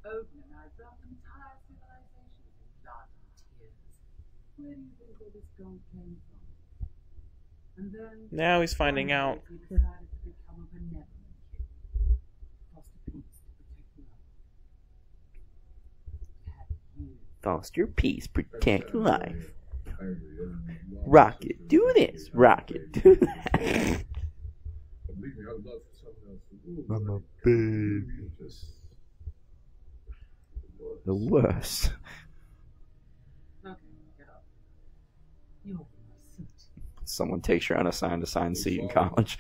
[SPEAKER 6] opening eyes up entire civilizations in blood and tears. Where do you think where this gold came from? And then
[SPEAKER 2] Now he's finding out.
[SPEAKER 6] he decided to become a benevolent kid. Lost a piece to protect love.
[SPEAKER 3] Lost your peace, protect life. Rocket, do this. Rocket, do that.
[SPEAKER 4] Believe me, I would love for someone else to do it.
[SPEAKER 3] I'm a baby.
[SPEAKER 4] Just
[SPEAKER 3] The worst.
[SPEAKER 6] Okay, get up. You're my suit.
[SPEAKER 3] Someone takes your unassigned assigned seat in college.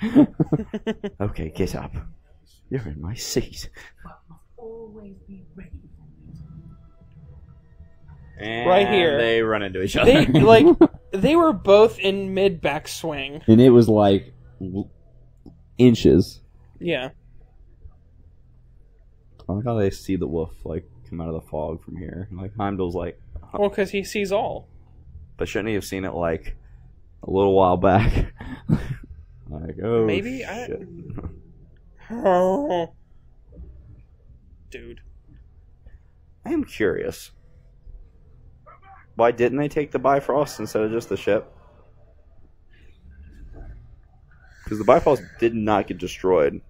[SPEAKER 3] Okay, get up. You're in my seat.
[SPEAKER 6] But must always be ready for it.
[SPEAKER 3] And
[SPEAKER 2] Right here.
[SPEAKER 3] they run into each other.
[SPEAKER 2] They were both in mid backswing.
[SPEAKER 9] And it was like inches.
[SPEAKER 2] Yeah.
[SPEAKER 3] I like how they see the wolf like come out of the fog from here. Like Heimdall's like,
[SPEAKER 2] Well, because he sees all.
[SPEAKER 3] but shouldn't he have seen it like a little while back? Like, oh,
[SPEAKER 2] Maybe
[SPEAKER 3] shit.
[SPEAKER 2] Oh, dude.
[SPEAKER 3] I am curious. Why didn't they take the Bifrost instead of just the ship? Because the Bifrost did not get destroyed.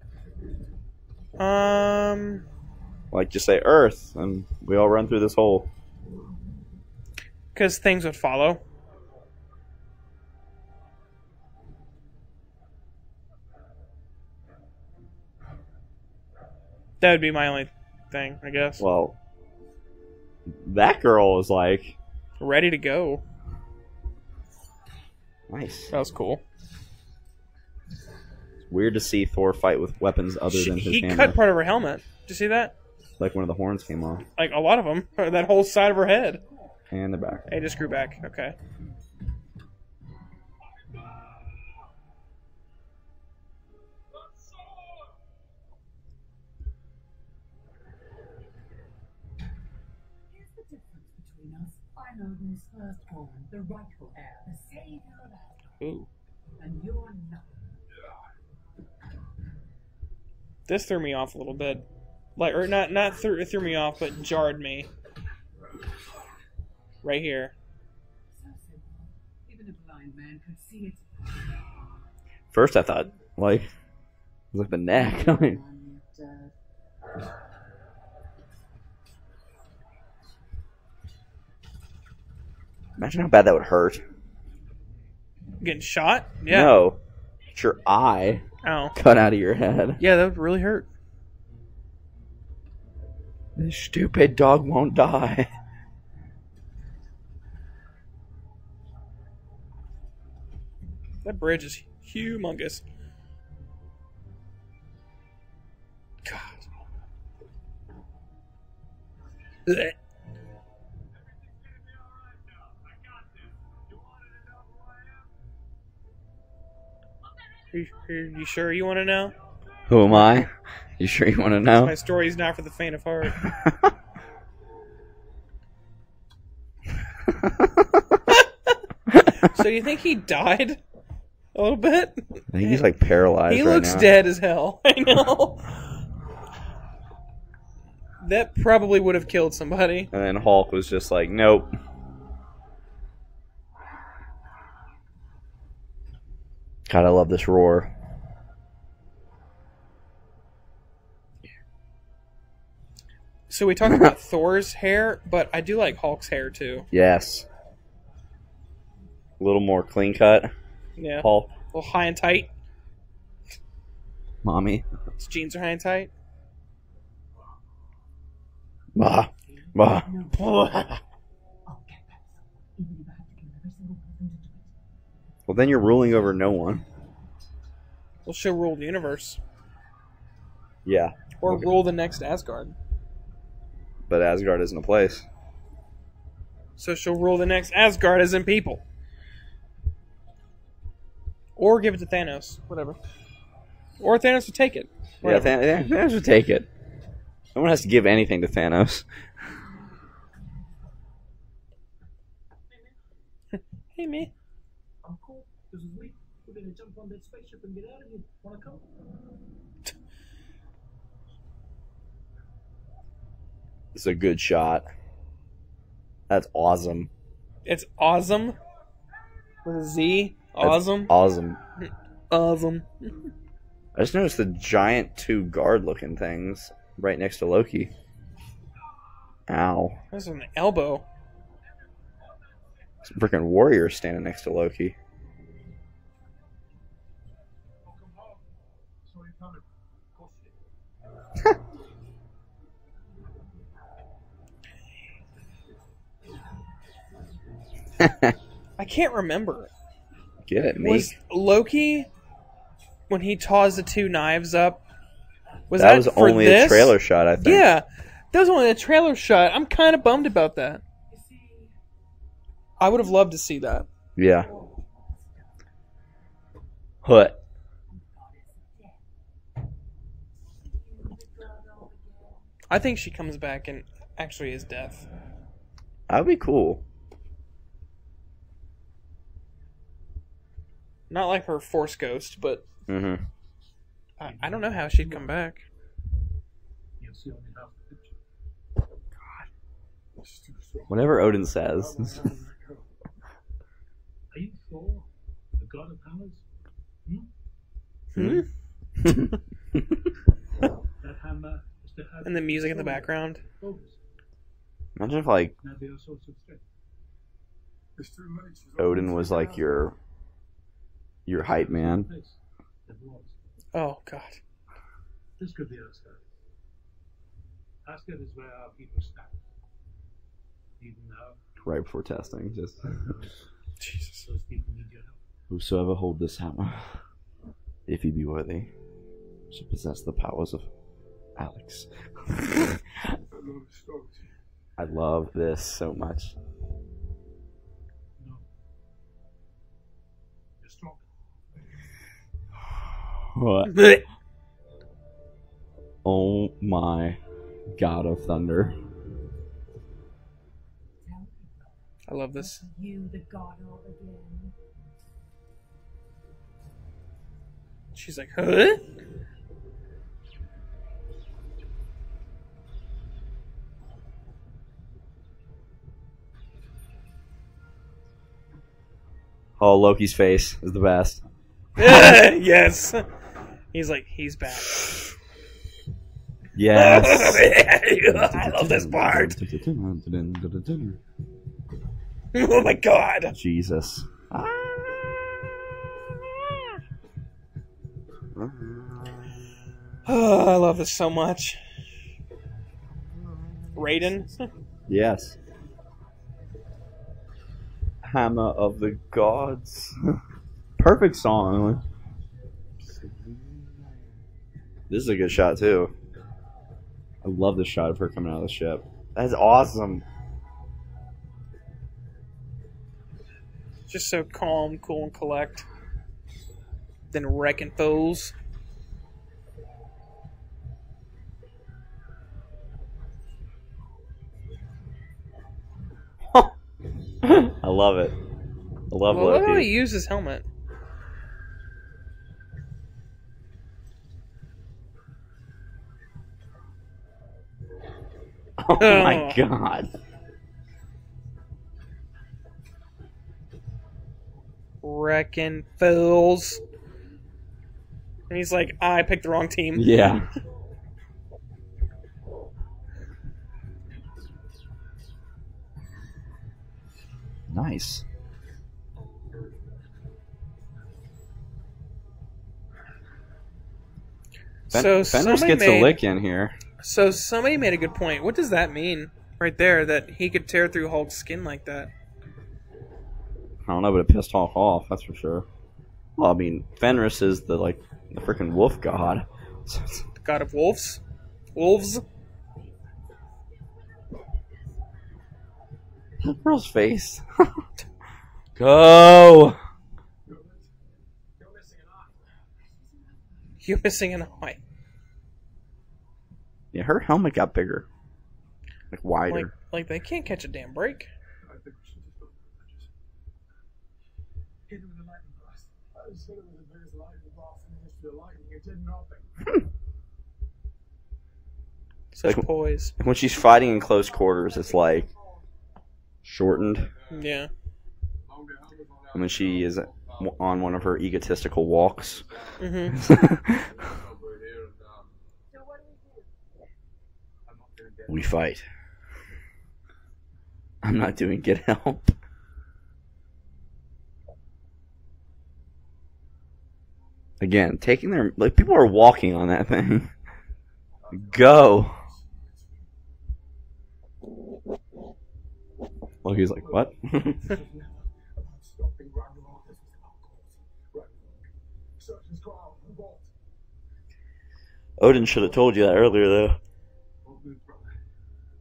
[SPEAKER 3] Like, just say Earth, and we all run through this hole.
[SPEAKER 2] Because things would follow. That would be my only thing, I guess.
[SPEAKER 3] Well, that girl was like,
[SPEAKER 2] Ready to go.
[SPEAKER 3] nice.
[SPEAKER 2] That was cool.
[SPEAKER 3] It's weird to see Thor fight with weapons other than his
[SPEAKER 2] He
[SPEAKER 3] hammer.
[SPEAKER 2] cut part of her helmet. Did you see that?
[SPEAKER 3] Like one of the horns came off.
[SPEAKER 2] Like, a lot of them. That whole side of her head.
[SPEAKER 3] And the back.
[SPEAKER 2] Hey, just grew back. Okay.
[SPEAKER 6] Here's the difference between us. I'm Odin's firstborn, the rightful heir, the savior of Asgard.
[SPEAKER 2] Ooh.
[SPEAKER 6] And you're not.
[SPEAKER 2] This threw me off a little bit. Like, or not threw me off, but jarred me. Right here.
[SPEAKER 6] So simple. Even a blind man could see it.
[SPEAKER 3] First I thought, like, it was like the neck. I mean,
[SPEAKER 6] I'm dead.
[SPEAKER 3] imagine how bad that would hurt.
[SPEAKER 2] Getting shot? Yeah.
[SPEAKER 3] No. It's your eye
[SPEAKER 2] Oh.
[SPEAKER 3] cut out of your head.
[SPEAKER 2] Yeah, that would really hurt.
[SPEAKER 3] This stupid dog won't die.
[SPEAKER 2] That bridge is humongous. God. Blech. You sure you want to know?
[SPEAKER 3] Who am I? You sure you want to know?
[SPEAKER 2] My story's not for the faint of heart. So you think he died? A little bit?
[SPEAKER 3] I think he's like paralyzed
[SPEAKER 2] He
[SPEAKER 3] right
[SPEAKER 2] looks
[SPEAKER 3] now.
[SPEAKER 2] dead as hell. I know. That probably would have killed somebody.
[SPEAKER 3] And then Hulk was just like, nope. God, I love this roar.
[SPEAKER 2] So we talked about Thor's hair, but I do like Hulk's hair too.
[SPEAKER 3] Yes. A little more clean cut.
[SPEAKER 2] Yeah.
[SPEAKER 3] Hulk.
[SPEAKER 2] A little high and tight.
[SPEAKER 3] Mommy.
[SPEAKER 2] His jeans are high and tight.
[SPEAKER 3] Bah. Bah.
[SPEAKER 6] I'll get that someone, even if I have to kill every single person to do it.
[SPEAKER 3] Well, then you're ruling over no one.
[SPEAKER 2] Well, she'll rule the universe.
[SPEAKER 3] Yeah.
[SPEAKER 2] Or
[SPEAKER 3] Okay.
[SPEAKER 2] rule the next Asgard.
[SPEAKER 3] But Asgard isn't a place.
[SPEAKER 2] So she'll rule the next Asgard as in people. Or give it to Thanos. Whatever. Or Thanos will take it.
[SPEAKER 3] Yeah,
[SPEAKER 2] Whatever.
[SPEAKER 3] Thanos would take it. No one has to give anything to Thanos.
[SPEAKER 2] Hey, man.
[SPEAKER 5] I'm cool. This is me. We're gonna jump on that spaceship and get out of here. Wanna come?
[SPEAKER 3] It's a good shot. That's awesome.
[SPEAKER 2] It's awesome. With a Z. Awesome.
[SPEAKER 3] That's awesome.
[SPEAKER 2] Awesome.
[SPEAKER 3] I just noticed the giant two guard-looking things right next to Loki. Ow.
[SPEAKER 2] That's an elbow.
[SPEAKER 3] Some freaking warrior standing next to Loki.
[SPEAKER 4] Welcome home. Saw you coming. Of course you did.
[SPEAKER 2] I can't remember.
[SPEAKER 3] Get it, me.
[SPEAKER 2] Was Loki, when he tossed the two knives up, was
[SPEAKER 3] That
[SPEAKER 2] that
[SPEAKER 3] was
[SPEAKER 2] for
[SPEAKER 3] only
[SPEAKER 2] this?
[SPEAKER 3] a trailer shot, I think.
[SPEAKER 2] Yeah, that was only a trailer shot. I'm kind of bummed about that. I would have loved to see that.
[SPEAKER 3] Yeah. What?
[SPEAKER 2] I think she comes back and actually is death.
[SPEAKER 3] That'd be cool.
[SPEAKER 2] Not like her Force Ghost, but
[SPEAKER 3] Mm-hmm.
[SPEAKER 2] I don't know how she'd come back.
[SPEAKER 5] You'll see only half the picture.
[SPEAKER 4] It's too strong.
[SPEAKER 3] Whatever Odin says.
[SPEAKER 5] Are you Thor, the god of hammers? That hammer is to have.
[SPEAKER 2] And the music in the background.
[SPEAKER 5] Focus.
[SPEAKER 3] Imagine if, like,
[SPEAKER 5] Now be your source of strength.
[SPEAKER 4] It's too late. She's
[SPEAKER 3] Odin
[SPEAKER 4] already
[SPEAKER 3] was,
[SPEAKER 4] taken
[SPEAKER 3] like,
[SPEAKER 4] out.
[SPEAKER 3] your hype man.
[SPEAKER 5] Place that was.
[SPEAKER 2] Oh, God.
[SPEAKER 5] This could be Asgard. Asgard is where our people stand. Even now,
[SPEAKER 3] Right before testing. Just
[SPEAKER 2] Jesus.
[SPEAKER 5] those people need your help.
[SPEAKER 3] whosoever hold this hammer, if he be worthy, shall possess the powers of Alex.
[SPEAKER 4] I love the story.
[SPEAKER 3] I love this so much.
[SPEAKER 5] No. You're strong.
[SPEAKER 3] What? Oh my God of Thunder.
[SPEAKER 2] I love this.
[SPEAKER 6] You, the god of again.
[SPEAKER 2] She's like, huh?
[SPEAKER 3] Oh, Loki's face is the best.
[SPEAKER 2] Yes. He's like, he's back.
[SPEAKER 3] Yes.
[SPEAKER 2] I love this part. Oh my God.
[SPEAKER 3] Jesus.
[SPEAKER 2] Oh, I love this so much. Raiden.
[SPEAKER 3] Yes. Hammer of the Gods. Perfect song. This is a good shot too. I love the shot of her coming out of the ship. That's awesome.
[SPEAKER 2] Just so calm, cool, and collect. Then wrecking foes.
[SPEAKER 3] I love it. I love
[SPEAKER 2] Well, look how he
[SPEAKER 3] Loki.
[SPEAKER 2] used his helmet.
[SPEAKER 3] Oh my God.
[SPEAKER 2] Wrecking fools. And he's like, I picked the wrong team.
[SPEAKER 3] Yeah. Nice.
[SPEAKER 2] So
[SPEAKER 3] Fenris
[SPEAKER 2] somebody
[SPEAKER 3] gets a
[SPEAKER 2] made-
[SPEAKER 3] lick in here.
[SPEAKER 2] So somebody made a good point. What does that mean right there, that he could tear through Hulk's skin like that?
[SPEAKER 3] I don't know, but it pissed Hulk off, that's for sure. Well, I mean, Fenris is the freaking wolf god.
[SPEAKER 2] The god of wolves? Wolves?
[SPEAKER 3] That girl's face. Go!
[SPEAKER 2] You're missing an eye.
[SPEAKER 3] Yeah, her helmet got bigger. Like wider.
[SPEAKER 2] Like they can't catch a damn break.
[SPEAKER 4] I think we should just look hit him with a lightning blast. I said it was the biggest lightning blast in the history of lightning. It did nothing.
[SPEAKER 2] Such
[SPEAKER 3] Like-
[SPEAKER 2] poise.
[SPEAKER 3] When she's fighting in close quarters, it's like shortened.
[SPEAKER 2] Yeah.
[SPEAKER 3] And when she is on one of her egotistical walks.
[SPEAKER 2] Mm-hmm.
[SPEAKER 3] We fight. I'm not doing get help. Again, taking their like people are walking on that thing. Go. Well, he's like, what?
[SPEAKER 4] Stopping Ragnarok. This is about Ragnarok. Search his crown. Revolt.
[SPEAKER 3] Odin should have told you that earlier, though.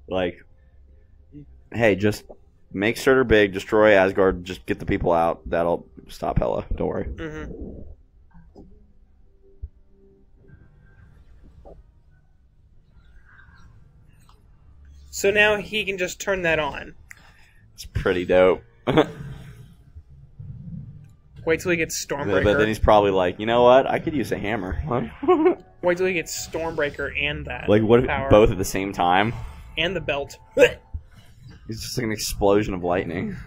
[SPEAKER 3] Like, hey, just make Surtur big, destroy Asgard, just get the people out. That'll stop Hela. Don't worry.
[SPEAKER 2] Mm-hmm. So now he can just turn that on.
[SPEAKER 3] It's pretty dope.
[SPEAKER 2] Wait till he gets Stormbreaker.
[SPEAKER 3] But then he's probably like, you know what? I could use a hammer.
[SPEAKER 2] Wait till he gets Stormbreaker and that.
[SPEAKER 3] Like, what if
[SPEAKER 2] power.
[SPEAKER 3] both at the same time?
[SPEAKER 2] And the belt.
[SPEAKER 3] It's just like an explosion of lightning.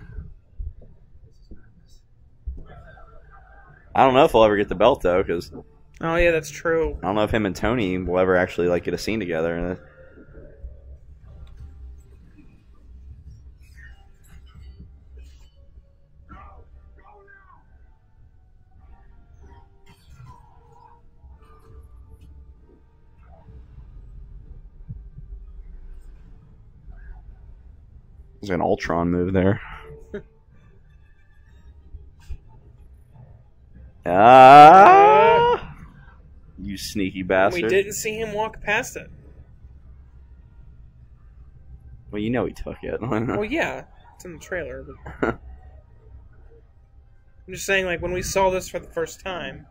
[SPEAKER 3] I don't know if we'll ever get the belt, though, because
[SPEAKER 2] Oh yeah, that's true.
[SPEAKER 3] I don't know if him and Tony will ever actually like get a scene together. There's an Ultron move there. Ah! You sneaky bastard.
[SPEAKER 2] We didn't see him walk past it.
[SPEAKER 3] Well, you know he took it.
[SPEAKER 2] Well, yeah, it's in the trailer. But... I'm just saying, like, when we saw this for the first time.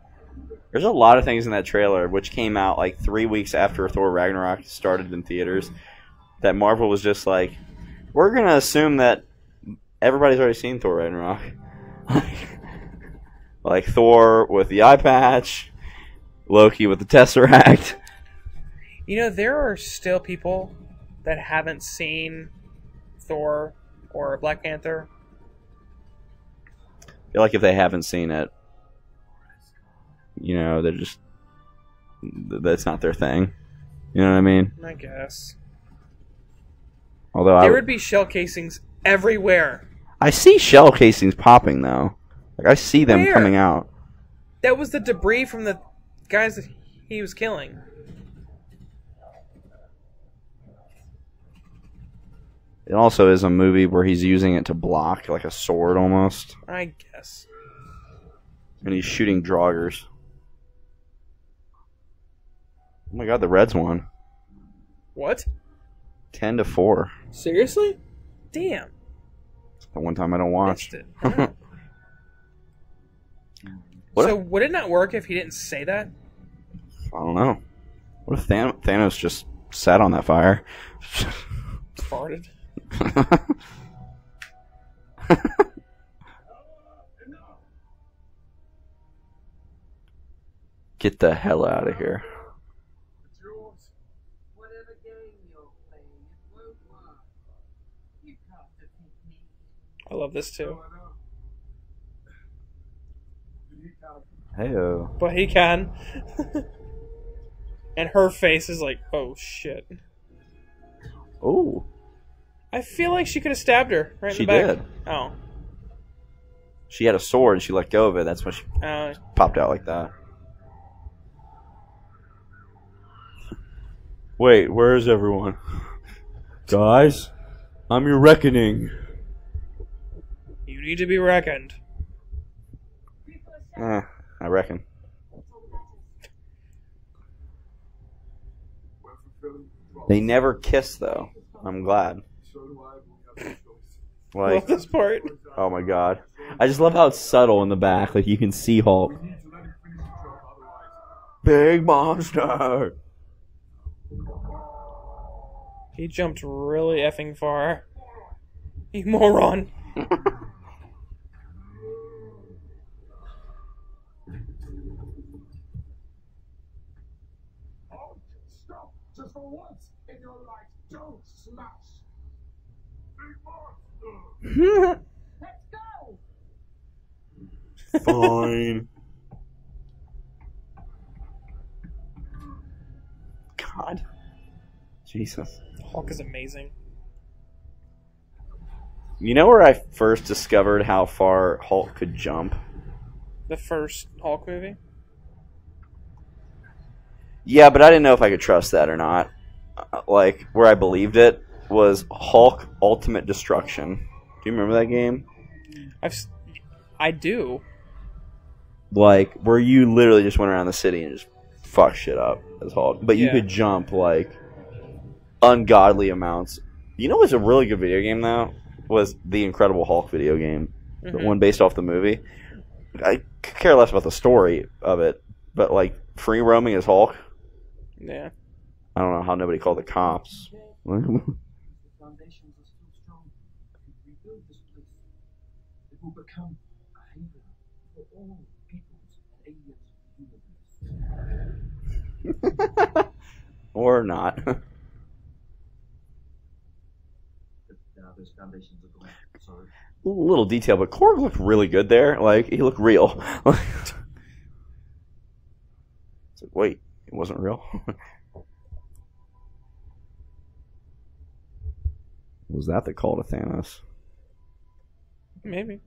[SPEAKER 3] There's a lot of things in that trailer, which came out like 3 weeks after Thor Ragnarok started in theaters, that Marvel was just like, we're going to assume that everybody's already seen Thor Ragnarok. Like Thor with the eye patch, Loki with the Tesseract.
[SPEAKER 2] You know, there are still people that haven't seen Thor or Black Panther.
[SPEAKER 3] I feel like if they haven't seen it, you know, they're just, that's not their thing. You know what I mean?
[SPEAKER 2] I guess.
[SPEAKER 3] Although
[SPEAKER 2] There would be shell casings everywhere.
[SPEAKER 3] I see shell casings popping, though. Like, I see them
[SPEAKER 2] Where?
[SPEAKER 3] coming out.
[SPEAKER 2] That was the debris from the guys that he was killing.
[SPEAKER 3] It also is a movie where he's using it to block, like a sword almost.
[SPEAKER 2] I guess.
[SPEAKER 3] And he's shooting Draugrs. Oh my god, the Reds won.
[SPEAKER 2] What?
[SPEAKER 3] 10-4.
[SPEAKER 2] Seriously? Damn.
[SPEAKER 3] The one time I don't watch.
[SPEAKER 2] Missed it. Wow.
[SPEAKER 3] What
[SPEAKER 2] So
[SPEAKER 3] if-
[SPEAKER 2] would it not work if he didn't say that?
[SPEAKER 3] I don't know. What if Thanos just sat on that fire?
[SPEAKER 2] Farted.
[SPEAKER 3] Get the hell out of here.
[SPEAKER 4] It's yours.
[SPEAKER 8] Whatever game you're playing, it won't work. You can't defeat me.
[SPEAKER 2] I love this too.
[SPEAKER 4] I know. Did he count?
[SPEAKER 3] Heyo.
[SPEAKER 2] But he can. And her face is like, oh shit.
[SPEAKER 3] Oh,
[SPEAKER 2] I feel like she could have stabbed her right in
[SPEAKER 3] she
[SPEAKER 2] the back.
[SPEAKER 3] did.
[SPEAKER 2] Oh.
[SPEAKER 3] She had a sword and she let go of it. That's when she popped out like that. Wait, where's everyone? Guys, I'm your reckoning.
[SPEAKER 2] You need to be reckoned.
[SPEAKER 3] I reckon.
[SPEAKER 4] We're fulfilling the promise.
[SPEAKER 3] They never kiss, though. I'm glad.
[SPEAKER 4] So do I, but we have no choice.
[SPEAKER 2] I love this part.
[SPEAKER 3] Oh my god. I just love how it's subtle in the back. Like, you can see Hulk.
[SPEAKER 4] We need to let him finish the job, otherwise.
[SPEAKER 3] Big monster!
[SPEAKER 2] He jumped really effing far. You moron.
[SPEAKER 4] Hulk, stop! Just for once in your life, don't smash! Big monster!
[SPEAKER 6] Let's go!
[SPEAKER 3] Fine. God. Jesus.
[SPEAKER 2] Hulk is amazing.
[SPEAKER 3] You know where I first discovered how far Hulk could jump?
[SPEAKER 2] The first Hulk movie?
[SPEAKER 3] Yeah, but I didn't know if I could trust that or not. Like, where I believed it was Hulk Ultimate Destruction. Do you remember that game?
[SPEAKER 2] I do.
[SPEAKER 3] Like, where you literally just went around the city and just fuck shit up as Hulk. But you
[SPEAKER 2] Yeah.
[SPEAKER 3] could jump, like, ungodly amounts. You know what's a really good video game, though? Was the Incredible Hulk video game. The one based off the movie. I could care less about the story of it, but, like, free roaming as Hulk,
[SPEAKER 2] Yeah.
[SPEAKER 3] I don't know how nobody called the cops.
[SPEAKER 5] The foundations are still strong. If we rebuild this place, it will become a haven for all peoples and aliens of the universe.
[SPEAKER 3] Or not.
[SPEAKER 5] But those foundations are gone. So
[SPEAKER 3] Little detail, but Korg looked really good there. Like, he looked real. It's like, wait, it wasn't real? Was that the call to Thanos?
[SPEAKER 2] Maybe.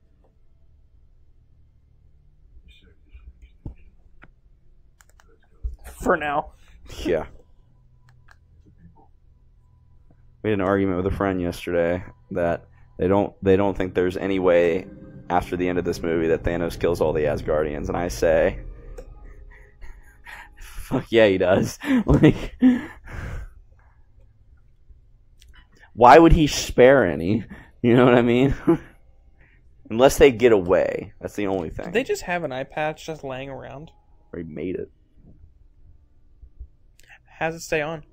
[SPEAKER 2] For now.
[SPEAKER 3] Yeah. We had an argument with a friend yesterday that they don't think there's any way after the end of this movie that Thanos kills all the Asgardians, and I say, fuck yeah, he does. Like, why would he spare any? You know what I mean? Unless they get away. That's the only thing.
[SPEAKER 2] Did they just have an eye patch just laying around?
[SPEAKER 3] Or he made it.
[SPEAKER 2] How's it stay on?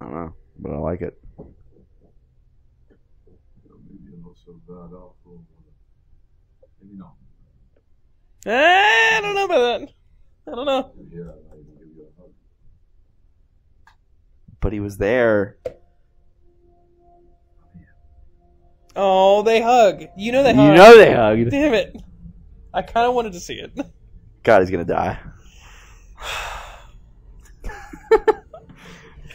[SPEAKER 3] I don't know, but I like it.
[SPEAKER 4] Maybe I'm not so bad after all. Maybe not.
[SPEAKER 2] I don't know about that. I don't know.
[SPEAKER 4] Yeah, I can give you a hug.
[SPEAKER 3] But he was there.
[SPEAKER 2] Oh, they hug. You know they hug.
[SPEAKER 3] You know they hugged.
[SPEAKER 2] Damn it. I kind of wanted to see it.
[SPEAKER 3] God, he's gonna die.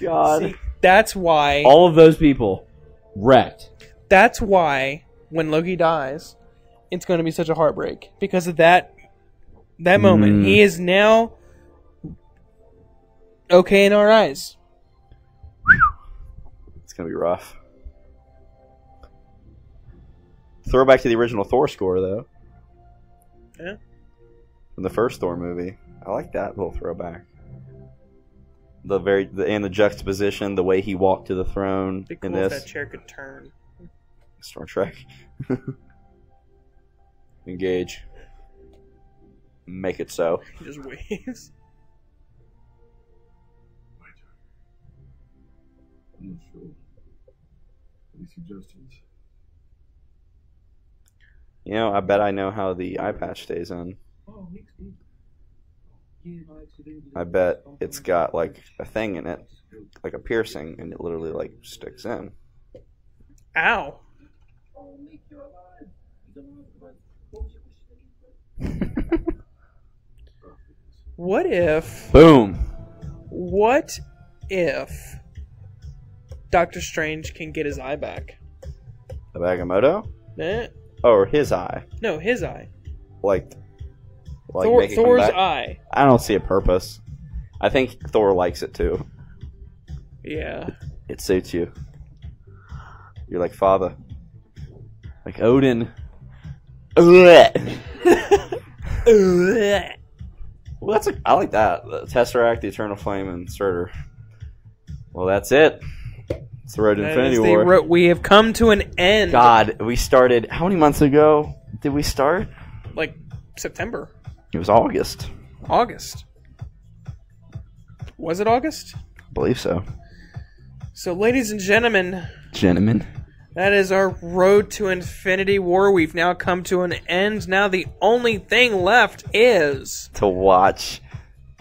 [SPEAKER 3] God.
[SPEAKER 2] See, that's why.
[SPEAKER 3] All of those people wrecked.
[SPEAKER 2] That's why when Loki dies, it's going to be such a heartbreak because of that moment. He is now okay in our eyes.
[SPEAKER 3] It's gonna be rough. Throwback to the original Thor score, though.
[SPEAKER 2] Yeah.
[SPEAKER 3] From the first Thor movie. I like that little throwback. And the juxtaposition, the way he walked to the throne
[SPEAKER 2] It'd be
[SPEAKER 3] in
[SPEAKER 2] cool if
[SPEAKER 3] this.
[SPEAKER 2] that chair could turn.
[SPEAKER 3] Star Trek. Engage. Make it so.
[SPEAKER 2] He just waves.
[SPEAKER 4] My turn. I'm not sure. Any suggestions?
[SPEAKER 3] You know, I bet I know how the eye patch stays in.
[SPEAKER 5] oh, Nick's dead. Yeah, and I accidentally
[SPEAKER 3] I bet it's got like a thing in it, like a piercing, and it literally like sticks in.
[SPEAKER 2] Ow.
[SPEAKER 5] Oh, Nick, you're alive. He's alive. What was your question?
[SPEAKER 2] What if...
[SPEAKER 3] Boom.
[SPEAKER 2] What if Doctor Strange can get his eye back?
[SPEAKER 3] The Agamotto?
[SPEAKER 2] Eh?
[SPEAKER 3] Oh, or his eye.
[SPEAKER 2] No, his eye.
[SPEAKER 3] Like make it come
[SPEAKER 2] Thor's
[SPEAKER 3] back?
[SPEAKER 2] eye.
[SPEAKER 3] I don't see a purpose. I think Thor likes it too.
[SPEAKER 2] Yeah.
[SPEAKER 3] It suits you. You're like father. Like Odin. Well, I like that. The Tesseract, the Eternal Flame, and Surtur. Well, that's it. It's the road to
[SPEAKER 2] That
[SPEAKER 3] Infinity
[SPEAKER 2] is the
[SPEAKER 3] War.
[SPEAKER 2] we have come to an end.
[SPEAKER 3] God, we started. How many months ago did we start?
[SPEAKER 2] Like September.
[SPEAKER 3] It was August.
[SPEAKER 2] August. Was it August?
[SPEAKER 3] I believe so.
[SPEAKER 2] So, ladies and gentlemen, that is our road to Infinity War. We've now come to an end. Now the only thing left is
[SPEAKER 3] to watch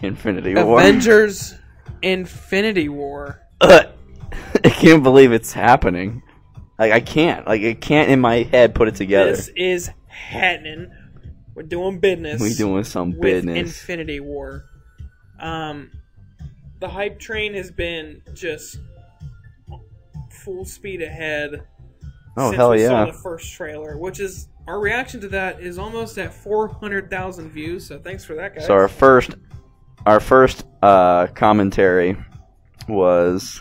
[SPEAKER 3] Infinity War.
[SPEAKER 2] Avengers Infinity War.
[SPEAKER 3] I can't believe it's happening. Like, I can't in my head put it together.
[SPEAKER 2] This is happening. We're doing business.
[SPEAKER 3] We doing some
[SPEAKER 2] with
[SPEAKER 3] business.
[SPEAKER 2] Infinity War. The hype train has been just full speed ahead.
[SPEAKER 3] Oh,
[SPEAKER 2] since
[SPEAKER 3] hell
[SPEAKER 2] we
[SPEAKER 3] yeah.
[SPEAKER 2] saw the first trailer, which is our reaction to that is almost at 400,000 views. So thanks for that, guys.
[SPEAKER 3] So our first commentary was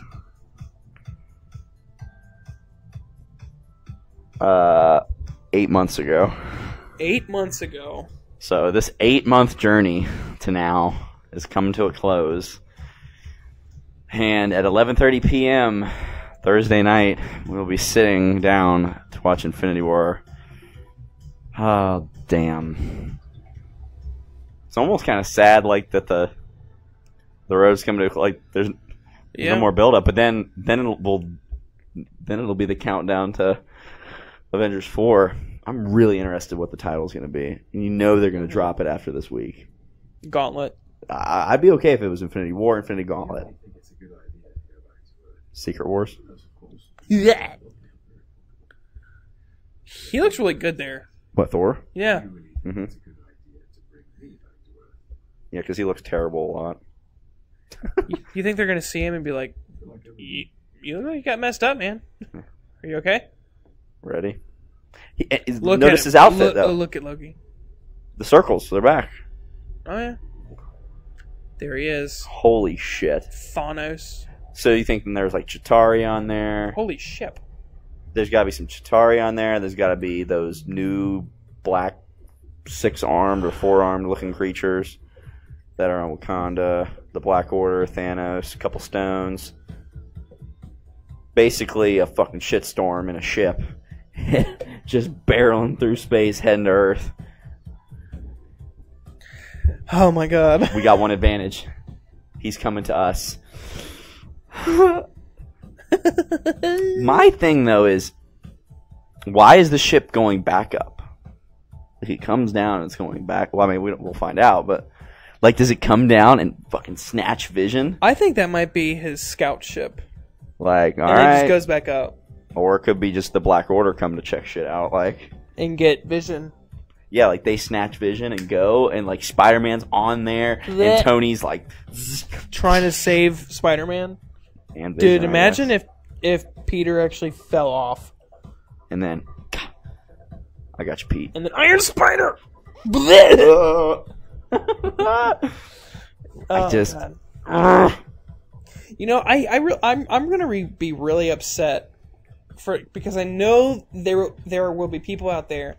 [SPEAKER 3] 8 months ago.
[SPEAKER 2] 8 months ago.
[SPEAKER 3] So this 8-month journey to now is coming to a close. And at 11:30 p.m. Thursday night, we'll be sitting down to watch Infinity War. Oh, damn. It's almost kind of sad, like, that the road's coming to, like, there's no more build-up. But then it'll be the countdown to Avengers 4. I'm really interested what the title's going to be. And you know they're going to drop it after this week.
[SPEAKER 2] Gauntlet.
[SPEAKER 3] I'd be okay if it was Infinity War, Infinity Gauntlet.
[SPEAKER 4] I think it's a good idea to go back to it.
[SPEAKER 3] Secret Wars.
[SPEAKER 4] Yes, of course.
[SPEAKER 2] Yeah. He looks really good there.
[SPEAKER 3] What, Thor?
[SPEAKER 2] Yeah.
[SPEAKER 4] I really think
[SPEAKER 3] Mhm.
[SPEAKER 4] it's a good idea to bring me back to Earth.
[SPEAKER 3] Yeah, because he looks terrible a lot.
[SPEAKER 2] You think they're gonna see him and be like,
[SPEAKER 4] I feel like every
[SPEAKER 2] "You look like you got messed up, man. Are you okay?"
[SPEAKER 3] Ready?
[SPEAKER 2] Look
[SPEAKER 3] Notice
[SPEAKER 2] at
[SPEAKER 3] his outfit, though.
[SPEAKER 2] Look at Loki.
[SPEAKER 3] The circles, they're back.
[SPEAKER 2] Oh yeah. There he is.
[SPEAKER 3] Holy shit.
[SPEAKER 2] Thanos.
[SPEAKER 3] So you think there's like Chitauri on there?
[SPEAKER 2] Holy shit.
[SPEAKER 3] There's got to be some Chitauri on there. There's got to be those new black 6-armed or 4-armed looking creatures that are on Wakanda. The Black Order, Thanos, a couple stones. Basically a fucking shitstorm in a ship. Just barreling through space, heading to Earth.
[SPEAKER 2] Oh my god.
[SPEAKER 3] We got one advantage. He's coming to us. My thing, though, is why is the ship going back up? If he comes down, it's going back. Well, I mean, we'll find out, but like, does it come down and fucking snatch Vision?
[SPEAKER 2] I think that might be his scout ship.
[SPEAKER 3] Like, all
[SPEAKER 2] and then
[SPEAKER 3] right.
[SPEAKER 2] it just goes back up.
[SPEAKER 3] Or it could be just the Black Order come to check shit out. Like,
[SPEAKER 2] And get Vision.
[SPEAKER 3] yeah, like they snatch Vision and go, and like Spider-Man's on there,
[SPEAKER 2] Blech.
[SPEAKER 3] and Tony's like
[SPEAKER 2] Trying to save Spider-Man.
[SPEAKER 3] and Vision,
[SPEAKER 2] Dude,
[SPEAKER 3] I
[SPEAKER 2] imagine
[SPEAKER 3] guess.
[SPEAKER 2] if Peter actually fell off.
[SPEAKER 3] And then I got you, Pete.
[SPEAKER 2] And then Iron Spider!
[SPEAKER 3] I just
[SPEAKER 2] God. You know, I'm gonna be really upset because I know there will be people out there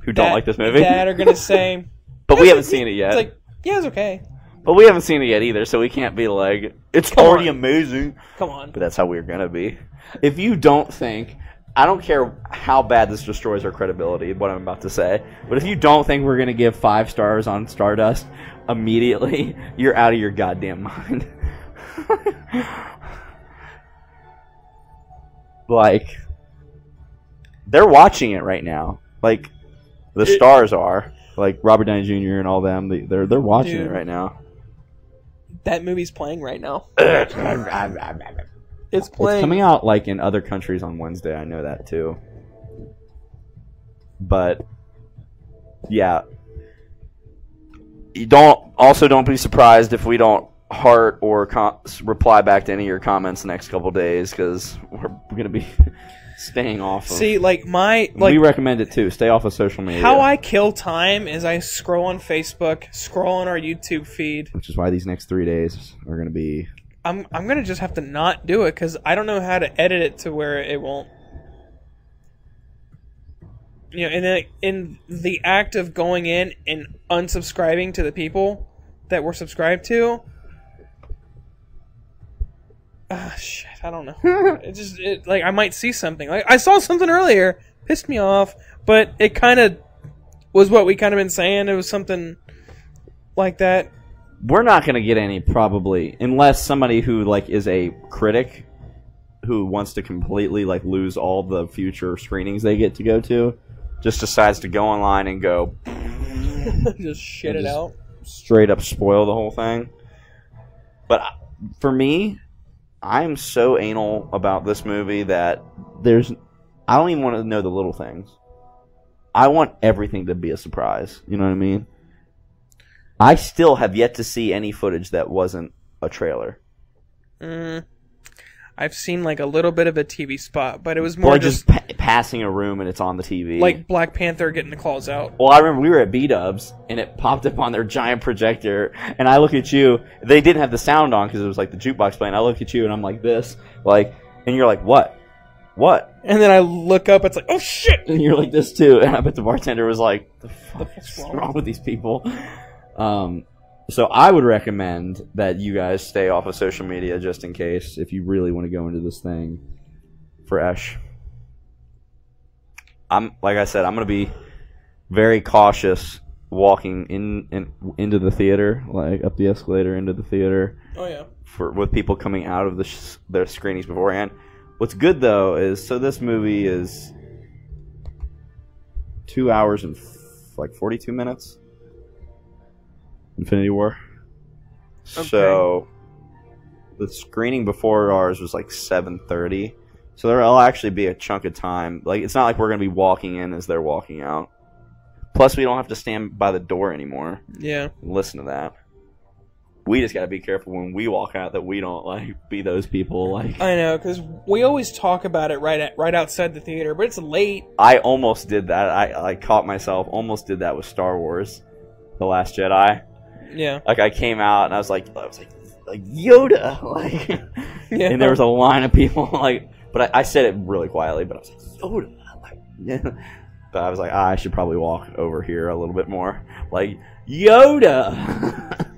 [SPEAKER 3] who don't like this movie
[SPEAKER 2] that are gonna say,
[SPEAKER 3] but we haven't seen it yet.
[SPEAKER 2] It's like, yeah, it's okay.
[SPEAKER 3] But we haven't seen it yet either, so we can't be like, it's
[SPEAKER 2] Come
[SPEAKER 3] already
[SPEAKER 2] on.
[SPEAKER 3] amazing.
[SPEAKER 2] Come on.
[SPEAKER 3] But that's how we're gonna be. If you don't think, I don't care how bad this destroys our credibility, what I'm about to say, but if you don't think we're gonna give 5 stars on Stardust immediately, you're out of your goddamn mind. Like, they're watching it right now. Like, the stars are. Like, Robert Downey Jr. and all them, they're watching
[SPEAKER 2] Dude.
[SPEAKER 3] it right now.
[SPEAKER 2] That movie's playing right now.
[SPEAKER 3] It's
[SPEAKER 2] It's playing.
[SPEAKER 3] coming out, like, in other countries on Wednesday. I know that, too. But, yeah. Don't be surprised if we don't heart or reply back to any of your comments the next couple days, because we're going to be staying off of.
[SPEAKER 2] See, like
[SPEAKER 3] we recommend it too. Stay off of social media.
[SPEAKER 2] how I kill time is I scroll on Facebook, scroll on our YouTube feed.
[SPEAKER 3] Which is why these next 3 days are going to be.
[SPEAKER 2] I'm gonna just have to not do it because I don't know how to edit it to where it won't. You know, in the act of going in and unsubscribing to the people that we're subscribed to. Shit, I don't know. Like, I might see something. Like, I saw something earlier, pissed me off, but it kind of was what we kind of been saying. It was something like that.
[SPEAKER 3] We're not going to get any, probably, unless somebody who like is a critic who wants to completely like lose all the future screenings they get to go to, just decides to go online and go
[SPEAKER 2] just shit it out.
[SPEAKER 3] Straight up spoil the whole thing. But for me, I'm so anal about this movie that I don't even want to know the little things. I want everything to be a surprise. You know what I mean? I still have yet to see any footage that wasn't a trailer.
[SPEAKER 2] I've seen like a little bit of a TV spot, but it was more
[SPEAKER 3] just passing a room and it's on the TV.
[SPEAKER 2] Like Black Panther getting the claws out.
[SPEAKER 3] Well, I remember we were at B-Dubs and it popped up on their giant projector, and I look at you. They didn't have the sound on because it was like the jukebox playing. I look at you and I'm like this, like, and you're like, what? What?
[SPEAKER 2] And then I look up, it's like, oh shit!
[SPEAKER 3] And you're like this too, and I bet the bartender was like, the fuck's wrong with these people? So I would recommend that you guys stay off of social media just in case, if you really want to go into this thing fresh. Like I said, I'm going to be very cautious walking into the theater, like up the escalator into the theater.
[SPEAKER 2] Oh yeah.
[SPEAKER 3] With people coming out of their screenings beforehand. What's good though is, so this movie is 2 hours and 42 minutes. Infinity War. Okay. So the screening before ours was like 7:30. So there'll actually be a chunk of time. Like, it's not like we're gonna be walking in as they're walking out. Plus, we don't have to stand by the door anymore.
[SPEAKER 2] Yeah.
[SPEAKER 3] And listen to that. We just gotta be careful when we walk out that we don't like be those people. Like,
[SPEAKER 2] I know, because we always talk about it right outside the theater, but it's late.
[SPEAKER 3] I almost did that. I caught myself. Almost did that with Star Wars, The Last Jedi.
[SPEAKER 2] Yeah.
[SPEAKER 3] Like, I came out and I was like Yoda, like,
[SPEAKER 2] yeah.
[SPEAKER 3] And there was a line of people like, but I said it really quietly, but I was like Yoda, like, yeah. But I was like, I should probably walk over here a little bit more, like Yoda.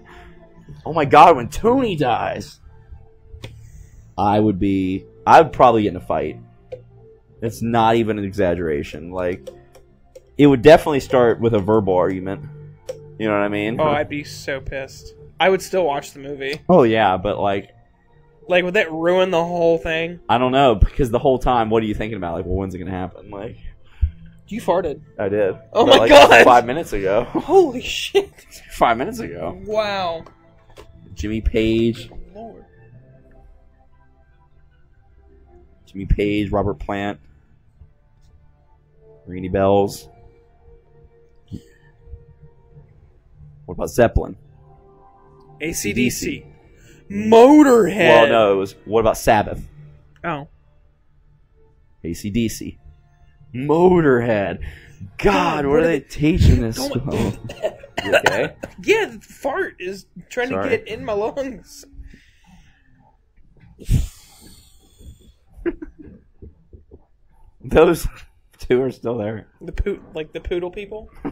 [SPEAKER 3] Oh my God, when Tony dies, I would probably get in a fight. It's not even an exaggeration. Like, it would definitely start with a verbal argument. You know what I mean?
[SPEAKER 2] Oh, I'd be so pissed. I would still watch the movie.
[SPEAKER 3] Oh, yeah, but like,
[SPEAKER 2] would that ruin the whole thing?
[SPEAKER 3] I don't know, because the whole time, what are you thinking about? Like, well, when's it going to happen? Like,
[SPEAKER 2] you farted.
[SPEAKER 3] I did.
[SPEAKER 2] Oh
[SPEAKER 3] but,
[SPEAKER 2] my God!
[SPEAKER 3] 5 minutes ago.
[SPEAKER 2] Holy shit!
[SPEAKER 3] 5 minutes ago.
[SPEAKER 2] Wow.
[SPEAKER 3] Jimmy Page.
[SPEAKER 2] Lord.
[SPEAKER 3] Jimmy Page, Robert Plant, Rainy Bells. What about Zeppelin?
[SPEAKER 2] AC/DC. Motorhead.
[SPEAKER 3] Well, no, it was, what about Sabbath?
[SPEAKER 2] Oh.
[SPEAKER 3] AC/DC. Motorhead. God, what are they teaching this? You okay?
[SPEAKER 2] Yeah, the fart is trying
[SPEAKER 3] Sorry.
[SPEAKER 2] to get in my lungs.
[SPEAKER 3] Those two are still there.
[SPEAKER 2] The poodle people?
[SPEAKER 4] I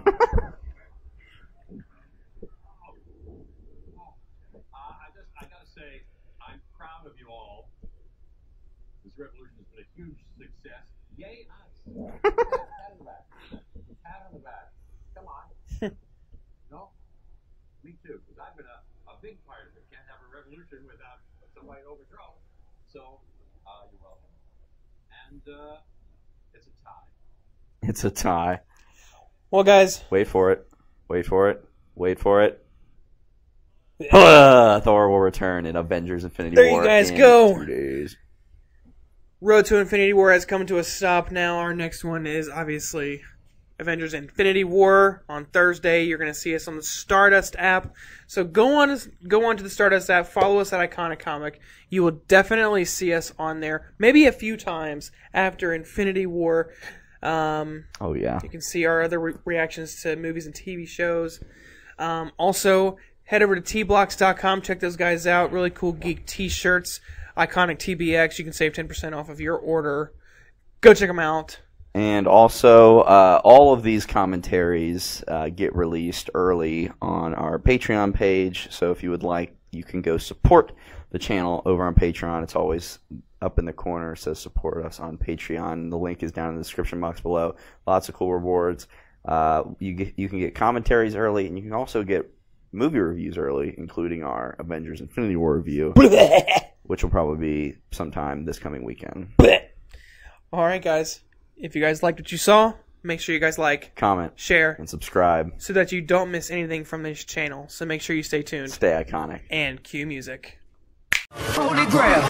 [SPEAKER 4] gotta say, I'm proud of you all. This revolution has been a huge success. Yay us! Pat on the back. Pat on the back. Come on. No? Me too, because I've been a big part of it. Can't have a revolution without somebody to overthrow. So, you're welcome. And, it's a tie.
[SPEAKER 3] It's a tie.
[SPEAKER 2] Well, guys.
[SPEAKER 3] Wait for it. Wait for it. Wait for it. Thor will return in Avengers Infinity War.
[SPEAKER 2] There you guys
[SPEAKER 3] in
[SPEAKER 2] go.
[SPEAKER 3] 2 days.
[SPEAKER 2] Road to Infinity War has come to a stop now. Our next one is obviously Avengers Infinity War on Thursday. You're going to see us on the Stardust app. So go on to the Stardust app. Follow us at Iconic Comic. You will definitely see us on there. Maybe a few times after Infinity War.
[SPEAKER 3] Oh, yeah.
[SPEAKER 2] You can see our other reactions to movies and TV shows. Also, head over to tblocks.com. Check those guys out. Really cool geek t-shirts. Iconic TBX. You can save 10% off of your order. Go check them out.
[SPEAKER 3] And also, all of these commentaries get released early on our Patreon page. So if you would like, you can go support the channel over on Patreon. It's always up in the corner. It says support us on Patreon. The link is down in the description box below. Lots of cool rewards. You can get commentaries early, and you can also get movie reviews early, including our Avengers Infinity War review. which will probably be sometime this coming weekend.
[SPEAKER 2] All right, guys. If you guys liked what you saw, make sure you guys like,
[SPEAKER 3] Comment,
[SPEAKER 2] share,
[SPEAKER 3] and subscribe.
[SPEAKER 2] so that you don't miss anything from this channel. So make sure you stay tuned.
[SPEAKER 3] Stay iconic.
[SPEAKER 2] And cue music.
[SPEAKER 8] Holy Grail.